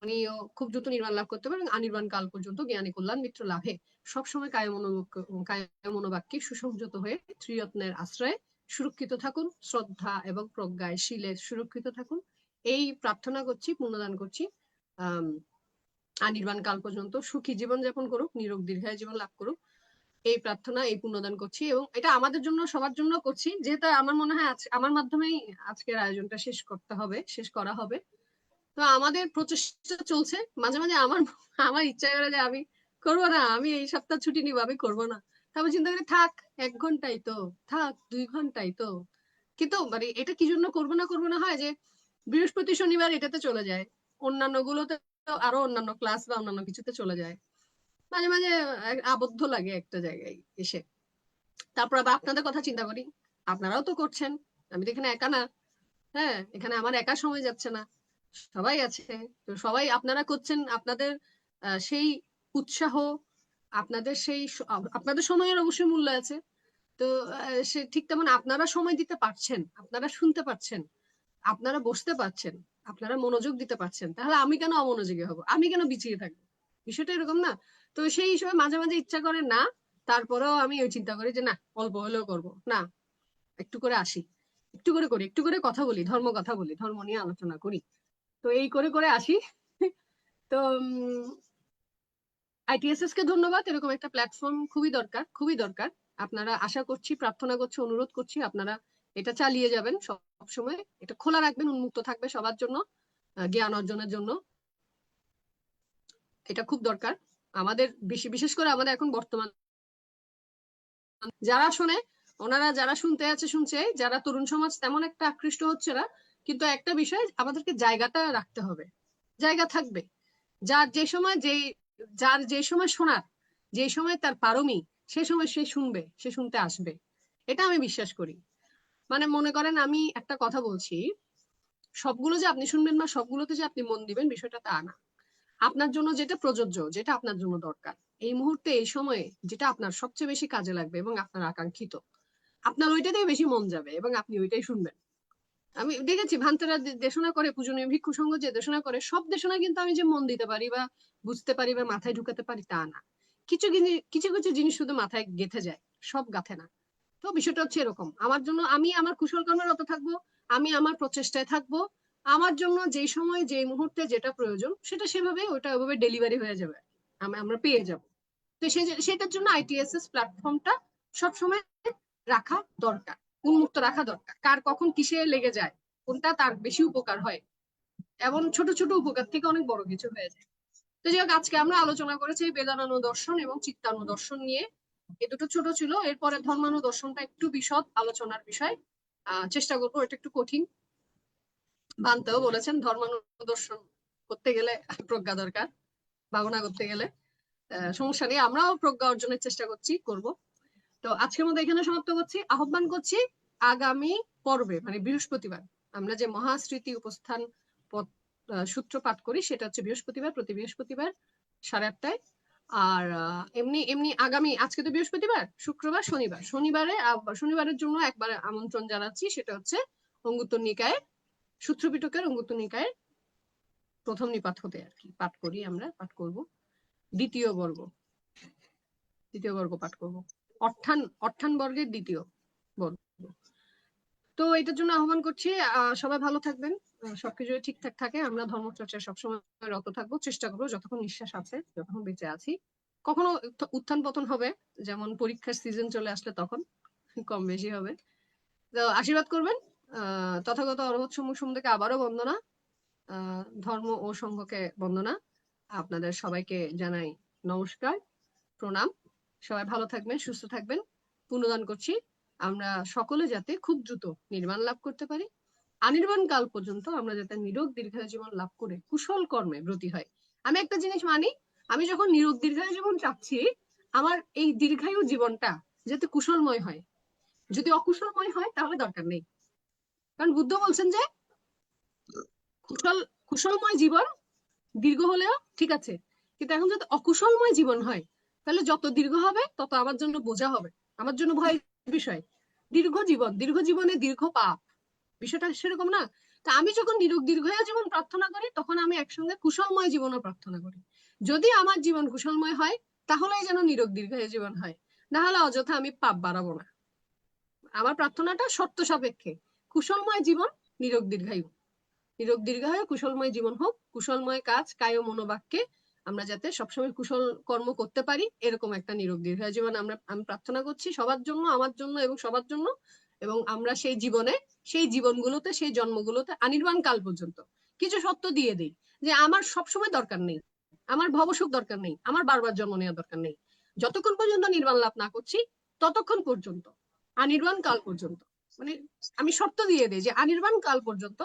উনিও খুব দ্রুত নির্বাণ লাভ করতে পারেন, আনির্বাণ কাল পর্যন্ত জ্ঞানী কল্যাণ মিত্র লাভে সবসময় কায়মনোবাক্যে সুসংযত হয়ে ত্রিরত্নের আশ্রয়ে সুরক্ষিত থাকুন, শ্রদ্ধা এবং প্রজ্ঞায় শীলে সুরক্ষিত থাকুন, এই প্রার্থনা করছি, পুণ্যদান করছি। আনির্বাণ কাল পর্যন্ত সুখী জীবন যাপন করুক, নিরোগ দীর্ঘায়ু জীবন লাভ করুক, এই প্রার্থনা, এই পুণ্যদান করছি। এবং এটা আমাদের জন্য, সবার জন্য করছি, যেহেতু আমার মনে হয় আমার মাধ্যমেই আজকের আয়োজনটা শেষ করা হবে। তো আমাদের প্রচেষ্টা চলছে, মাঝে মাঝে আমার ইচ্ছা করে যে আমি করবো না, আমি এই সপ্তাহ ছুটি নিব, আমি করবো না। তারপর চিন্তা করি থাক, 1 ঘন্টাই তো, থাক 2 ঘন্টাই তো। কিন্তু মানে এটা কি জন্য করবো না হয় যে বৃহস্পতি শনিবার এটাতে চলে যায়, অন্যান্য গুলোতে আরো অন্যান্য ক্লাস বা অন্যান্য কিছুতে চলে যায়, মাঝে মাঝে আবদ্ধ লাগে একটা জায়গায় এসে। তারপর আবার আপনাদের কথা চিন্তা করি, আপনারাও তো করছেন, আমি তো এখানে একা না। হ্যাঁ, এখানে আমার একা সময় যাচ্ছে না, সবাই আছে। তো সবাই আপনারা করছেন, আপনাদের সেই উৎসাহ, আপনাদের সময়ের অবশ্যই মূল্য আছে। তো সে ঠিক তেমন আপনারা সময় দিতে পারছেন, আপনারা শুনতে পারছেন, আপনারা বসতে পারছেন, আপনারা মনোযোগ দিতে পারছেন, তাহলে আমি কেন অমনোযোগী হব, আমি কেন পিছিয়ে থাকবো? বিষয়টা এরকম না? তো সেই হিসেবে মাঝে মাঝে ইচ্ছা করে না, তারপরেও আমি ওই চিন্তা করি যে না, অল্প হলেও করব না, একটু করে আসি, একটু করে করি, একটু করে কথা বলি, কথা বলি, ধর্ম নিয়ে আলোচনা করি। তো এই করে করে আসি। তো আইটিএসএস কে ধন্যবাদ, এরকম একটা প্ল্যাটফর্ম খুবই দরকার, খুবই দরকার। আপনারা আশা করছি, প্রার্থনা করছি, অনুরোধ করছি, আপনারা এটা চালিয়ে যাবেন সব সময়, এটা খোলা রাখবেন, উন্মুক্ত থাকবে সবার জন্য, জ্ঞান অর্জনের জন্য। এটা খুব দরকার আমাদের, বিশেষ করে আমাদের এখন বর্তমান যারা শোনে, ওনারা যারা শুনতে আছে শুনছে, যারা তরুণ সমাজ তেমন একটা আকৃষ্ট হচ্ছে না, কিন্তু একটা বিষয় আমাদেরকে জায়গাটা রাখতে হবে, জায়গা থাকবে, যার যে সময় শোনার, যে সময় তার পারমি, সে সময় সে শুনবে, সে শুনতে আসবে, এটা আমি বিশ্বাস করি। মানে মনে করেন আমি একটা কথা বলছি, সবগুলো যে আপনি শুনবেন বা সবগুলোতে যে আপনি মন দিবেন, বিষয়টা তা না। আপনার জন্য যেটা প্রযোজ্য, যেটা আপনার জন্য দরকার এই মুহূর্তে, এই সময়ে, যেটা আপনার সবচেয়ে বেশি কাজে লাগবে এবং আপনার আকাঙ্ক্ষিত, আপনার ওইটাতেই বেশি মন যাবে এবং আপনি ওইটাই শুনবেন। আমি দেখেছি ভান্তেরা দেশনা করে, পূজনীয় ভিক্ষু সংঘ যে দেশনা করে, সব দেশনা কিন্তু আমি যে মন দিতে পারি বা বুঝতে পারি বা মাথায় ঢুকাতে পারি তা না। কিছু কিছু কিছু জিনিস শুধু মাথায় গেঁথে যায়, সব গাঁথে না। তো বিষয়টা হচ্ছে এরকম, আমার জন্য আমি আমার কুশল কর্মে রত থাকবো, আমি আমার প্রচেষ্টায় থাকবো, আমার জন্য যেই সময় যে মুহূর্তে যেটা প্রয়োজন সেটা সেভাবে ওইটা ওইভাবে ডেলিভারি হয়ে যাবে, আমরা পেয়ে যাব। তো সেটার জন্য আইটিএসএস প্ল্যাটফর্মটা সবসময় রাখা দরকার, উন্মুক্ত রাখা দরকার, কার কখন কিসে লেগে যায়, কোনটা তার বেশি উপকার হয়, এমন ছোট ছোট উপকার থেকে অনেক বড় কিছু হয়ে যায়। তো যাই হোক, আজকে আমরা আলোচনা করেছি বেদানুদর্শন এবং চিত্তানুদর্শন নিয়ে, এ দুটো ছোট ছিল, এরপরে ধর্মানুদর্শনটা একটু বিশদ আলোচনার বিষয়, চেষ্টা করবো, এটা একটু কঠিন। বানতেও বলেছেন ধর্মানুদর্শন করতে গেলে প্রজ্ঞা দরকার, ভাবনা করতে গেলে সমস্যা নেই, আমরাও প্রজ্ঞা অর্জনের চেষ্টা করব। তো আজকের মধ্যে এখানে সমাপ্ত করছি, আহ্বান করছি আগামী পর্বে, মানে বৃহস্পতিবার আমরা যে মহাস্মৃতি উপস্থান সূত্র পাঠ করি, সেটা হচ্ছে বৃহস্পতিবার, প্রতি বৃহস্পতিবার 8:30টায়। আর এমনি এমনি আগামী, আজকে তো বৃহস্পতিবার, শুক্রবার, শনিবারের জন্য একবার আমন্ত্রণ জানাচ্ছি, সেটা হচ্ছে অঙ্গুত্তর নিকায়ের, সূত্র পিটকের অঙ্গুত্তর নিকায়ের প্রথম নিপাত হতে আর কি পাঠ করি, আমরা পাঠ করব দ্বিতীয় বর্গ পাঠ করব, অর্থান বর্গের দ্বিতীয় বর্গ। তো এটার জন্য আহ্বান করছি, সবাই ভালো থাকবেন, সবকিছু ঠিকঠাক থাকে, আমরা ধর্মচর্চায় সবসময় রত থাকবো, চেষ্টা করবো যতক্ষণ নিঃশ্বাস আছে, যতক্ষণ বেঁচে আছি। কখনো উত্থান পতন হবে, যেমন পরীক্ষার সিজন চলে আসলে তখন কম বেশি হবে। তো আশীর্বাদ করবেন, তথাগত অরহত সম্মুখকে আবারও বন্দনা, ধর্ম ও সংঘকে বন্দনা, আপনাদের সবাইকে জানাই নমস্কার, প্রণাম। সবাই ভালো থাকবেন, সুস্থ থাকবেন, পুনদান করছি আমরা সকলে যাতে খুব দ্রুত নির্বাণ লাভ করতে পারি, অনির্বাণ কাল পর্যন্ত আমরা যাতে নিরোগ দীর্ঘায়ু জীবন লাভ করে কুশল কর্মে ব্রতী হয়। আমি একটা জিনিস মানি, আমি যখন নিরোগ দীর্ঘায়ু জীবন চাচ্ছি, আমার এই দীর্ঘায়ু জীবনটা যাতে কুশলময় হয়, যদি অকুশলময় হয় তাহলে দরকার নেই। কারণ বুদ্ধ বলছেন যে কুশলময় জীবন দীর্ঘ হলেও ঠিক আছে, কিন্তু এখন যদি অকুশলময় জীবন হয়, তাহলে যত দীর্ঘ হবে তত আমার জন্য বোঝা হবে, আমার জন্য ভয়ের বিষয়। দীর্ঘ জীবনে দীর্ঘ পাপ, বিষয়টা সেরকম না? তা আমি যখন দীর্ঘায়ু জীবন প্রার্থনা করি, তখন আমি একসঙ্গে কুশলময় জীবনও প্রার্থনা করি। যদি আমার জীবন কুশলময় হয়, তাহলেই যেন দীর্ঘায়ু জীবন হয়, না হলে অযথা আমি পাপ বাড়াবো না। আমার প্রার্থনাটা শর্ত সাপেক্ষে, কুশলময় জীবন, নিরোগ দীর্ঘায়ু, কুশলময় জীবন হোক, কুশলময় কাজ কায় ও মনোবাক্যে আমরা যাতে সবসময় কুশল কর্ম করতে পারি, এরকম একটা নিরোগ দীর্ঘায়ু জীবন আমি প্রার্থনা করছি সবার জন্য, আমার জন্য এবং সবার জন্য। এবং আমরা সেই জীবনগুলোতে, সেই জন্মগুলোতে অনির্বাণ কাল পর্যন্ত কিছু সত্য দিয়ে দিই, যে আমার সবসময় দরকার নেই, আমার ভবসুখ দরকার নেই, আমার বারবার জন্ম নেওয়া দরকার নেই, যতক্ষণ পর্যন্ত নির্বাণ লাভ না করছি ততক্ষণ পর্যন্ত, অনির্বাণ কাল পর্যন্ত, মানে আমি শর্ত দিয়ে দিই যে অনির্বাণ কাল পর্যন্ত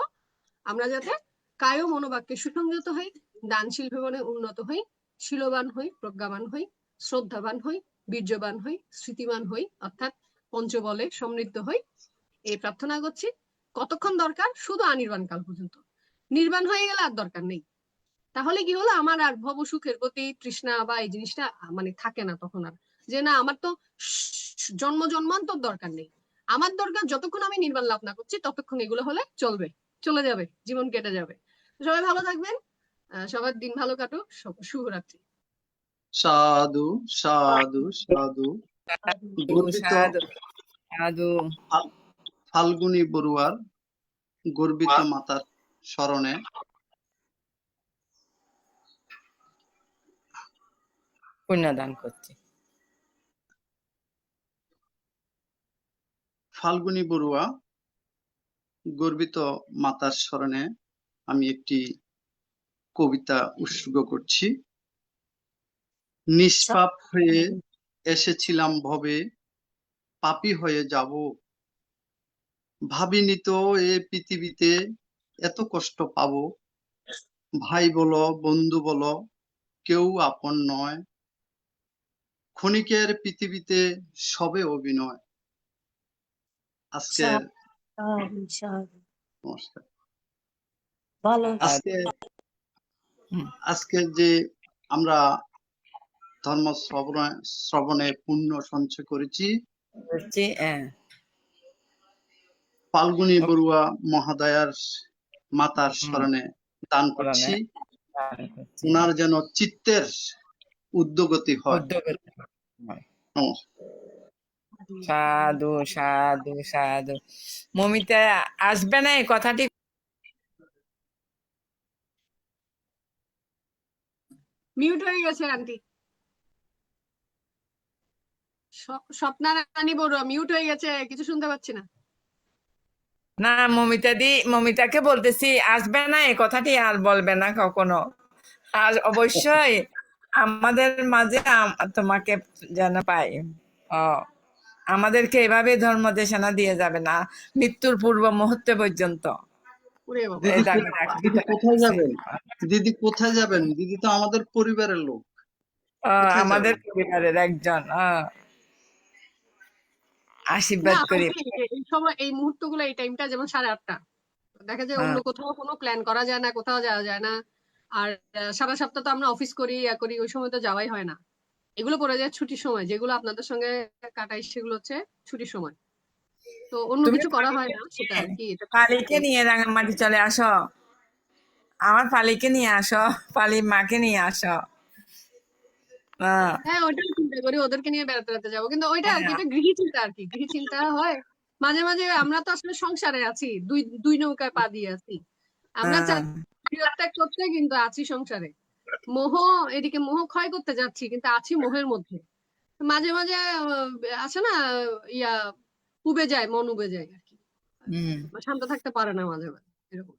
আমরা যাতে কায় মনোবাক্যে সুসংযত হই, দানশীল ভবনে উন্নত হই, শীলবান হই, প্রজ্ঞাবান হই, শ্রদ্ধাবান হই, বীর্যবান হই, স্মৃতিমান হই, অর্থাৎ পঞ্চবলে সমৃদ্ধ হই, এই প্রার্থনা করছি। কতক্ষণ দরকার? শুধু অনির্বাণ কাল পর্যন্ত। নির্বাণ হয়ে গেলে আর দরকার নেই। তাহলে কি হলো, আমার আর ভব সুখের প্রতি তৃষ্ণা বা এই জিনিসটা মানে থাকে না, তখন আর যে না আমার তো জন্ম জন্মান্তর দরকার নেই, আমার দরকার যতক্ষণ আমি নির্বাণ লাভ না করছি ততক্ষণ এগুলো হলে চলবে, চলে যাবে, জীবন কেটে যাবে। সবাই ভালো থাকবেন, সবার দিন ভালো কাটুক, শুভরাত্রি। সাধু সাধু সাধু। গর্বিত সাধু সাধু। ফাল্গুনী বড়ুয়ার গর্বিত মাতার স্মরণে পুণ্যদান করছি। ফাল্গুনী বড়ুয়া গর্বিত মাতার স্মরণে আমি একটি কবিতা উৎসর্গ করছি। নিষ্পাপ হয়ে এসেছিলাম ভবে, পাপী হয়ে যাব। ভাবিনি তো এ পৃথিবীতে এত কষ্ট পাবো। ভাই বলো বন্ধু বলো কেউ আপন নয়, ক্ষণিকের পৃথিবীতে সবে অভিনয়। আজকের সাধু সাধু। নমস্কার। ভালো আজকে যে আমরা ধর্ম শ্রবণে পুণ্য সঞ্চয় করেছি, ফাল্গুনী বড়ুয়া মহাদয়ার মাতার স্মরণে দান করছি। ওনার যেন চিত্তের উদ্যোগতি হয়। নমস্কার। সাধু সাধু সাধু। মমিতা আসবে না, এই কথাটি মিউট হয়ে গেছে আন্টি। স্বপ্না রানী বড়ুয়া মিউট হয়ে গেছে, কিছু শুনতে পাচ্ছি না। না, মমিতাকে বলতেছি আসবে না, এই কথাটি আর বলবে না কখনো। আর অবশ্যই আমাদের মাঝে তোমাকে যেন পাই। আমাদেরকে এভাবে ধর্ম দেশনা দিয়ে যাবে না মৃত্যুর পূর্ব মুহূর্তে পর্যন্ত। দিদি কোথায় যাবেন? দিদি কোথায় যাবেন? দিদি তো আমাদের পরিবারের লোক। আমাদের পরিবারের একজন। আশীর্বাদ করি। এই সময় এই মুহূর্তগুলো, এই টাইমটা যেমন 8:30, দেখা যায় অন্য কোথাও কোনো প্ল্যান করা যায় না, কোথাও যাওয়া যায় না। আর সারা সপ্তাহ তো আমরা অফিস করি, ওই সময় তো যাওয়াই হয় না। এগুলো পড়ে যায় ছুটির সময়, যেগুলো আপনাদের সঙ্গে কাটাই সেগুলো হচ্ছে ছুটির সময়, তো অন্য কিছু করা হয় না, সেটা আর কি। পালিকে নিয়ে রাঙামাটি চলে আসো, আমার পালিকে নিয়ে আসো, পালির মাকে নিয়ে আসো। হ্যাঁ ওইটাই চিন্তা করি, ওদেরকে নিয়ে বেড়াতে যাবো, কিন্তু ওইটা আর কি, এটা গৃহী চিন্তা আর কি, গৃহী চিন্তা হয় মাঝে মাঝে। আমরা তো আসলে সংসারে আছি, দুই নৌকায় পা দিয়ে আছি আমরা, ত্যাগ করতে কিন্তু আছি সংসারে। মোহ, এদিকে মোহ ক্ষয় করতে যাচ্ছি কিন্তু আছি মোহের মধ্যে। মাঝে মাঝে আছে না, ইয়া উবে যায়, মন উবে যায় আর কি, শান্ত থাকতে পারে না মাঝে মাঝে, এরকম।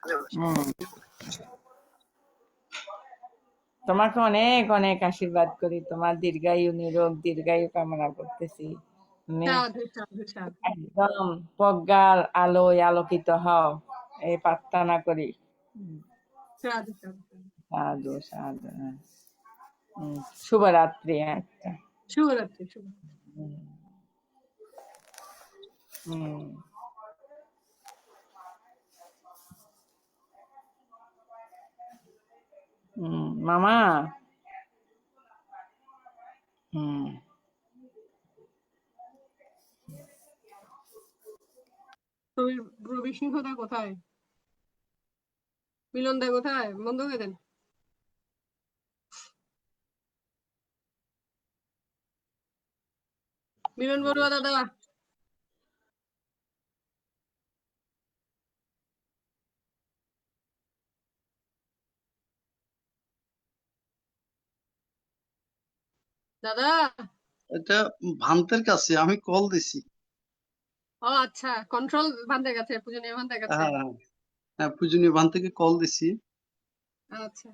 তোমাকে অনেক অনেক আশীর্বাদ করি, তোমার দীর্ঘায়ু নিরোগ দীর্ঘায়ু কামনা করতেছি। একদম প্রজ্ঞার আলোয় আলোকিত হও, এই প্রার্থনা করি। সাধু সাধু। শুভরাত্রি। শুভরাত্রি। মামা। রবি সিংহদা কোথায়? মিলন দা কোথায়? বন্ধ হয়ে দেন। মিলন বড়ুয়া দাদা। দাদা। এটা ভান্তের কাছে, আমি কল দিছি। ও আচ্ছা, কন্ট্রোল ভান্তের কাছে, পূজনীয় ভান্তের কাছে। হ্যাঁ, পূজনীয় ভান থেকে কল দিছি। আচ্ছা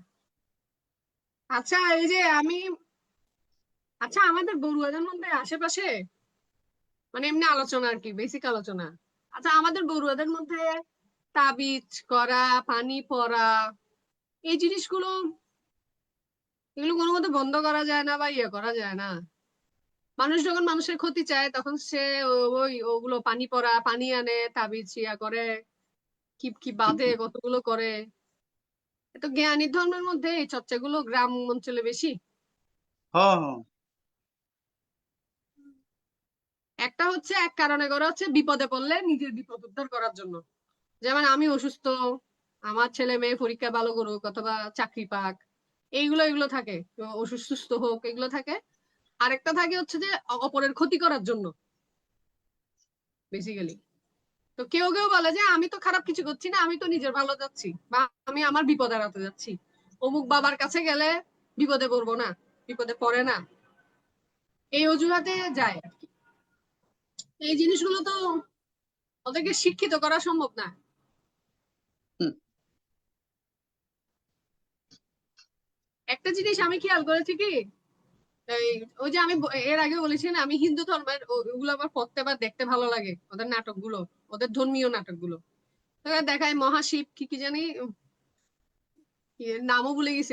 আচ্ছা, এই যে আমি, আচ্ছা আমাদের বড়ুয়াদের মধ্যে আশেপাশে মানে এমনি আলোচনা আর কি, বেসিক আলোচনা। আচ্ছা আমাদের বড়ুয়াদের মধ্যে তাবিজ করা, পানি পড়া, এই জিনিসগুলো, এগুলো কোনো মতে বন্ধ করা যায় না বা ইয়ে করা যায় না? মানুষ যখন মানুষের ক্ষতি চায় তখন সে ওগুলো পানি পড়া, পানি আনে, তাবিজ ইয়া করে, কি বাঁধে, কতগুলো করে। তো জ্ঞানী ধর্মের মধ্যে এই চর্চাগুলো গ্রাম অঞ্চলে বেশি। হ্যাঁ, একটা হচ্ছে এক কারণে করে হচ্ছে বিপদে পড়লে নিজের বিপদ উদ্ধার করার জন্য, যেমন আমি অসুস্থ, আমার ছেলে মেয়ে পরীক্ষা ভালো করুক অথবা চাকরি পাক, এগুলো থাকে, অসুস্থ হোক, এগুলো থাকে। আরেকটা থাকে হচ্ছে যে অপরের ক্ষতি করার জন্য বেসিক্যালি। তো কেউ কেউ বলে যে আমি তো খারাপ কিছু করছি না, আমি তো নিজের ভালো যাচ্ছি, বা আমি আমার বিপদ এড়াতে যাচ্ছি, অমুক বাবার কাছে গেলে বিপদে পড়বো না, বিপদে পড়ে না, এই অজুহাতে যায় আর কি। এই জিনিসগুলো তো ওদেরকে শিক্ষিত করা সম্ভব না। হুম। একটা জিনিস আমি খেয়াল করেছি কি, এই ওই যে আমি এর আগে বলেছি না, আমি হিন্দু ধর্মের ওগুলো আমার পড়তে বা দেখতে ভালো লাগে, ওদের নাটকগুলো, ওদের ধর্মীয় নাটকগুলো। তো দেখায় মহাশিব কি কি জানি, নামও ভুলে গেছি।